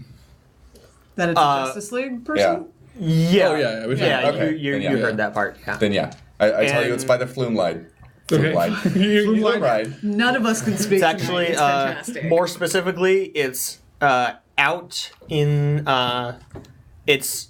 That it's a Justice League person? Yeah. Oh, yeah, we Yeah, found- okay. you Then yeah. heard that part. Yeah. Then yeah, I tell you it's by the Flume Light. Flume Light. Flume Light. None of us can speak. It's actually It's fantastic. more specifically, it's out in it's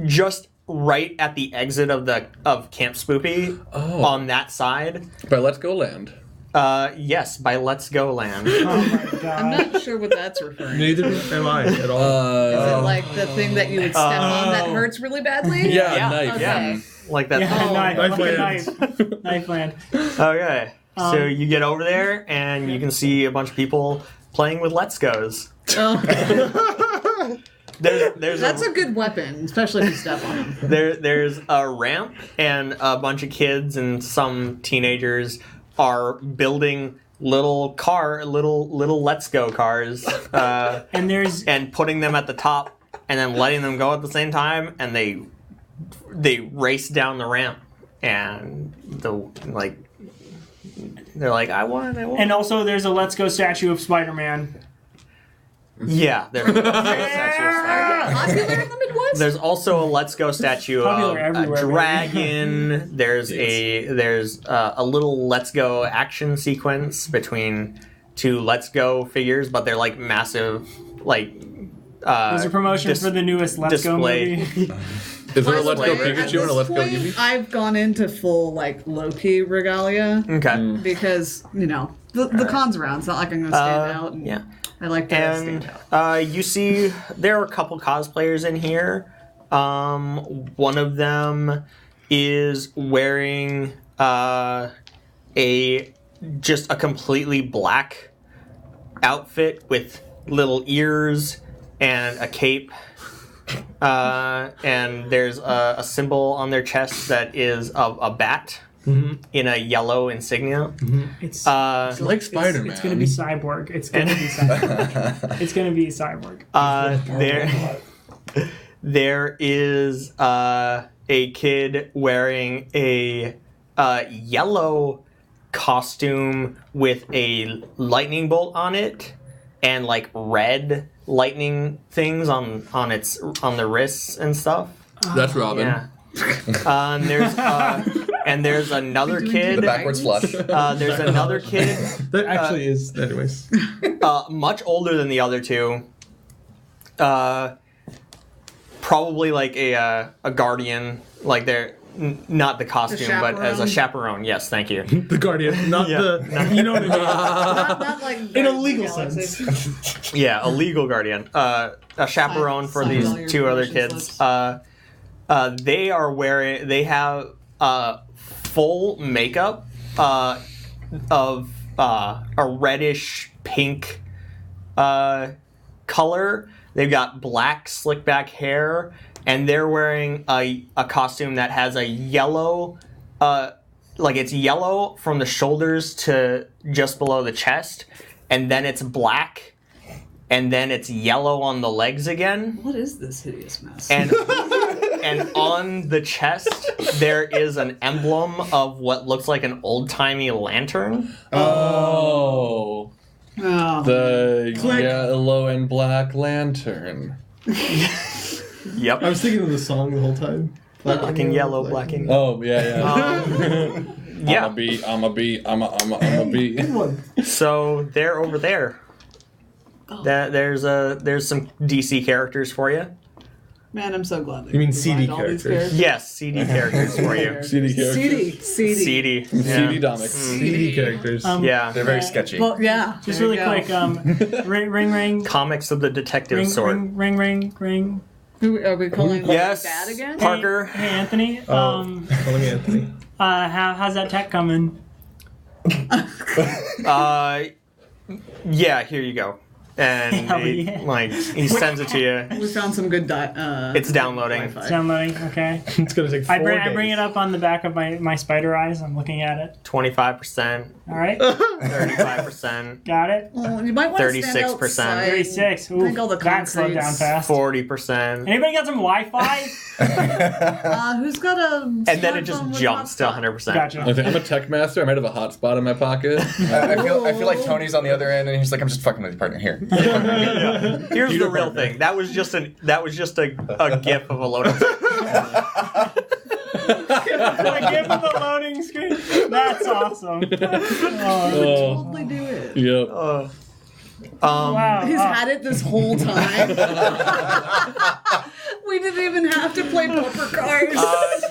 just right at the exit of Camp Spoopy on that side. But let's go land. Yes, by Let's Go Land. Oh my I'm god. not sure what that's referring to. Neither am I at all. Is it like the thing that you would step on that hurts really badly? Yeah, Yeah. knife. Okay. Yeah, like that. Yeah, Oh, knife, knife like a land. knife land. Okay, so you get over there and you can see a bunch of people playing with Let's Go's. Oh. There's That's a good weapon, especially if you step on them. there's a ramp and a bunch of kids and some teenagers are building little Let's Go cars And there's and putting them at the top and then letting them go at the same time, and they race down the ramp and they're like, I won. and also there's a Let's Go statue of Spider-Man. Yeah, there's a statue of Spider-Man. Popular in the Midwest? There's also a Let's Go statue of Popular a everywhere, baby. dragon. There's a little Let's Go action sequence between two Let's Go figures, but they're like massive, like. There's a promotion for the newest Let's Go display. movie. Is there By a the Let's Go way, at Pikachu and a this Let's Go point, Eevee? I've gone into full like Loki regalia Okay. because the con's around. It's not like I'm going to stand out. And Yeah. I like to And stand out. you see, there are a couple cosplayers in here. One of them is wearing just a completely black outfit with little ears and a cape. And there's a symbol on their chest that is a bat in a yellow insignia. It's Like Spider-Man. It's gonna be Cyborg. It's gonna be Cyborg. It's gonna be Cyborg. There is a kid wearing a yellow costume with a lightning bolt on it and like red lightning things on the wrists and stuff. That's Robin. Yeah. And there's another kid. The backwards flush. There's another kid, That actually is, anyways. much older than the other two. Probably like a guardian, like they're not the costume, but as a chaperone. Yes, thank you. The Guardian, not Yeah. the. You know what I mean? Not like In a Guardians of the legal Galaxy. sense. Yeah, a legal guardian. A chaperone for Sign these all your two other permission kids. slips. They have full makeup of a reddish pink color. They've got black slick back hair, and they're wearing a costume that has a yellow, like it's yellow from the shoulders to just below the chest, and then it's black, and then it's yellow on the legs again. What is this hideous mess? And and on the chest there is an emblem of what looks like an old-timey lantern. Oh. Oh. The Click. yellow and black lantern. Yep. I was thinking of the song the whole time. Black and yellow, black and Oh, yeah. yeah. I'm a bee. Good one. So they're over there. There's some DC characters for you. Man, I'm so glad that You mean designed CD all these characters? Yes, CD characters for you. CD characters. CD. CD. Yeah. CD Domics. CD characters. Yeah. They're very sketchy. Well, yeah. Just there really you go. quick, ring, Comics of the detective ring, sort. ring. Who are we calling Yes. Dad again? Parker. Hey, Anthony. Call me Anthony. How's that tech coming? Yeah, here you go. and Hell yeah. he sends it to you. We found some good It's downloading. Wi-Fi. Downloading. Okay. It's gonna take 4 I bring it up on the back of my spider eyes. I'm looking at it. 25%, All right. 35%, Got it. Oh, you might want to stand 36%. outside. 36. Ooh, Drink all the that slowed down concretes. fast. 40%, Anybody got some Wi-Fi? Who's got a? and then it just smartphone with jumps to hotspot? 100%. Gotcha. Okay, I'm a tech master. I might have a hotspot in my pocket. I feel like Tony's on the other end, and he's like, "I'm just fucking with your partner here." Here's the real thing. That was just a gif of a loading. I give him the loading screen. That's awesome. Oh, Totally do it. Yep. wow. He's had it this whole time. We didn't even have to play poker cards.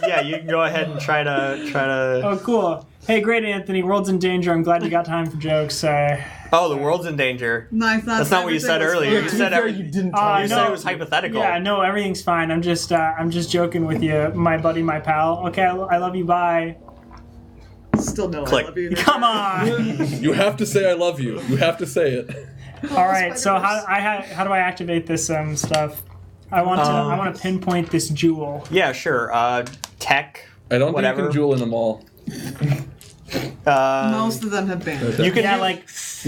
Yeah, you can go ahead and try to. Oh, cool. Hey, great, Anthony. World's in danger. I'm glad you got time for jokes. Oh, the world's in danger. Nice. That's not what you said earlier. You said you didn't tell you me. said it was hypothetical. Yeah, no, everything's fine. I'm just joking with you, my buddy, my pal. Okay, I love you. Bye. Still no. Click. I love you. Come on. You have to say I love you. You have to say it. All right. So how do I activate this stuff? I want to pinpoint this jewel. Yeah, sure. Tech. I don't Whatever. think you can jewel in them all. Most of them have banned. You can Yeah, do,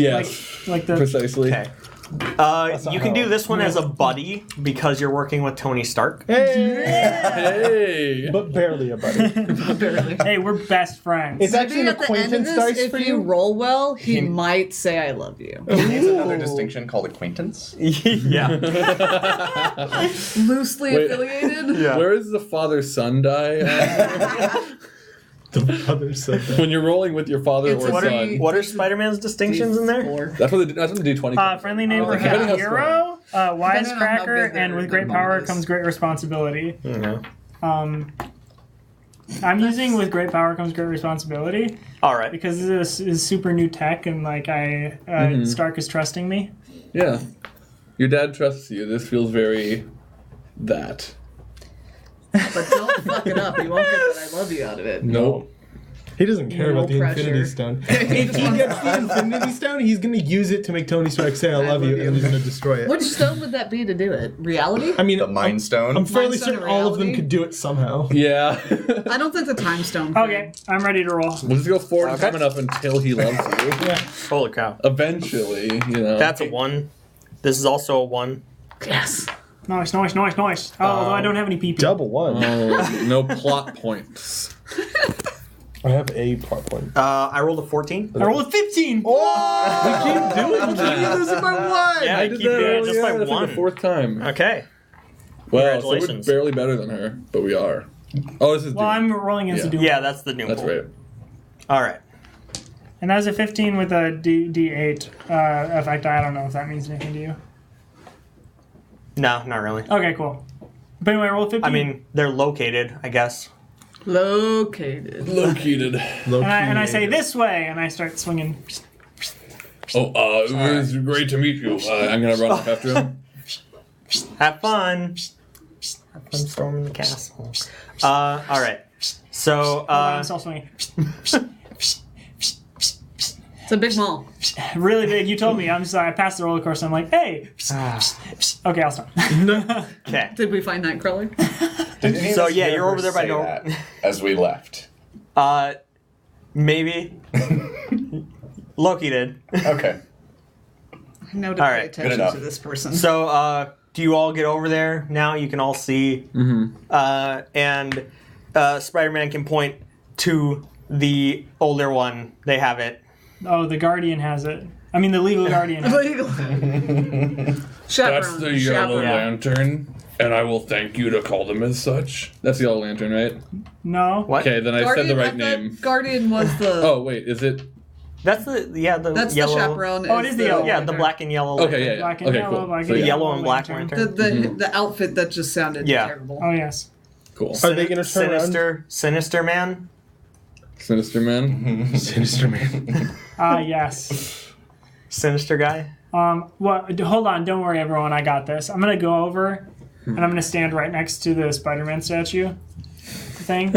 Yes. like the. Precisely. Okay. You can do this one as a buddy because you're working with Tony Stark. Hey. But barely a buddy. Barely. Hey, we're best friends. It's actually an Maybe at the end of acquaintance this, dice if for you you. roll well, he might say "I love you." He needs another distinction called acquaintance. Yeah. Loosely Wait. affiliated. Yeah. Where is the father-son die? The other said that. When you're rolling with your father It's or a son. What are Spider-Man's distinctions in there? Four. That's what the D20. Friendly neighborhood Depending how hero, Depending on how wisecracker, big and with their great mom power is. comes great responsibility. Yeah. I'm using with great power comes great responsibility All right. because this is super new tech and Stark is trusting me. Yeah. Your dad trusts you. This feels very that. But don't fuck it up. You won't get that "I love you" out of it. Nope. He doesn't care No about the pressure. Infinity Stone. If he gets the Infinity Stone, he's gonna use it to make Tony Stark say "I love you," and he's gonna destroy it. Which stone would that be to do it? Reality? I mean, The Mind Stone. I'm fairly Mind Stone certain all of them reality? could do it somehow. Yeah. I don't think the time stone. Okay, I'm ready to roll. We'll just go forward Okay. time enough until he loves you. Holy cow. Eventually, you know. That's a 1. This is also a 1. Yes. Nice. Although I don't have any PP. Double one. Oh, no plot points. I have a plot point. I rolled a 14. I rolled a 15. Keep doing that. losing by one. Yeah, I I did keep that doing it earlier. just by That's like 1. the 4th time. Okay. Well, so we're Congratulations. barely better than her, but we are. Oh, this is. Well, I'm rolling against Yeah. a dual. Yeah, that's the new That's pool. right. All right. And that was a 15 with a D8 effect. I don't know if that means anything to you. No, not really. Okay, cool. But anyway, I rolled 15. I mean, they're located, I guess. Located. Located. and I say this way, and I start swinging. Oh, it was great to meet you. I'm gonna run up after him. Have fun. Have fun storming the castle. All right. So, I'm still swinging. It's a big mall. Really big. You told me. I passed the roller coaster. I'm like, hey. Okay, I'll stop. okay. Did we find Nightcrawler? Did any of So, us yeah, you're ever over there by say no- that as we left. Maybe. Loki did. Okay. I know to All pay right, good attention enough. to this person. So, do you all get over there now? You can all see. And Spider-Man can point to the older one. They have it. Oh, the Guardian has it. I mean, the legal Guardian has it. Legal. That's Chaperone. the yellow Yeah. lantern, and I will thank you to call them as such. That's the yellow lantern, right? No. What? Okay, then I said the right I thought name. Guardian was the. Oh, wait, is it? That's the That's yellow. the chaperone. Oh, it is the yellow. Yeah, the black and yellow. Okay, yeah, Black yeah. and Okay, yellow, cool. black So, and yeah. Yellow and black lantern. lantern. The outfit that just sounded Yeah. terrible. Oh, yes. Cool. Are they gonna turn around? Sinister Man? Sinister Man. Sinister Man. Yes. Sinister guy? Well, hold on. Don't worry, everyone. I got this. I'm going to go over, and I'm going to stand right next to the Spider-Man statue thing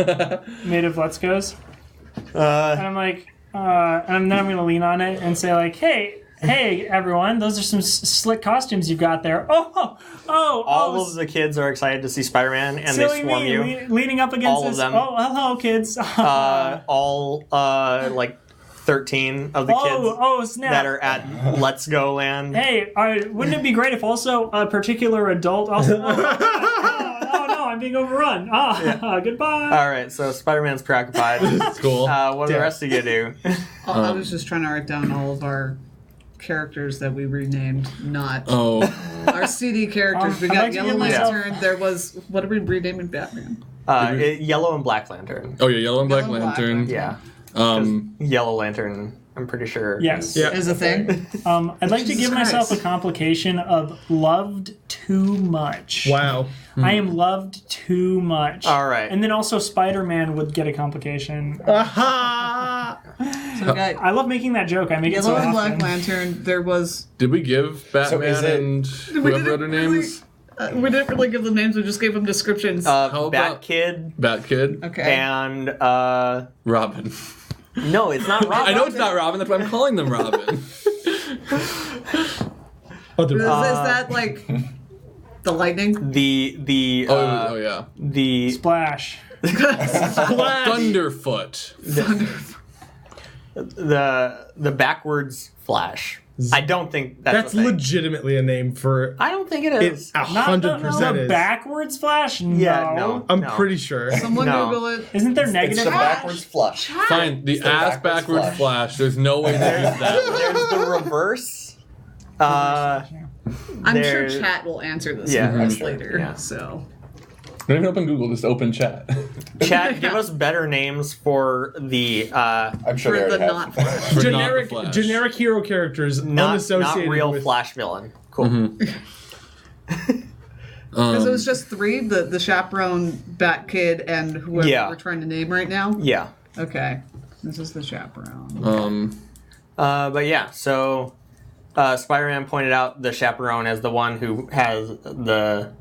made of Let's Go's. And I'm like, and then I'm going to lean on it and say, like, hey, Hey, everyone, those are some slick costumes you've got there. All of the kids are excited to see Spider-Man, and they silly swarm me, you. leaning up against All of this. them. Oh, hello, kids. All like 13 of the kids Snap. that are at Let's Go Land. Hey, wouldn't it be great if also a particular adult also... Oh, no, I'm being overrun. Goodbye. All right, so Spider-Man's preoccupied. It's cool. What do the rest of you do? I was just trying to write down all of our characters that we renamed, not Oh, our CD characters. We I'd got like to Yellow give myself- Lantern. There was, what are we renaming Batman? Yellow and Black Lantern. oh yeah, Yellow and Black Yellow and Black Lantern. Yeah. Yellow Lantern, I'm pretty sure. Yes. Yeah. Is a thing? I'd like to Jesus give myself a Christ. complication of loved too much. Wow. I am loved too much. All right. And then also Spider-Man would get a complication. Aha! So we got I love making that joke. I make it so Yellow and often. Black Lantern. There was. Did we give Batman is it- and whoever other names? We didn't really give them names. We just gave them descriptions. How about- Bat Kid Bat Kid, okay. and Robin. no, it's not Robin. I know it's not Robin. That's why I'm calling them Robin. Other Is that like the lightning? The oh yeah, the Splash. Thunderfoot. the backwards Flash. I don't think That's a thing. legitimately a name for I don't think it it. is. 100% The is. backwards Flash? No. Yeah, no. I'm pretty sure. Someone No. Google it. Isn't there It's negative the Flash? backwards flush. Fine, the the ass backwards backwards flash. There's no way to use that. There's the reverse. I'm There- sure chat will answer this Yeah, for I'm us sure. later. Yeah. So Don't even open Google. Just open chat. Chat, give us better names for the I'm sure for they the already not have. Flash. For generic not the Flash. generic hero characters not unassociated real with Flash villain. Cool. Because it was just three, the chaperone, Bat Kid, and whoever Yeah. we're trying to name right now. Yeah. Okay, this is the chaperone. But yeah, so Spider-Man pointed out the chaperone as the one who has the.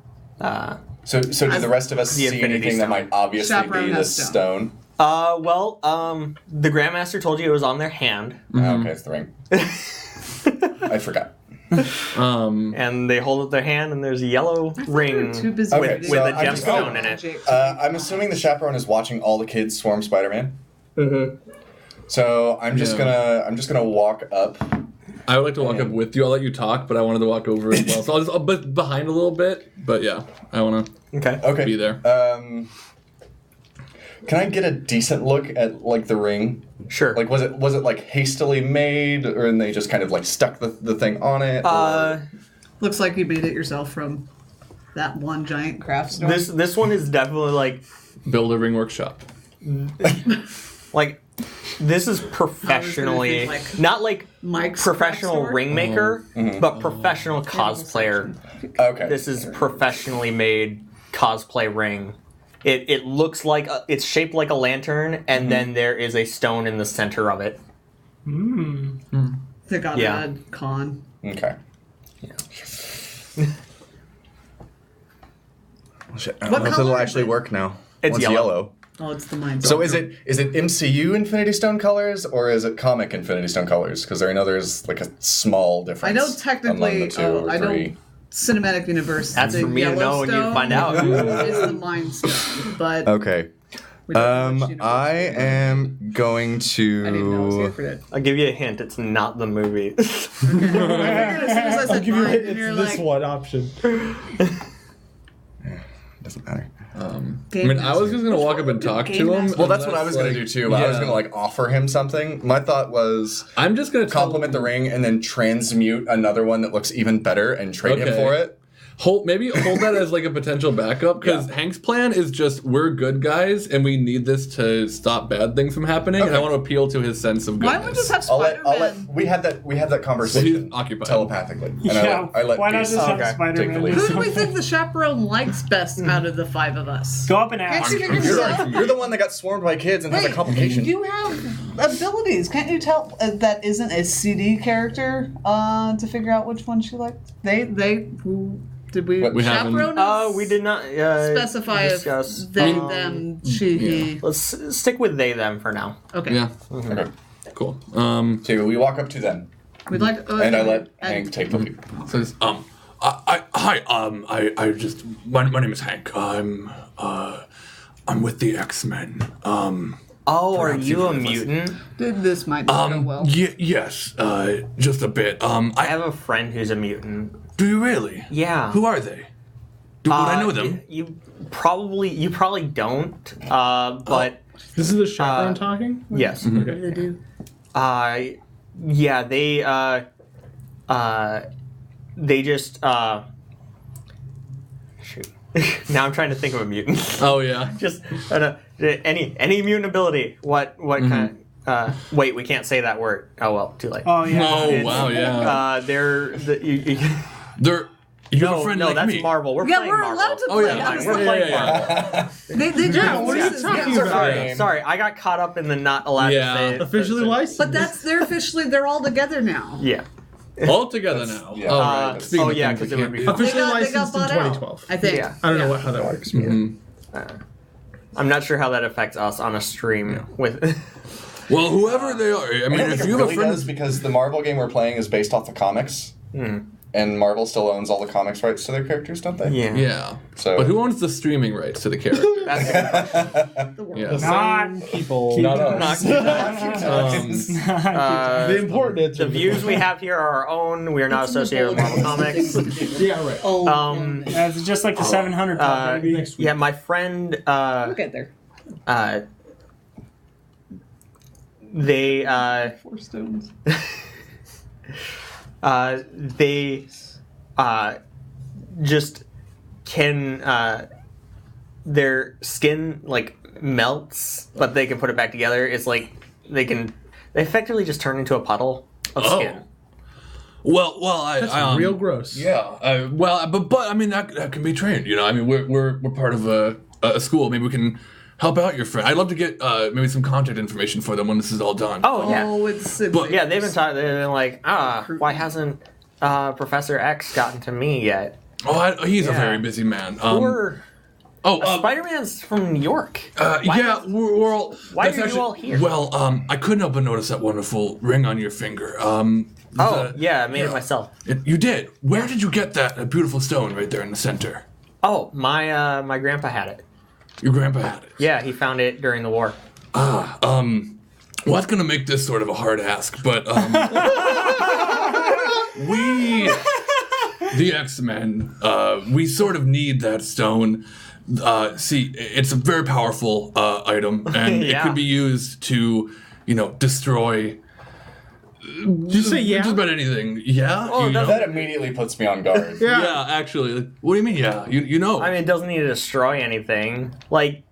So do the rest of us The see Infinity anything that Stone. might obviously Chaperone be the has stone. stone? The Grandmaster told you it was on their hand, Okay, it's the ring. I forgot. and they hold up their hand, and there's a yellow ring Too busy Okay, with so a I just- gemstone in it. I'm assuming the chaperone is watching all the kids swarm Spider-Man. Mm-hmm. So I'm just gonna walk up. I would like to walk up with you. I'll let you talk, but I wanted to walk over as well. So I'll be behind a little bit. But yeah, I want to Okay. Okay. be there. Can I get a decent look at like the ring? Sure. Like was it like hastily made, or and they just kind of like stuck the thing on it? or- Looks like you made it yourself from that one giant craft store. this one is definitely Build a ring workshop. like this is professionally like not like Mike's professional craft store? ring maker, but professional cosplayer. Okay. This is professionally made cosplay ring. It looks like it's shaped like a lantern, and then there is a stone in the center of it. They got Yeah. a con. Okay. Shit, I What don't know if color it'll is actually it? work now. It's Well, yellow. Oh, it's the mind. So is it MCU Infinity Stone colors or is it comic Infinity Stone colors? Because I know there's like a small difference. I know among technically. the two or I know three. cinematic universe. That's the for me to know when you Yellowstone find out. is the mind stone, but Okay. we don't know which universe I it is. am going I didn't know I was here to. for that. I'll give you a hint. It's not the movie. As soon as I said I'll give you mind, it's you're this like, one option. Doesn't matter. I mean, I was just gonna walk up and talk to him. Well, that's what I was gonna do too. I was gonna like offer him something. My thought was I'm just gonna compliment the ring and then transmute another one that looks even better and trade him Okay. for it. Maybe hold that as like a potential backup because Hank's plan is just we're good guys and we need this to stop bad things from happening. And I want to appeal to his sense of goodness. why don't we just have I'll let Spider-Man? we had that conversation he's occupied. telepathically. And Yeah, I let why not Beast just have Okay. take the Spider-Man? lead. Who do we think the chaperone likes best out of the five of us? Go up and Can't ask. you figure this out? You're the one that got swarmed by kids and has a Wait, complication. you have abilities. Can't you tell that isn't a CD character to figure out which one she liked? Did we? We haven't- chaperone us? We did not Specify discuss. if they, them, she, he. Let's stick with they them for now. Okay. Yeah. Okay. Cool. So we walk up to them. We'd like. And I let Hank take the lead. Says, hi, I just, my name is Hank. I'm with the X-Men. Oh, are Perhaps you you've a heard of us. mutant? This might not go well. Yes, just a bit. I have a friend who's a mutant. Do you really? Yeah. Who are they? Would I know them? You probably don't. But This is the chaperone talking? yes. Okay. What do they do? Yeah, they just shoot. Now I'm trying to think of a mutant. Oh yeah. Just any mutant ability. What kind? Wait, we can't say that word. Oh well, too late. Oh yeah. Oh It's- wow, yeah. They're You have a friend no, like that's me. Marvel. We're Yeah, playing we're Marvel. allowed to Oh play. yeah, honestly. We're playing yeah. They Yeah, what are you voices, talking yeah. about? Sorry, I got caught up in the not allowed Yeah. to say it. Officially licensed. But they're all together now. Yeah. All together now. yeah. Oh, right. Speaking Oh of yeah, things because that it can't would be. be- Officially They got licensed in bought out, 2012. I think. Yeah. I don't know how that works. I'm not sure how that affects us on a stream with. Well, whoever they are, I mean, I don't if think you it have a really friend does because the Marvel game we're playing is based off the comics. And Marvel still owns all the comics rights to their characters, don't they? Yeah. Yeah. So- But who owns the streaming rights to the character? That's yeah. Not People. Not us. The important answer. the views we have here are our own. We are not associated with Marvel Comics. Yeah, right. It's just like the 700 club, baby. Yeah, my friend. We'll get there. They 4 stones. they just can their skin like melts, but they can put it back together. It's like they effectively just turn into a puddle of skin. Well, That's I real gross. Yeah. But I mean that can be trained. You know, I mean we're part of a school. Maybe we can help out your friend. I'd love to get maybe some contact information for them when this is all done. Oh yeah. Oh, it's But- Yeah, they've been like, why hasn't Professor X gotten to me yet? He's a Yeah. very busy man. Spider-Man's from New York. Yeah, we're all. Why that's are you all here? Well, I couldn't help but notice that wonderful ring on your finger. Yeah, I made it myself. You did. Where did you get that beautiful stone right there in the center? Oh, my grandpa had it. Your grandpa had it. Yeah, he found it during the war. Well, that's gonna make this sort of a hard ask, but we, the X-Men, we sort of need that stone. See, it's a very powerful item, and it Yeah. could be used to, destroy. Did you say yeah? Just about anything. Yeah. Oh, you know? That immediately puts me on guard. Yeah, actually. What do you mean? Yeah, you know. I mean, it doesn't need to destroy anything. Like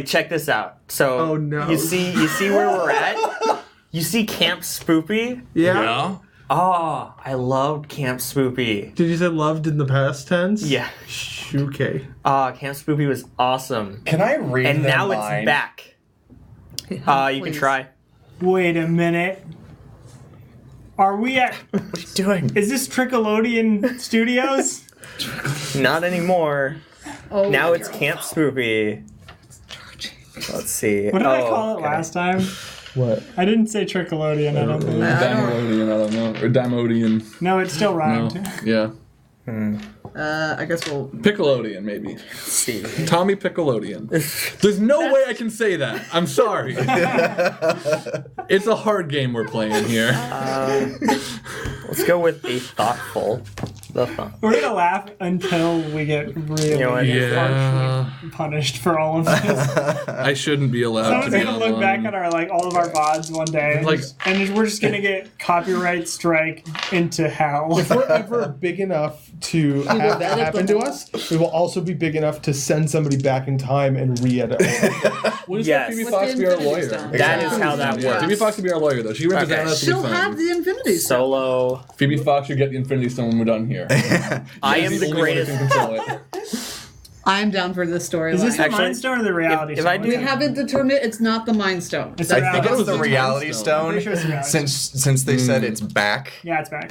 check this out. So, Oh, no. you see where we're at. You see Camp Spoopy. yeah. Oh, I loved Camp Spoopy. Did you say loved in the past tense? Yeah. Okay. Camp Spoopy was awesome, Can I read and their now mind? it's back. You can Please. try. Wait a minute. Are we at? What are you doing? Is this Trickelodeon Studios? Not anymore. Oh, Now it's Camp Spoopy. Let's see. What did I call it okay. last time? What? I didn't say Trickelodeon. I don't think. Damodian, I don't know. Or Damodian. No, it still No. rhymed. Yeah. I guess we'll. Piccolodian, maybe. Let's see. Tommy Piccolodian. There's no way I can say that. I'm sorry. It's a hard game we're playing here. Let's go with a thoughtful. The fun. We're gonna laugh until we get really know what? Yeah. harshly punished for all of this. I shouldn't be allowed Someone's to be gonna look back online. at all of our VODs one day, and, Like- we're just gonna get copyright strike into hell. If we're ever big enough to have that happen to us, we will also be big enough to send somebody back in time and re-edit. We'll just Yes. have Phoebe With Fox the be our Infinity lawyer. Stone. That is how that Yeah, works. Phoebe Fox will be our lawyer, though. She represents us. She'll It'll be have fine. the Infinity Stone. Solo. Phoebe Fox should get the Infinity Stone when we're done here. I am She's the only one who greatest. can control it. I'm down for this storyline. Is this the Actually, Mind Stone or the Reality if Stone? I do- We haven't determined. It's not the Mind Stone. It's the I think Reality it's the Stone. reality I'm stone. pretty sure it's the Reality Since they said it's back. Yeah, it's back.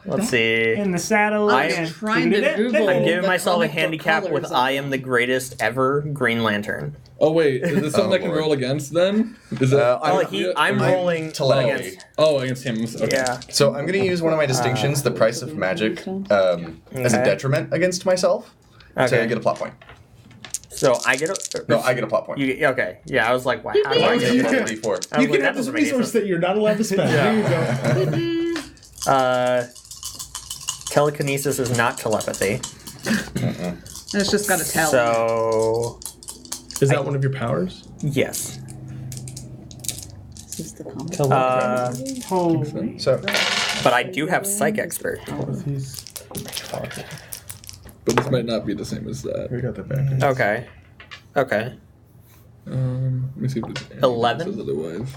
Let's see. In the saddle. I and am trying to Google. I'm giving the myself a comic book handicap with colors I of am the greatest ever Green Lantern. Oh wait, is this something I can Lord. roll against then? Is it? I'm rolling telepathy. against. Oh, against him. Okay. Yeah. So I'm going to use one of my distinctions, the price of magic, as a Okay. detriment against myself to Okay. get a plot point. So I get a. No, I get a plot point. Okay. Yeah, I was like, wow. How do I You get a can- plot point? D4. I was You like, can that have this doesn't make any resource sense. that you're not allowed to spend. There you go. Telekinesis is not telepathy. And it's just got a tell. So Is that one of your powers? yes. This is the comic. Holy. So, But I do have Psych Expert. But this might not be the same as that. We got that back. Okay. Okay. Let me see if it 11? says otherwise.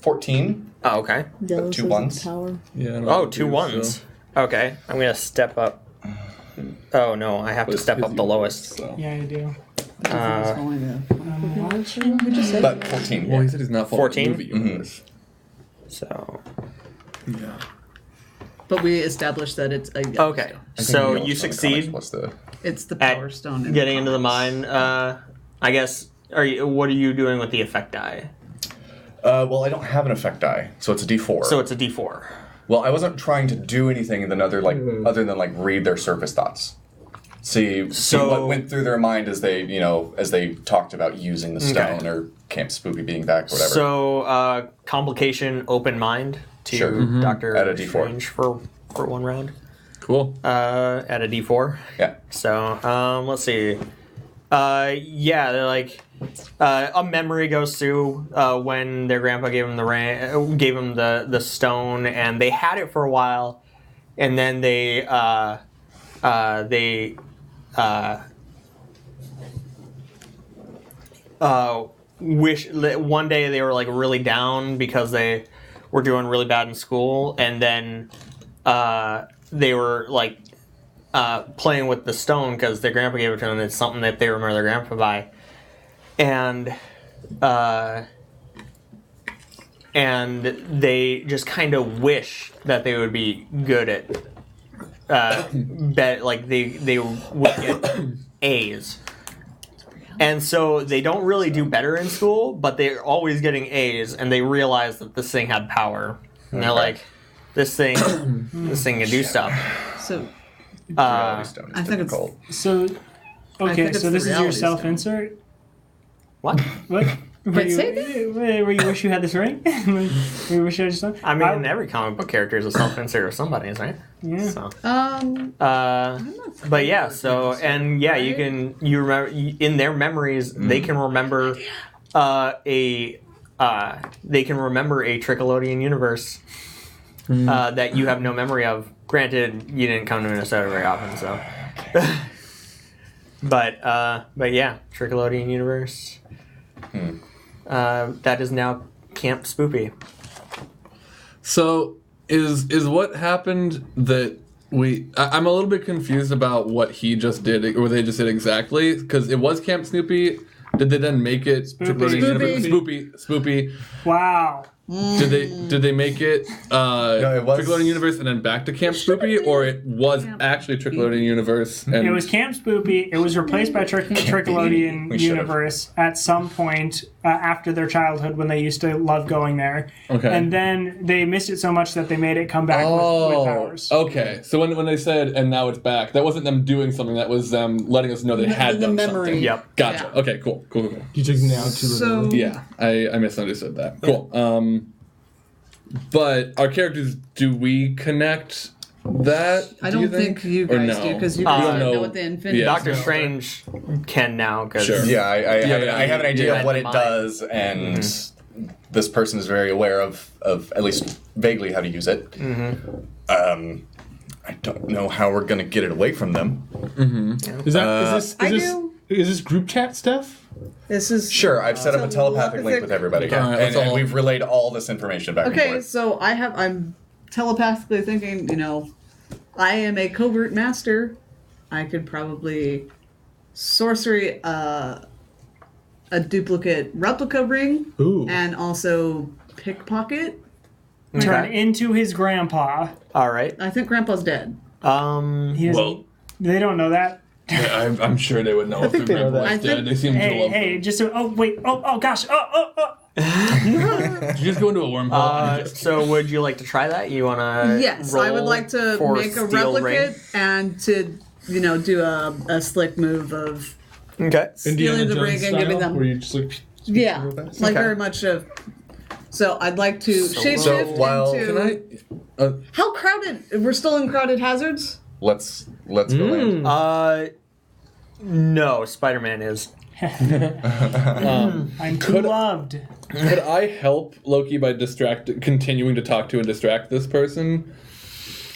14. Oh, okay. Yellow two says ones. Power. Yeah. I don't Oh, think 2 so. ones. Okay. I'm gonna step up. Oh no, I have But to it's step up his the universe, lowest. So. Yeah, you do. But 14. Well, he said he's not following 14? the movie universe. So Yeah. But we established that it's a okay. So you Yellowstone succeed Comics was the It's the at Power Stone. in getting into the comics. mine. I guess. What are you doing with the effect die? well, I don't have an effect die, so it's a D4. So it's a D4. Well, I wasn't trying to do anything other than read their surface thoughts. See So- what went through their mind as they talked about using the stone Okay. or Camp Spoopy being back or whatever. So complication, open mind to Sure. Doctor At a D4. Strange for 1 round. Cool. At a D4. yeah. So let's see. Yeah, they're like a memory goes through when their grandpa gave him the stone, and they had it for a while, and then they wish one day they were like really down because they were doing really bad in school, and then they were like playing with the stone because their grandpa gave it to them. It's something that they remember their grandpa by, and they just kind of wish that they would be good at like they would get A's. And so they don't really do better in school, but they're always getting A's, and they realize that this thing had power. And they're like, this thing can do stuff. So Reality stone is I think it's- difficult. So, okay, think it's so the this is your Reality Stone. self-insert? What? What? Wait, say Where you wish you had this ring? Where you wish you had this I mean, every comic book character is a self-insert of somebody's, right? Yeah. So. I'm But yeah, so and yeah, you remember in their memories they can remember a Trickelodeon universe that you have no memory of. Granted, you didn't come to Minnesota very often, so. but yeah, Trickelodeon universe. That is now Camp Spoopy. So is what happened that I'm a little bit confused about what he just did or they just did exactly, because it was Camp Snoopy. Did they then make it Spoopy? Wow. Did they make it it was- Trickelodeon Universe and then back to Camp Spoopy, or it was actually Trickelodeon Universe? And It was Camp Spoopy. It was replaced by Trickelodeon We should've. Universe at some point after their childhood when they used to love going there. Okay. And then they missed it so much that they made it come back with powers. Okay. So when they said and now it's back, that wasn't them doing something. That was them letting us know they had the done memory. something. Yep. Gotcha. Yeah. Okay. Cool. You took now too So literally. Yeah, I misunderstood that. Cool. But our characters, do we connect that? I do you don't think you Or guys no? do because you We guys don't don't know know- what the Infinity. Yeah. Doctor Strange can now because Sure. Yeah, I have an idea Yeah. of what it Mind. does, and this person is very aware of at least vaguely how to use it. I don't know how we're gonna get it away from them. Is this group chat stuff? This is Sure, I've set up a telepathic link with everybody, All right, let's and all- we've relayed all this information back and Okay, forth. so I'm telepathically thinking, I am a covert master. I could probably sorcery, a duplicate replica ring, Ooh. and also pickpocket. Turn into his grandpa. All right. I think Grandpa's dead. He doesn't, they don't know that. Yeah, I'm sure they would know if think their they know grandpa that. was dead. They seem to Hey, love hey, just so, oh wait, oh gosh, Did you just go into a wormhole? So would you like to try that? You want to? Yes, I would like to make a replicate and to, do a slick move of Okay. stealing the ring and giving them. Where you just like. Yeah, like Okay. very much of. So I'd like to shapeshift So while- into. Can I? How crowded? We're still in crowded hazards. Let's go land. No, Spider-Man is. I'm too loved. Could I help Loki by continuing to talk to and distract this person?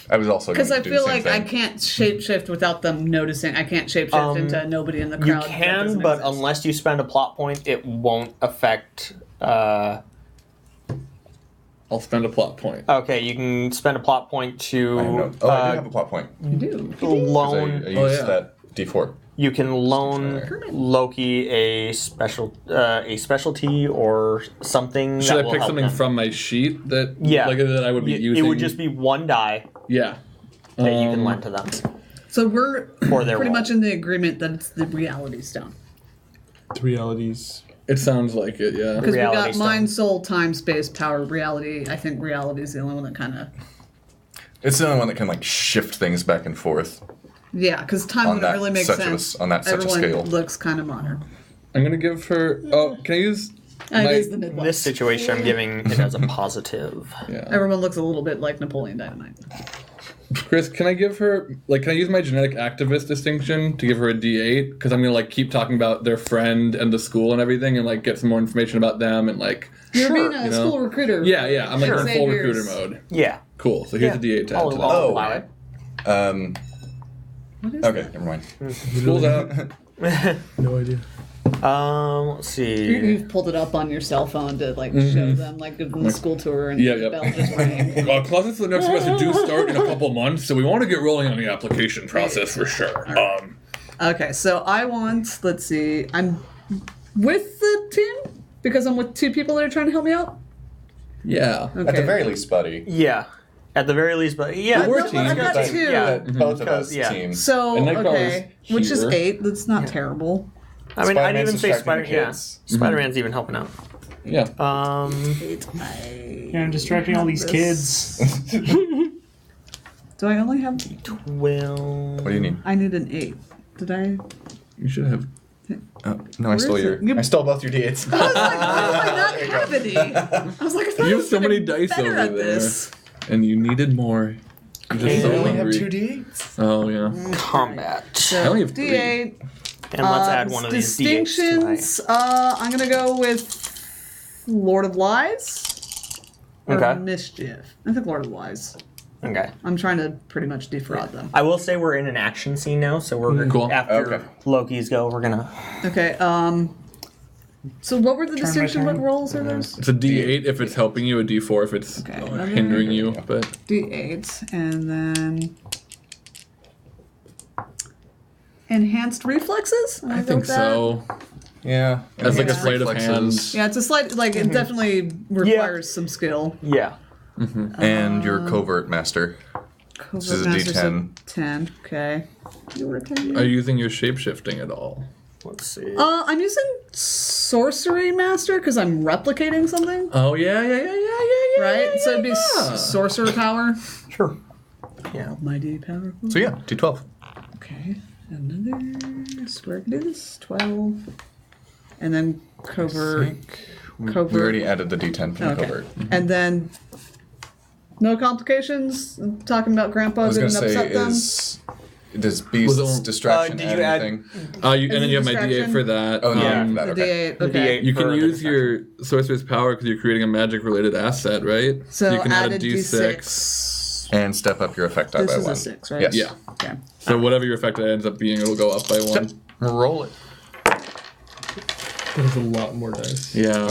I was also Because I going to do feel the same like I thing. can't shapeshift without them noticing. I can't shapeshift into nobody in the crowd. You that can, doesn't but exist. unless you spend a plot point, it won't affect. I'll spend a plot point. Okay, you can spend a plot point to I do have a plot point. You do. 'Cause I loan. used that D4. You can loan Loki a specialty or something. Should that I will pick help something them. from my sheet that that I would be It using? would just be one die yeah. that you can lend to them. So we're For their pretty wall. much in the agreement that it's the reality stone. The realities. It sounds like it. Yeah. Because we Reality got stone. mind, soul, time, space, power, reality. I think reality is the only one that kind of. It's the only one that can like shift things back and forth. Yeah, because time On wouldn't that really make such a- sense. on that such a Everyone scale. looks kind of modern. I'm gonna give her. Oh, can I use? It my- is the In Midwest. this situation, I'm giving it as a positive. Yeah. Everyone looks a little bit like Napoleon Dynamite. Chris, can I give her can I use my genetic activist distinction to give her a D8? Because I'm gonna keep talking about their friend and the school and everything, and get some more information about them and You're being a you know. school recruiter. Yeah. I'm in full Saviors. recruiter mode. Yeah. Cool. So here's the D8 to add I'll to that. allow it. What is Okay, that? never mind. School's out. No idea. Let's see. You've pulled it up on your cell phone to show them, give them the school tour, and the bell just rang. Closets for the next semester do start in a couple months, so we want to get rolling on the application process for sure. Okay, so I want. Let's see. I'm with the team because I'm with two people that are trying to help me out. Yeah. Okay. At the very least, buddy. Yeah. At the very least, but yeah. We're no, team. I've got That- two. Yeah. Both of us yeah. teams. So And Nightcrawler's okay, which is here. 8. That's not terrible. I mean, I'd Spider-Man's even say distracting the Spider. Yeah. kids. Spider-Man's even helping out. Yeah. Yeah, I'm distracting all these kids. Do I only have? Well. What do you need? I need an 8. Did I? You should have. Oh, no, I stole is your. it? I stole both your D8s. I was like, why do I not have any? I was like, I thought You I have was so gonna many be dice better over at there. this. And you needed more. You're just so hungry. D8s. Oh, yeah. Combat. I only have 3. D8. And let's add one of these D8s to my. Distinctions. I'm gonna go with Lord of Lies. Or Okay. Mischief. I think Lord of Lies. Okay. I'm trying to pretty much defraud them. I will say we're in an action scene now, so we're Cool. after Okay. Loki's go, we're gonna. Okay. So what were the by distinction? turn. What rolls are those? It's a D8 if it's helping you, a D4 if it's Okay. hindering you. But D8, and then enhanced reflexes. Am I go think with that? so. Yeah. That's like a Enhanced sleight of reflexes. hand. Yeah, it's a slight it definitely requires some skill. Yeah. And your covert master. Covert is a Master's D10. 10. Okay. You were a 10. Are you using your shapeshifting at all? Let's see. I'm using sorcery master because I'm replicating something, Oh, yeah. right? So it'd be sorcerer power. Sure. Yeah. Mighty powerful. So yeah, D12. Okay. Another square can do this. 12. And then covert. We Covert. already added the D10 from the Okay. covert. And then no complications. I'm talking about Grandpa I was didn't gonna say, upset them. does Beast's Was it- distraction did add you add- anything? And then it you have my D8 distraction? for that. Oh, yeah, Um, for that, The okay. D8. Okay. D8. You can For the use your sorcerer's power because you're creating a magic-related asset, right? So you can add add a a D6. D6. And step up your effect die This by is 1. a 6, right? Yes. Yeah. Okay. So whatever your effect ends up being, it'll go up by 1. Roll it. That was a lot more dice. Yeah.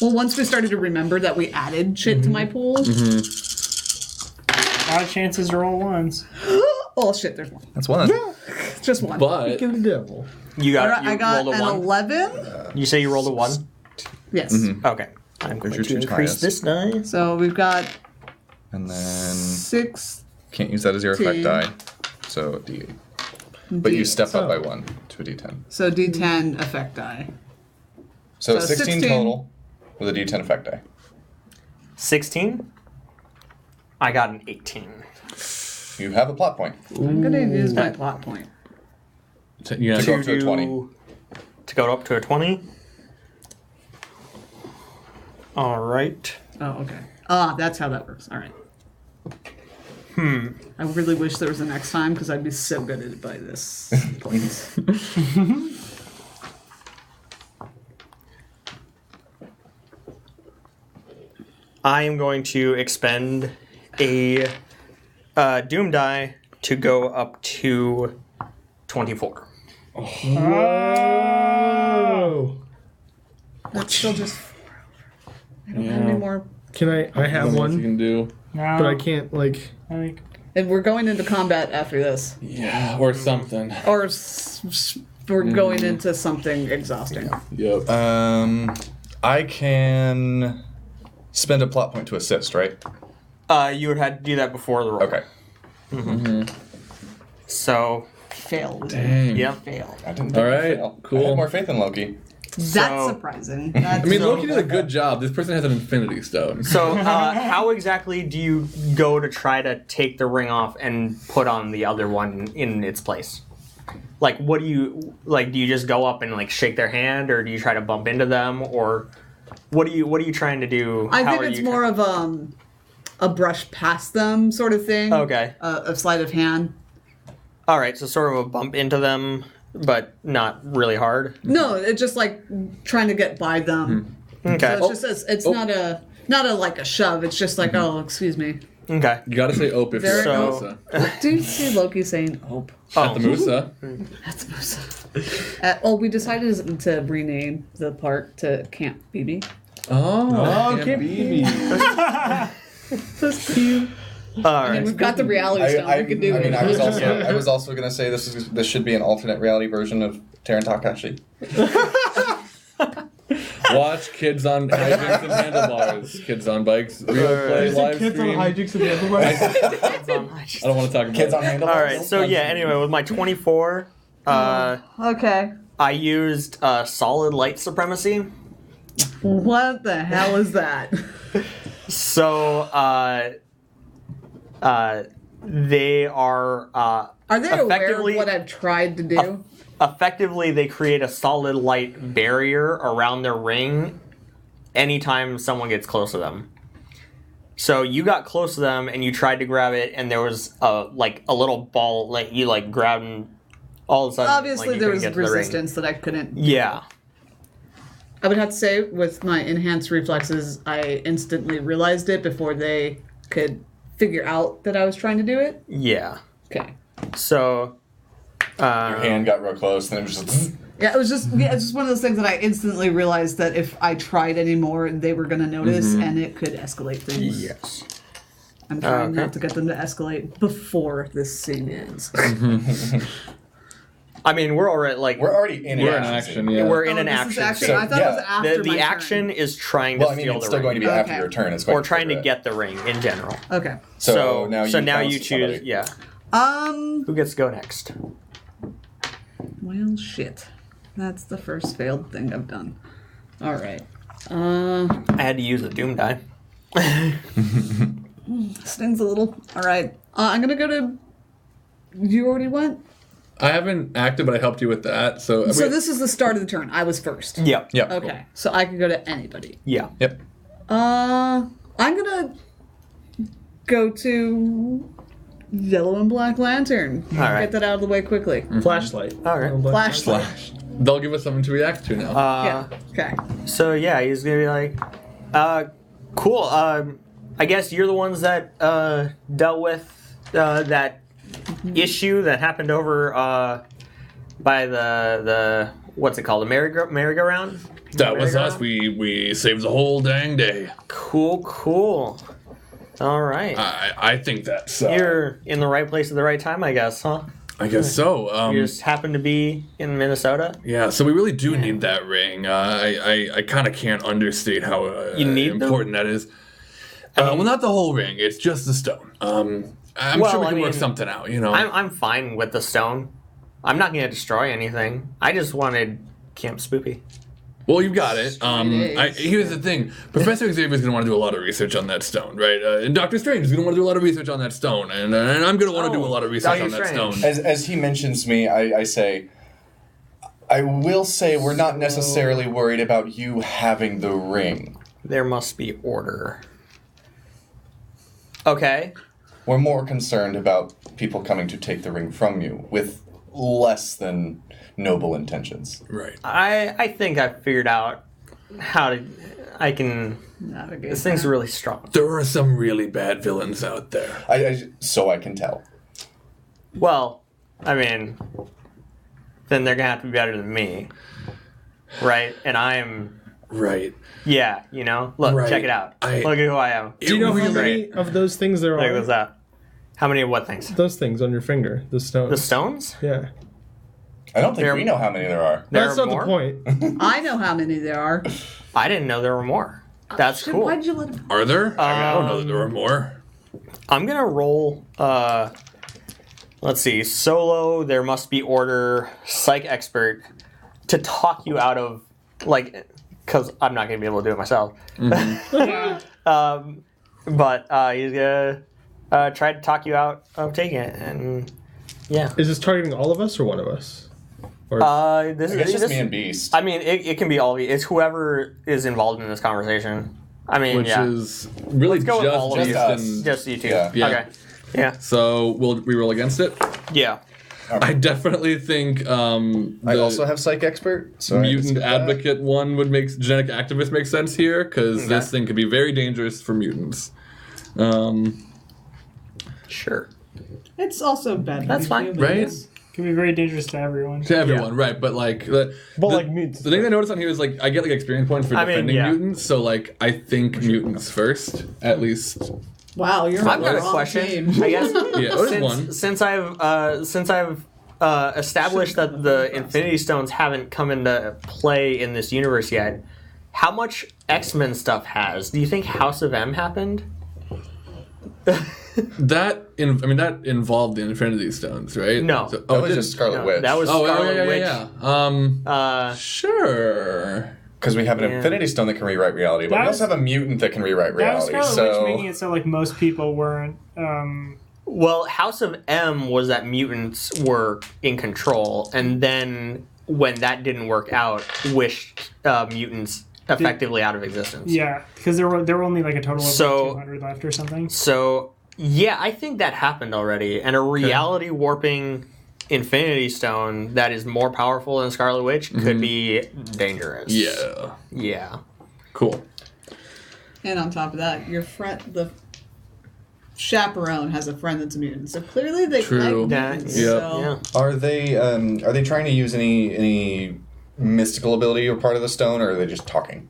Well, once we started to remember that we added shit to my pool. A lot of chances to roll ones. Oh shit, there's one. That's one. Just Just one. But Give it a devil. You All got. right, You I got rolled a an one. 11. You say you rolled a 1. Yes. Okay. I'm going your to two increase highest? this die. So we've got And then 6. can't use that as your effect 16. die. So D8. But you step up by 1 to a D10. So D10 effect die. So, So 16 16 total with a D10 effect die. 16. I got an 18. You have a plot point. I'm gonna use my plot point. yeah, To go up to a 20. To go up to a 20. All right. Oh, okay. Ah, that's how that works. All right. I really wish there was a next time because I'd be so good at it by this point. I am going to expend a Doom die to go up to 24. Oh. That's still just 4. I don't have any more. Can I have you one, can do. No, but I can't, like... I think And we're going into combat after this. Yeah, or something. Or we're going into something exhausting. Yep. I can spend a plot point to assist, right? You would have to do that before the roll. Okay. So, Failed. Dang. yeah. Failed. I didn't All think I'd right, fail. cool. I had more faith in Loki. That's surprising. That's I mean, So- Loki did a good job. This person has an Infinity Stone. So, how exactly do you go to try to take the ring off and put on the other one in its place? Like, what do you like? Do you just go up and like shake their hand, or do you try to bump into them, or what are you trying to do? I How think are it's you more of a brush past them sort of thing. Okay. A sleight of hand. All right, so sort of a bump into them, but not really hard. No, it's just like trying to get by them. Okay. So it's just it's not a like a shove. It's just like oh excuse me. Okay. You gotta say Ope if you're Very at So- Musa. Do you see Loki saying "ope"? At the Musa. That's Musa. We decided to rename the park to Camp BB. Oh, can't be. That's cute. All And right. we've got the reality stone. We can do it. I was also gonna say this should be an alternate reality version of Taran Takashi. Watch kids on hijinks and handlebars. Kids on bikes. Real play live Kids on stream. hijinks and the other way. I don't want to talk about Kids on it. handlebars. All right. So yeah. Anyway, with my 24, Okay. I used solid light supremacy. What the hell is that? So they are Are they aware of effectively- what I've tried to do? effectively they create a solid light barrier around their ring anytime someone gets close to them. So you got close to them and you tried to grab it, and there was a little ball like you like grabbed, and all of a sudden Obviously, you there couldn't was get to the ring. resistance that I couldn't. Yeah. I would have to say, with my enhanced reflexes, I instantly realized it before they could figure out that I was trying to do it. Yeah. Okay. So Your hand got real close, and it was just. Yeah, it's just one of those things that I instantly realized that if I tried anymore, they were going to notice, and it could escalate things. yes. I'm trying Okay. not to get them to escalate before this scene ends. I mean, we're already We're already in We're in action. action, yeah. we're in Oh, an this is action. action. So I thought it was yeah. after the my action turn. is trying to Well, I mean, steal it's the still ring. going to be after Okay. your turn. It's going We're trying to trigger it. get the ring in general. Okay. So now you bounce you to choose. somebody. Yeah. Who Who gets to go next? Well, shit. That's the first failed thing I've done. All right. I had to use a doom die. Stings a little. All right. I'm gonna go to. You already went. I haven't acted, but I helped you with that. So, So this is the start of the turn. I was first. Yep. Yep. Okay. So I can go to anybody. Yeah. Yep. I'm gonna go to Yellow and Black Lantern. right. Get that out of the way quickly. Flashlight. All right. Flashlight. they'll give us something to react to now. Yeah. Okay. So yeah, he's gonna be like, cool. I guess you're the ones that dealt with that issue that happened over by the what's it called, the merry-go-round? That was us. We saved the whole dang day. Cool. All right. I think that's. You're in the right place at the right time, I guess, huh? I guess so. You just happen to be in Minnesota. Yeah, so we really do need that ring. I kind of can't understate how You need important that is. Well, not the whole ring. It's just the stone. I'm sure we can work something out. You know, I'm fine with the stone. I'm not going to destroy anything. I just wanted Camp Spoopy. Well, you've got it. Here's the thing. Professor Xavier's going to want to do a lot of research on that stone, right? And Dr. Strange is going to want to do a lot of research on that stone. And I'm going to want to do a lot of research on that stone. As he mentions me, I say, I will say we're not necessarily worried about you having the ring. There must be order. Okay. We're more concerned about people coming to take the ring from you with less than noble intentions. Right. I think I figured out how I can navigate. This thing's really strong. There are some really bad villains out there. So I can tell. Well, I mean, then they're gonna have to be better than me, right? And I'm right. Yeah, you know. Look, check it out. Look at who I am. Do you know how many of those things there are? Look at that. How many of what things? Those things on your finger. The stones. The stones? Yeah. I don't think we know how many there are. That's not the point. I know how many there are. I didn't know there were more. That's cool. Why'd you let him? Are there? I don't know that there are more. I'm gonna roll. Let's see. Solo. There must be order. Psych expert to talk you out of because I'm not gonna be able to do it myself. Mm-hmm. But he's gonna try to talk you out of taking it, and yeah. Is this targeting all of us or one of us? Or This it's is just me and Beast. I mean, it can be all of you. It's whoever is involved in this conversation. I mean, Which is really Let's go with all of just you. us. Just you two. Yeah. Okay. Yeah. So we roll against it? Yeah. I definitely think I also have Psych Expert. So mutant advocate one would make genetic activist make sense here because this thing could be very dangerous for mutants. Sure. It's also bad. That's fine. Right? Can be very dangerous to everyone. To everyone, right? But mutants. The thing I noticed on here is I get experience points for defending yeah. mutants. So I think mutants first, at least. Wow, you're I've on got the a wrong question. team. I guess Yeah, there's one. since I've established that the Infinity Stones haven't come into play in this universe yet, how much X-Men stuff has? Do you think House of M happened? That involved the Infinity Stones, right? No. So, That was just Scarlet Witch. That was Scarlet Witch. Yeah. Sure. Because we have an Infinity Stone that can rewrite reality, but we also have a mutant that can rewrite That was reality. Scarlet Witch making it so most people weren't. Well, House of M was that mutants were in control, and then when that didn't work out, wished mutants effectively out of existence. Yeah, because there were only a total of 200 left or something. So yeah, I think that happened already, and a reality warping Infinity Stone that is more powerful than Scarlet Witch could be dangerous. Yeah. Yeah. Cool. And on top of that, the chaperone has a friend that's a mutant. So clearly they True. like mutants. Yeah. So. Yeah. Are they trying to use any mystical ability or part of the stone, or are they just talking?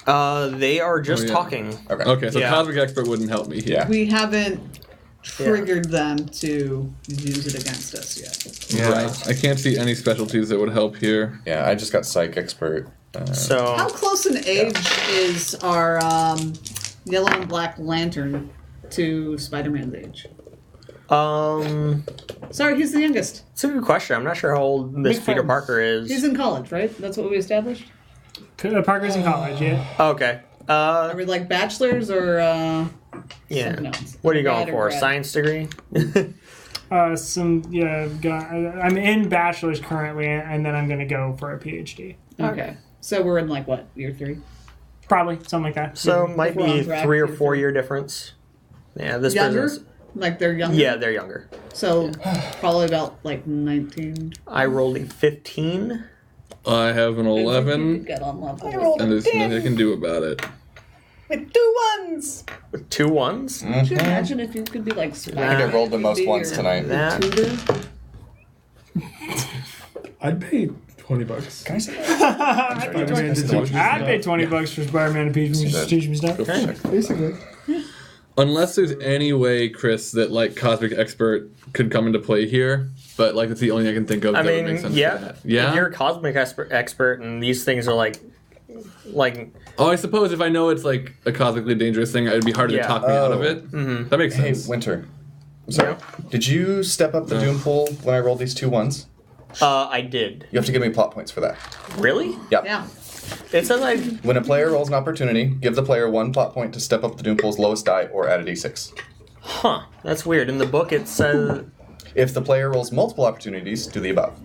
They are just talking. Okay, so Cosmic Expert wouldn't help me here. Yeah. We haven't triggered them to use it against us yet. Yeah. Right. I can't see any specialties that would help here. Yeah, I just got Psych Expert. So How close in age is our Yellow and Black Lantern to Spider-Man's age? Sorry, he's the youngest. it's a good question. I'm not sure how old this Big Peter friends. Parker is. He's in college, right? That's what we established? Parker's in college, yeah. Okay. Are we bachelors or Yeah. something else? What are you going Grad or for? grad? Science degree? I'm in bachelor's currently, and then I'm going to go for a PhD. Okay. So we're in year 3? Probably, something like that. So might We're on be track 3 or for 4 three. year difference. Yeah, this Younger? person's. They're younger? Yeah, they're younger. So probably about 19. I rolled a 15. I have an 11, Get on level. and there's nothing I can do about it. With 2 1s! With 2 1s. Could you imagine if you could be Spider-Man? I think I rolled the most Be once your tonight. That- tutor? I'd pay $20. Can I say that? I'd pay $20 for Spider-Man to teach me stuff. Basically. Unless there's any way, Chris, that like Cosmic Expert could come into play here, but like it's the only thing I can think of that would make sense. Yeah. For that. Yeah. If you're a cosmic expert and these things are like. Oh, I suppose if I know it's like a cosmically dangerous thing, it'd be harder to talk me out of it. Mm-hmm. That makes Hey, sense. Winter. Sorry. Did you step up the Doom pool when I rolled these 2 1s? I did. You have to give me plot points for that. Really? Yep. Yeah. It says I. When a player rolls an opportunity, give the player 1 plot point to step up the Doom pool's lowest die or add a d6. Huh. That's weird. In the book, it says. If the player rolls multiple opportunities, do the above.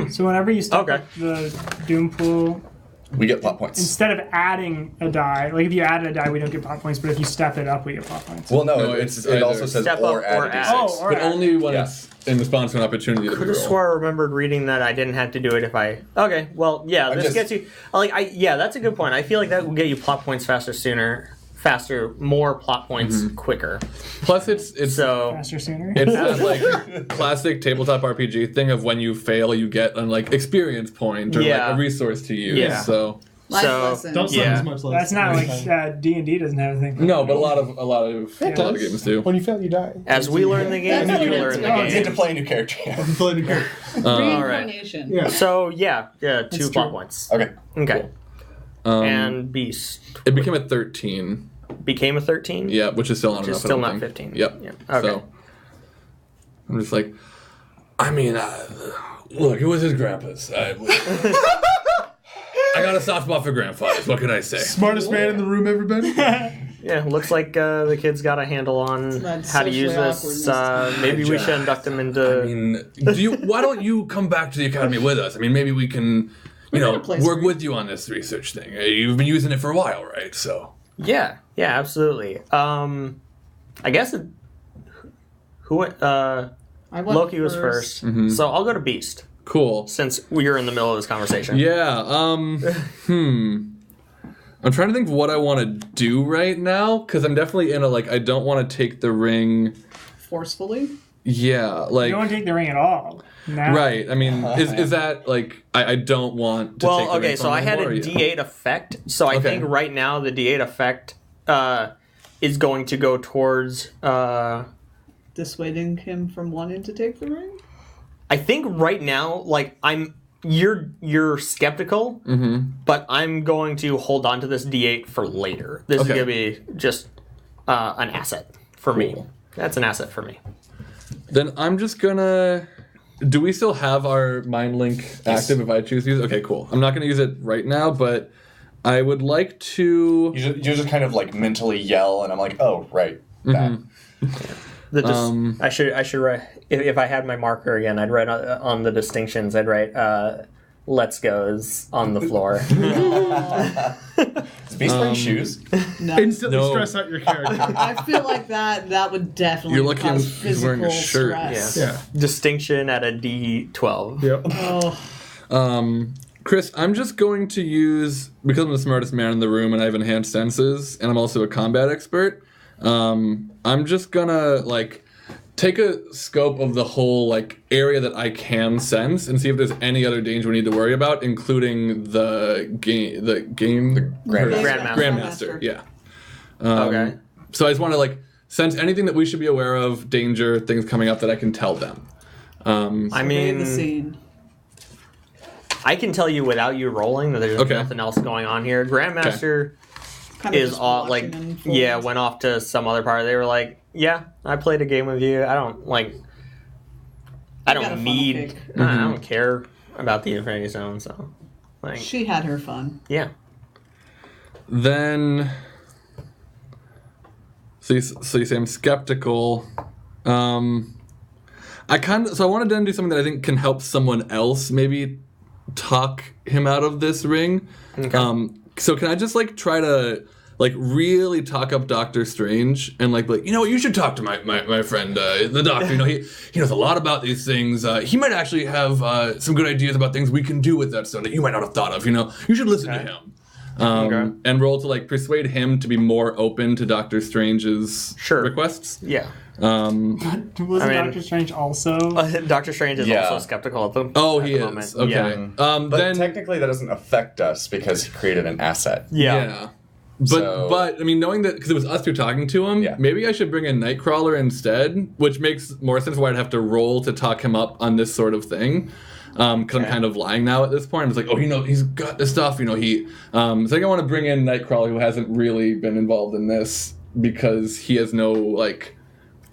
So whenever you step Okay. up the Doom pool, We get plot points. instead of adding a die, like if you added a die, we don't get plot points, but if you step it up, we get plot points. Well, no, No, it it's also either says step or up add or a add. d6. Oh, or But only when Yeah. it's in response to an opportunity that Could we have roll. swore I remembered reading that I didn't have to do it if I. Okay, well, yeah, I'm this just- gets you. Yeah, that's a good point. I feel like that will get you plot points more plot points quicker. Plus, it's So Faster, sooner. it's that like classic tabletop RPG thing of when you fail, you get an like experience point or Yeah. like a resource to use. Yeah. So Life So- lesson. Don't suck Yeah. as much less. That's not like D&D doesn't have anything. no, but a lot of It does. games do. When you fail, you die. as we learn the game, That's you what it learn the is. You get to game. play a new character. Reincarnation. Yeah. So yeah, 2 plot true. points. Okay. Okay. Um, And Beast it became a 13. became a 13. Yeah, which is still not Which is enough. I still don't not think. 15. Yep. Yeah. Okay. So I'm just like, I mean, look, it was his grandpa's. I got a soft spot for grandfathers. What can I say? Smartest man in the room, everybody. Yeah, looks like the kid's got a handle on That's how to use socially this. awkwardness. Maybe we should induct them into. I mean, why don't you come back to the academy with us? I mean, maybe we can, got a place work for you. with you on this research thing. You've been using it for a while, right? So Yeah, absolutely. I guess who went? I went Loki was first, so I'll go to Beast cool. since we're in the middle of this conversation. Yeah. I'm trying to think what I want to do right now because I'm definitely in a I don't want to take the ring. Forcefully. Yeah, You don't want to take the ring at all. Nah. right. I mean, is that I don't want to take Well, the okay, ring so from I him had or a yeah. D8 effect, so I Okay. think right now the D8 effect is going to go towards. Dissuading him from wanting to take the ring? I think right now, you're skeptical, but I'm going to hold on to this D8 for later. This is Okay. going to be just an asset for me. Cool. That's an asset for me. Then I'm just gonna. Do we still have our mind link active if I choose to use it? Okay, cool. I'm not gonna use it right now, but I would like to. You just kind of mentally yell, and I'm like, oh, right. That. I should write if I had my marker again. I'd write on the distinctions. I'd write "Let's goes" on the floor. Is Beast wearing shoes? No. Instantly No. stress out your character. I feel like that would definitely You're lucky cause he's physical wearing a shirt. stress. Yeah. Yeah. Distinction at a D12. Yep. Oh, Chris, I'm just going to use because I'm the smartest man in the room and I have enhanced senses and I'm also a combat expert. I'm just gonna take a scope of the whole area that I can sense and see if there's any other danger we need to worry about, including the Grandmaster. Grandmaster. Yeah. Okay. So I just want to sense anything that we should be aware of, danger, things coming up that I can tell them. I survey the mean, scene. I can tell you without you rolling that there's Okay. nothing else going on here. Grandmaster Kind of is just all watching unfold. went off to some other part. They were like, yeah, I played a game with you. I don't got a funnel need. cake. I don't care about the Infinity Zone. So, She had her fun. yeah. Then, so you say I'm skeptical. I wanted to do something that I think can help someone else maybe talk him out of this ring. Okay. So can I just try to really talk up Doctor Strange and you should talk to my friend the doctor. He knows a lot about these things. He might actually have some good ideas about things we can do with that stone that you might not have thought of. You should listen to him. And roll to persuade him to be more open to Doctor Strange's requests. Yeah. Wasn't Doctor Strange also? Doctor Strange is Yeah. also skeptical of them. Oh, at he the is. moment. Okay. Yeah. But technically, that doesn't affect us because he created an asset. Yeah. But I mean, knowing that because it was us two talking to him, maybe I should bring in Nightcrawler instead, which makes more sense. Why I'd have to roll to talk him up on this sort of thing, because I'm kind of lying now at this point. It's like, oh, he's got this stuff. He. So I think I want to bring in Nightcrawler, who hasn't really been involved in this because he has no like.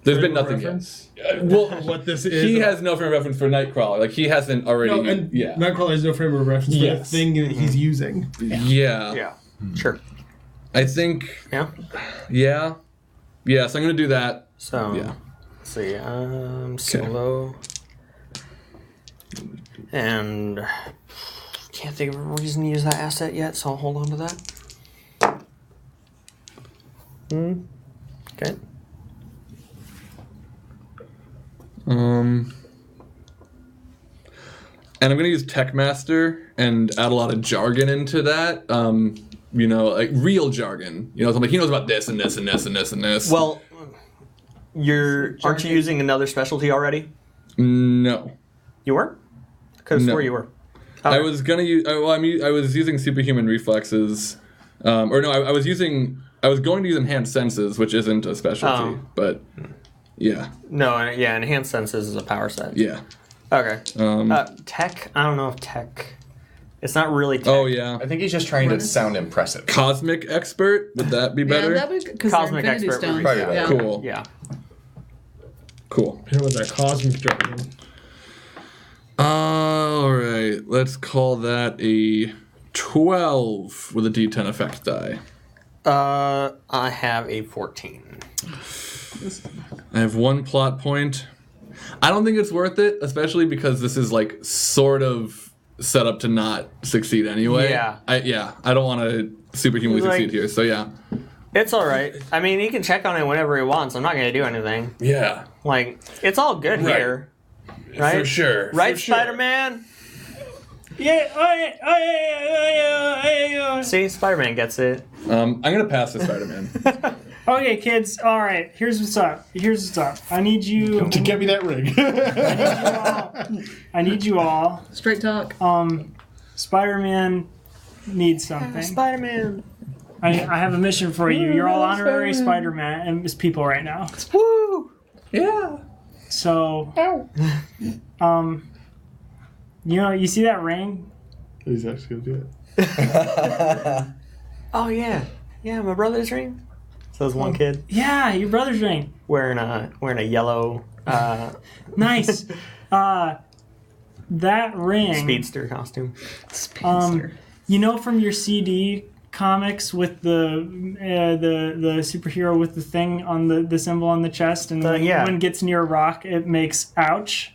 There's been nothing yet. Well, what this is. He has no frame of reference for Nightcrawler. Like he hasn't already. No, and Nightcrawler has no frame of reference for the thing that he's using. Yeah. Sure. I think. Yeah. Yeah. Yeah. So I'm gonna do that. So. Yeah. Let's see. Solo. And can't think of a reason to use that asset yet, so I'll hold on to that. Okay. And I'm gonna use Techmaster and add a lot of jargon into that. Like real jargon. So I'm like, he knows about this and this and this and this and this. Well, aren't you using another specialty already? No. You were? Because No. where you were. I was gonna use. I was using superhuman reflexes, I was going to use enhanced senses, which isn't a specialty, but yeah. No, enhanced senses is a power set. Yeah. Okay. Tech. I don't know if tech. It's not really tech. Oh yeah. I think he's just trying to sound impressive. Cosmic expert, would that be better? Yeah, that would because Cosmic expert would be probably better. Cool. Yeah. Cool. Here was that cosmic jargon. All right, let's call that a 12 with a D10 effect die. I have a 14. I have 1 plot point. I don't think it's worth it, especially because this is like sort of set up to not succeed anyway. Yeah. I don't want to superhumanly succeed here, so yeah. It's all right. I mean, he can check on it whenever he wants. I'm not going to do anything. Yeah. Like, it's all good here. Right? For sure. Right, for sure. Spider-Man? Yeah. See, Spider-Man gets it. I'm going to pass to Spider-Man. Okay, kids. All right. Here's what's up. I need you To get me that ring. I need you all. Straight talk. Spider-Man needs something. Spider-Man. I have a mission for you. You're all honorary Spider-Man and his people right now. Woo! Yeah. So, you see that ring? He's actually gonna do it. Oh, yeah. Yeah, my brother's ring. So there's one kid Yeah, your brother's ring. wearing a yellow Nice. That ring. speedster costume. From your CD comics with the superhero with the thing on the symbol on the chest, and when it gets near a rock, it makes ouch.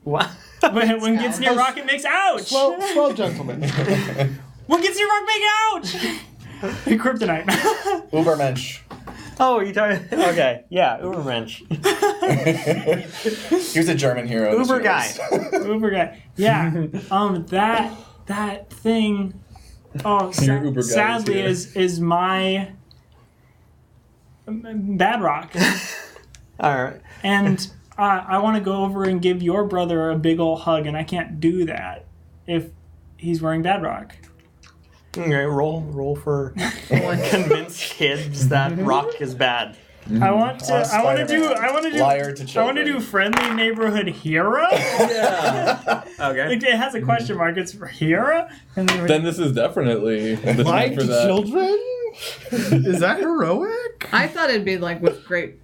What? When it gets near a rock, it makes ouch. Swell gentlemen. When it gets near a rock, make ouch. Kryptonite. Ubermensch. Oh, you talking? Okay, yeah, Ubermensch. He was a German hero. in this Uber guy. universe. Uber guy. Yeah. That thing. Oh, Your Uber guy sadly, is is my bad rock, All right. and I want to go over and give your brother a big ol' hug, and I can't do that if he's wearing bad rock. Okay, roll for convince kids that rock is bad. I want to Liar to children. do friendly neighborhood hero. Yeah. Okay. It has a question mark. It's for hero. And Then this is definitely the Like time for that. children? Is that heroic? I thought it'd be like with great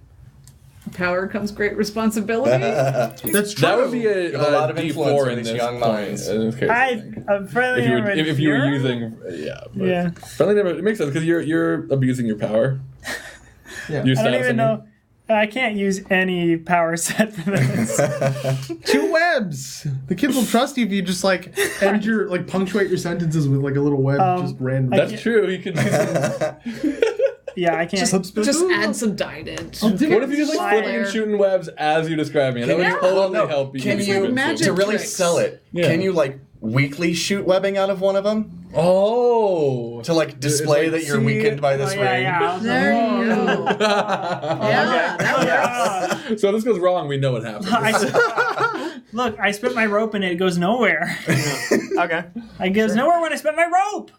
power comes great responsibility. That's true. That would be a have a lot of D4 influence in in these this young point, minds. in this case, I think. a friendly neighborhood If you were hero? using, but Yeah. friendly neighborhood, it makes sense because you're abusing your power. Yeah. Your I don't status, even know. I can't use any power set for this. 2 webs. The kids will trust you if you just end your punctuate your sentences with a little web, just random. That's true. You could. Yeah, I can't. Just add some dided. What if you just flipping and shooting webs as you describe me? That would totally help you. Can It's you like magic to really tricks. sell it? Yeah. Can you weekly shoot webbing out of one of them Oh. to display that you're weakened by this ring? Yeah. There you go. Yeah, that works. So if this goes wrong, we know what happens. Look, I spent my rope and it goes nowhere. Okay. It goes nowhere when I spent my rope.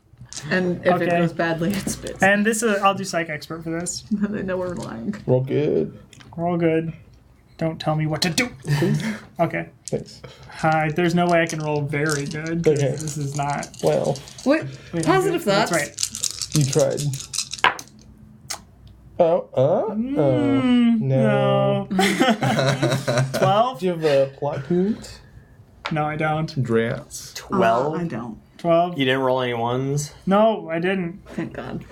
And if it Okay. goes badly, it spits. And this is I'll do psych expert for this. They know we're lying. Roll good. We're all good. Don't tell me what to do. Okay. Thanks. Hi. There's no way I can roll very good. 'Cause Okay. This is not. Well, Wait, Wait, positive That's thoughts. right. you tried. Oh, no. 12? Do you have a plot point? No, I don't. Drats. 12. I don't. 12? You didn't roll any ones. No, I didn't. Thank God.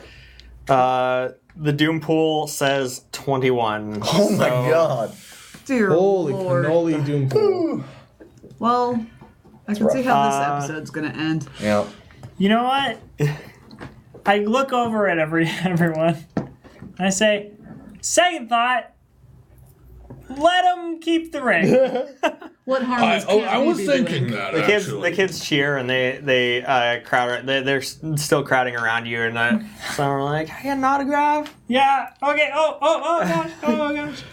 The Doom Pool says 21. Oh my So- god. Dear Holy Lord. cannoli doompool. Well, I can see how this episode's gonna end. Yeah. You know what? I look over at everyone and I say, second thought, let them keep the ring. What harmless can't we be doing? that. The kids cheer and they crowd. They're still crowding around you, and some are like, "I get an autograph." Yeah. Okay. Oh gosh. Oh gosh.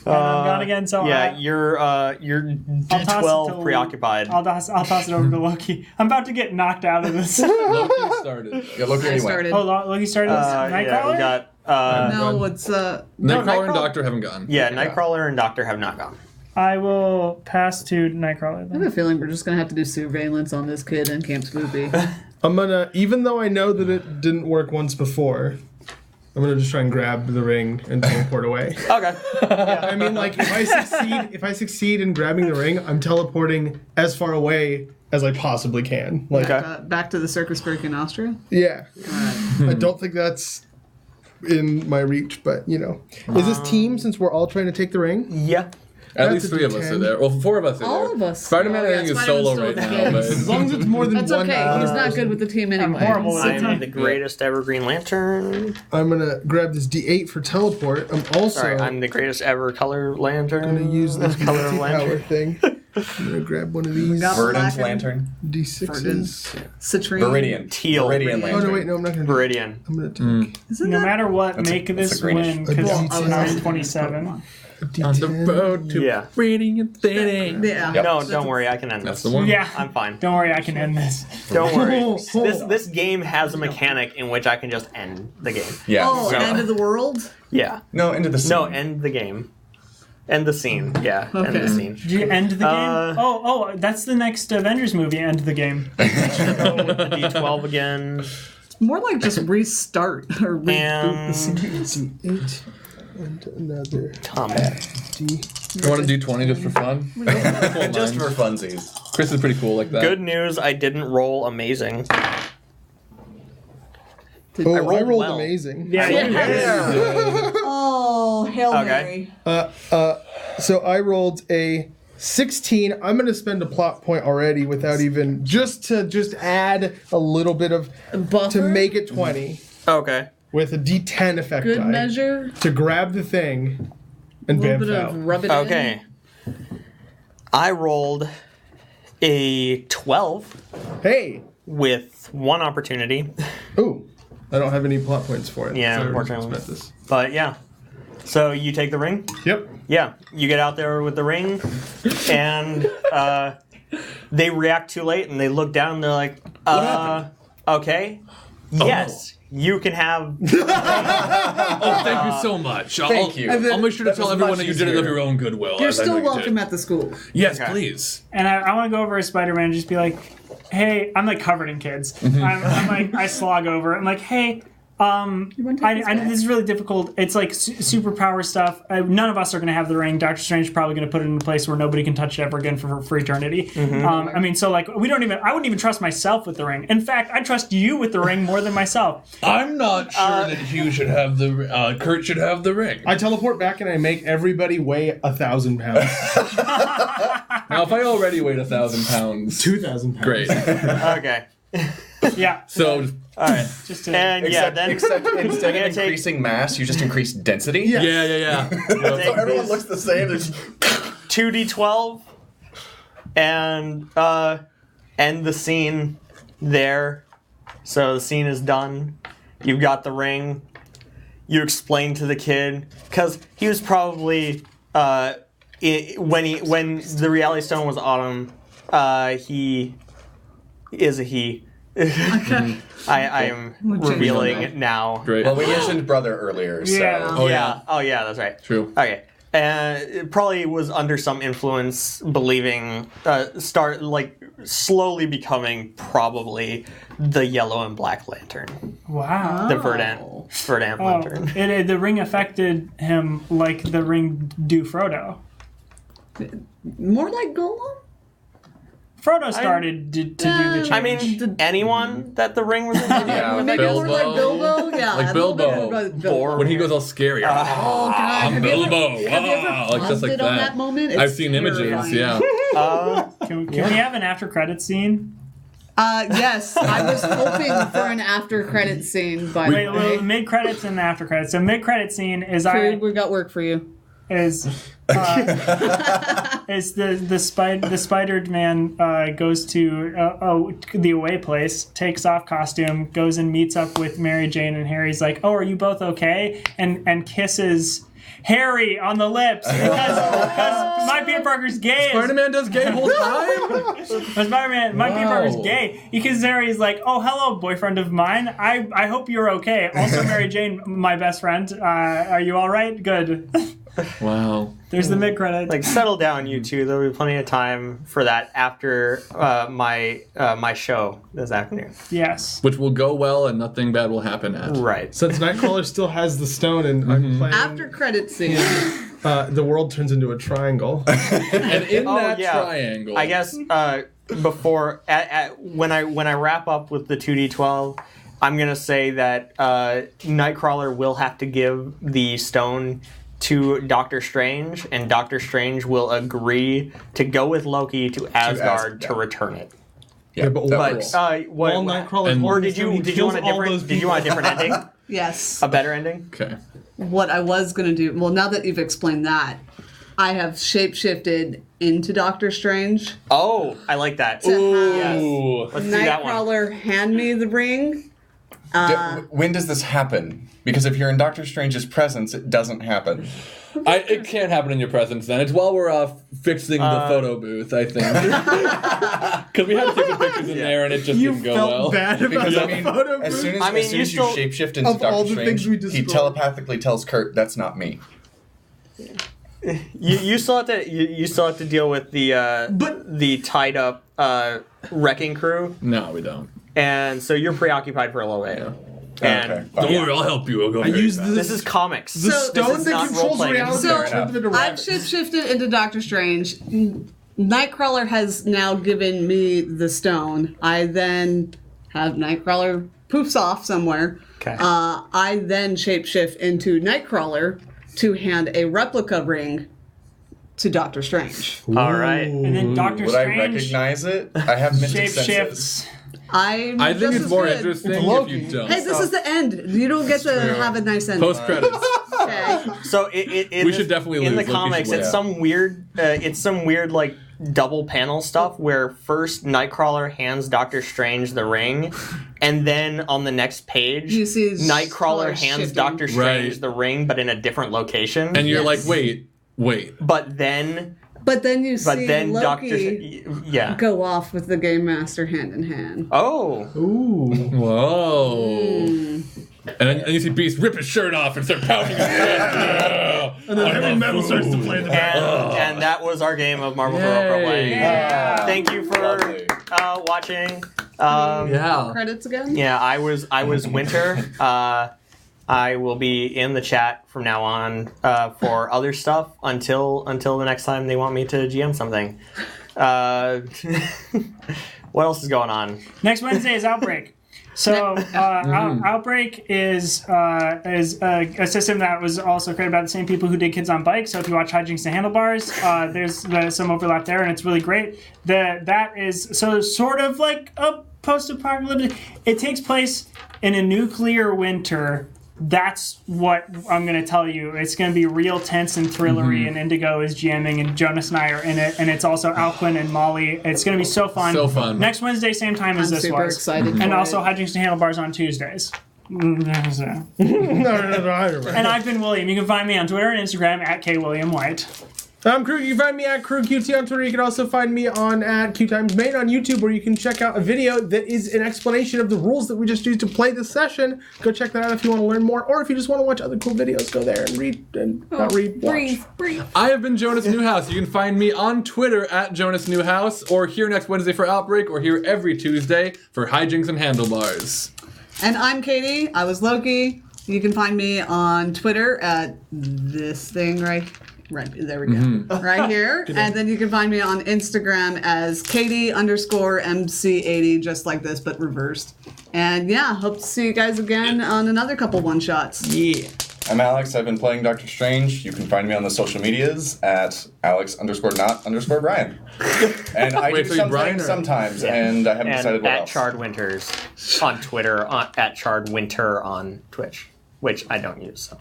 And I'm gone again. So Yeah, you're I'll toss it D12 to- preoccupied. I'll toss it over to Loki. I'm about to get knocked out of this. Loki started. Yeah, look I anyway. started. Oh, Loki started this. Yeah, Nightcrawler? we got No, it's Nightcrawler and Nightcrawler- Doctor haven't gone. Nightcrawler and Doctor have not gone. I will pass to Nightcrawler I have then. a feeling we're just gonna have to do surveillance on this kid in Camp Spoopy. I'm gonna, even though I know that it didn't work once before, I'm gonna just try and grab the ring and teleport away. Okay. I mean, like if I succeed in grabbing the ring, I'm teleporting as far away as I possibly can. Like, Back to the circus break in Austria. yeah. I don't think that's in my reach, but you know, is this team since we're all trying to take the ring? Yeah. At That's least a 3 of us D10. are there. Well, 4 of us are there. All of us. Spider-Man, Oh, I yeah, think, is Spider-Man's solo still right with the now. kids. As But long as it's more than That's one. okay. He's not good with the team anyway. horrible with I it. am the greatest ever Green Lantern. I'm gonna grab this D8 for teleport. I'm also Sorry, I'm the greatest ever Color Lantern. gonna use this Color of power Lantern. thing. I'm gonna grab one of these got Verdant black and lantern. D6s. Citrine. Viridian. Teal. Viridian Oh no, lantern. wait, no, I'm not gonna do it. Viridian. I'm gonna take Isn't No that matter what, That's a- make that's this a greenish. win because Well, I was I'm asking 27. a D10. to Yeah. Radiant City. Yeah. Yep. No, don't worry. I can end That's this. the one. Yeah. I'm fine. Don't worry, I can end this. Don't worry. Oh. This game has a mechanic in which I can just end the game. Yeah. Oh, So- end of the world? Yeah. No, into the sea. No, end the game. End the scene. Yeah. End the Okay. scene. Did you end the game? Oh, that's the next Avengers movie, End the Game. Go with the D12 again. More like just restart or reboot the And series. D8 and another combat. D. You want to do 20 just for fun? Just for funsies. Chris is pretty cool like that. Good news, I didn't roll amazing. Oh, I rolled rolled well. amazing. Yeah, Oh, Hail Okay. Mary. So I rolled a 16. I'm gonna spend a plot point already without even just add a little bit of Buffer? to make it 20 Okay. with a D10 effect Good die measure. to grab the thing A and little bamf bit out. of rub it Okay. I rolled a 12 Hey, with one opportunity. ooh, I don't have any plot points for it. Yeah, so I already unfortunately. spent this. But yeah. So you take the ring? Yep. Yeah. You get out there with the ring, and they react too late, and they look down, and they're like, okay. Yes. You can have. Oh, thank you so much. Thank you. I'll make sure to That tell was everyone much that you did it of easier. your own goodwill. You're as I know still you welcome did. at the school. Yes, Okay. please. And I want to go over to Spider-Man and just be like, hey, I'm like covered in kids. I'm like, I slog over. I'm like, hey, wanna take this I back? this is really difficult. It's like superpower stuff. None of us are going to have the ring. Doctor Strange is probably going to put it in a place where nobody can touch it ever again for eternity. I mean, so like, I wouldn't even trust myself with the ring. In fact, I trust you with the ring more than myself. I'm not sure that Hugh should have the Kurt should have the ring. I teleport back and I make everybody weigh 1,000 pounds. Now, if I already weighed 1,000 pounds, 2,000 pounds. great. Okay. Yeah. So All right. Just to, And yeah, then Except instead gonna of take- increasing mass, you just increase density. Yeah. yeah. take So everyone this looks the same. There's 2d12 and end the scene there. So the scene is done. You've got the ring. You explain to the kid because he was probably when the Reality Stone was on him. He is a he. I am revealing it now. Great. Well, we mentioned brother earlier, so Yeah. Oh, yeah. Oh, yeah, that's right. True. Okay. It probably was under some influence, believing, slowly becoming probably the yellow and black lantern. Wow. The verdant Oh, lantern. the ring affected him like the ring do Frodo. More like Golem? Frodo started to do the change. I mean, anyone that the ring was affected Yeah, with, I Maybe guess. more like Bilbo? Yeah. Like a little bit Bilbo. more like Bilbo. When he goes all scary. Oh, God. I'm Have you ever- Bilbo. have you ever Like just paused like it on that moment? It's I've seen images. terrifying. Yeah. Can we have an after credit scene? Yes, I was hoping for an after credit scene, by the Wait, way. mid credits and after credits. So mid credit scene is We got work for you. is the spidered man goes to the away place, takes off costume, goes and meets up with Mary Jane, and Harry's like, "Oh, are you both okay?" and kisses Harry on the lips because my Peter Parker's gay. Spider-Man does gay whole time? Spider-Man, my Peter Parker's Wow. gay because Harry's like, "Oh, hello, boyfriend of mine. I hope you're okay. Also, Mary Jane, my best friend. Are you all right? Good." Wow. There's the mid credit. Like, settle down, you two. There'll be plenty of time for that after my show this afternoon. Yes. Which will go well and nothing bad will happen at. Right. Since Nightcrawler still has the stone and I'm playing, After credit scene. the world turns into a triangle. And in Oh, that yeah. triangle. I guess before when I wrap up with the 2d12, I'm gonna say that Nightcrawler will have to give the stone to Doctor Strange, and Doctor Strange will agree to go with Loki to Asgard to return it. yeah, but that But rules. what? While Nightcrawler's and- Or holding did the stone, you he did you want a kills all different those did you want a different ending? Yes. A better ending? Okay. What I was going to do, well, now that you've explained that, I have shapeshifted into Doctor Strange. Oh, I like that. To have Ooh. Let's do that one. Nightcrawler hand me the ring. When does this happen? Because if you're in Doctor Strange's presence, it doesn't happen. It can't happen in your presence then. It's while we're fixing the photo booth, I think. Because we had to take the pictures in there and it just You didn't go felt well. bad about Because that I mean, photo as booth? soon as, I mean, as, soon you as still- you shapeshift into Of all Doctor the things Strange, we he destroyed. telepathically tells Kurt, "That's not me." You still have to you still have to deal with the tied up wrecking crew, No, we don't. and so you're preoccupied for a little bit. And Okay, Don't fine. worry, I'll help you. I'll go I very used fast. this is comics. the So- stone is that not controls role-playing. reality. So, and turned them into I've rabbits. shapeshifted into Doctor Strange. Nightcrawler has now given me the stone. I then have Nightcrawler poofs off somewhere. Okay. I then shapeshift into Nightcrawler to hand a replica ring to Doctor Strange. All right. And then Doctor Would I Strange recognize it? I have mystic senses. shapeshifts. I think it's more interesting if Loki. you don't. Hey, this is the end. You don't get to have a nice end. Post credits. Okay. So it We should definitely in lose. the Loki comics. should It's win. some weird like double panel stuff where first Nightcrawler hands Doctor Strange the ring, and then on the next page You see his Nightcrawler colors hands shifting. Doctor Strange Right. the ring, but in a different location. And you're Yes. like, wait. but then But then you see Doctor Loki yeah. go off with the Game Master hand in hand. Oh. Ooh. Whoa. And you see Beast rip his shirt off and start pounding his chest. And then heavy metal starts to play in the background. And that was our game of Marvel Yay. Roleplaying. Yeah. Thank you for Lovely. watching. Yeah. Credits again? Yeah, I was Winter. I will be in the chat from now on for other stuff until the next time they want me to GM something. What else is going on? Next Wednesday is Outbreak. So Outbreak is a system that was also created by the same people who did Kids on Bikes. So if you watch Hijinks and Handlebars, there's some overlap there, and it's really great. That is so sort of like a post-apocalyptic. It takes place in a nuclear winter. That's what I'm going to tell you. It's going to be real tense and thrillery, and Indigo is GMing, and Jonas and I are in it, and it's also Alquin and Molly. It's going to be so fun. So fun. Next Wednesday, same time as I'm this super was. excited And for also it. Hijinks and Handlebars on Tuesdays. And No. I've been William. You can find me on Twitter and Instagram at KWilliamWhite. I'm Krug. You can find me at QueueTimes on Twitter. You can also find me on at QueueTimes Main on YouTube, where you can check out a video that is an explanation of the rules that we just used to play this session. Go check that out if you want to learn more, or if you just want to watch other cool videos, go there and read and not read, watch. Breathe. I have been Jonas Newhouse. You can find me on Twitter at Jonas Newhouse, or here next Wednesday for Outbreak, or here every Tuesday for Hijinks and Handlebars. And I'm Katie. I was Loki. You can find me on Twitter at this thing right there we go. Right here. And then you can find me on Instagram as Katie_MC80, just like this, but reversed. And yeah, hope to see you guys again on another couple one-shots. Yeah. I'm Alex. I've been playing Doctor Strange. You can find me on the social medias at Alex_not_Brian. And I Wait, do so you Brian something or- sometimes, and I haven't decided what at else. Chard Winters on Twitter, at Chard Winter on Twitch, which I don't use. So.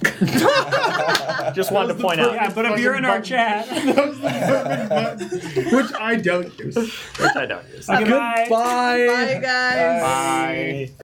Just wanted to point out. Yeah, but if you're in our chat. Which I don't use. Which I don't use. Okay, bye. Bye. Bye, guys. Bye.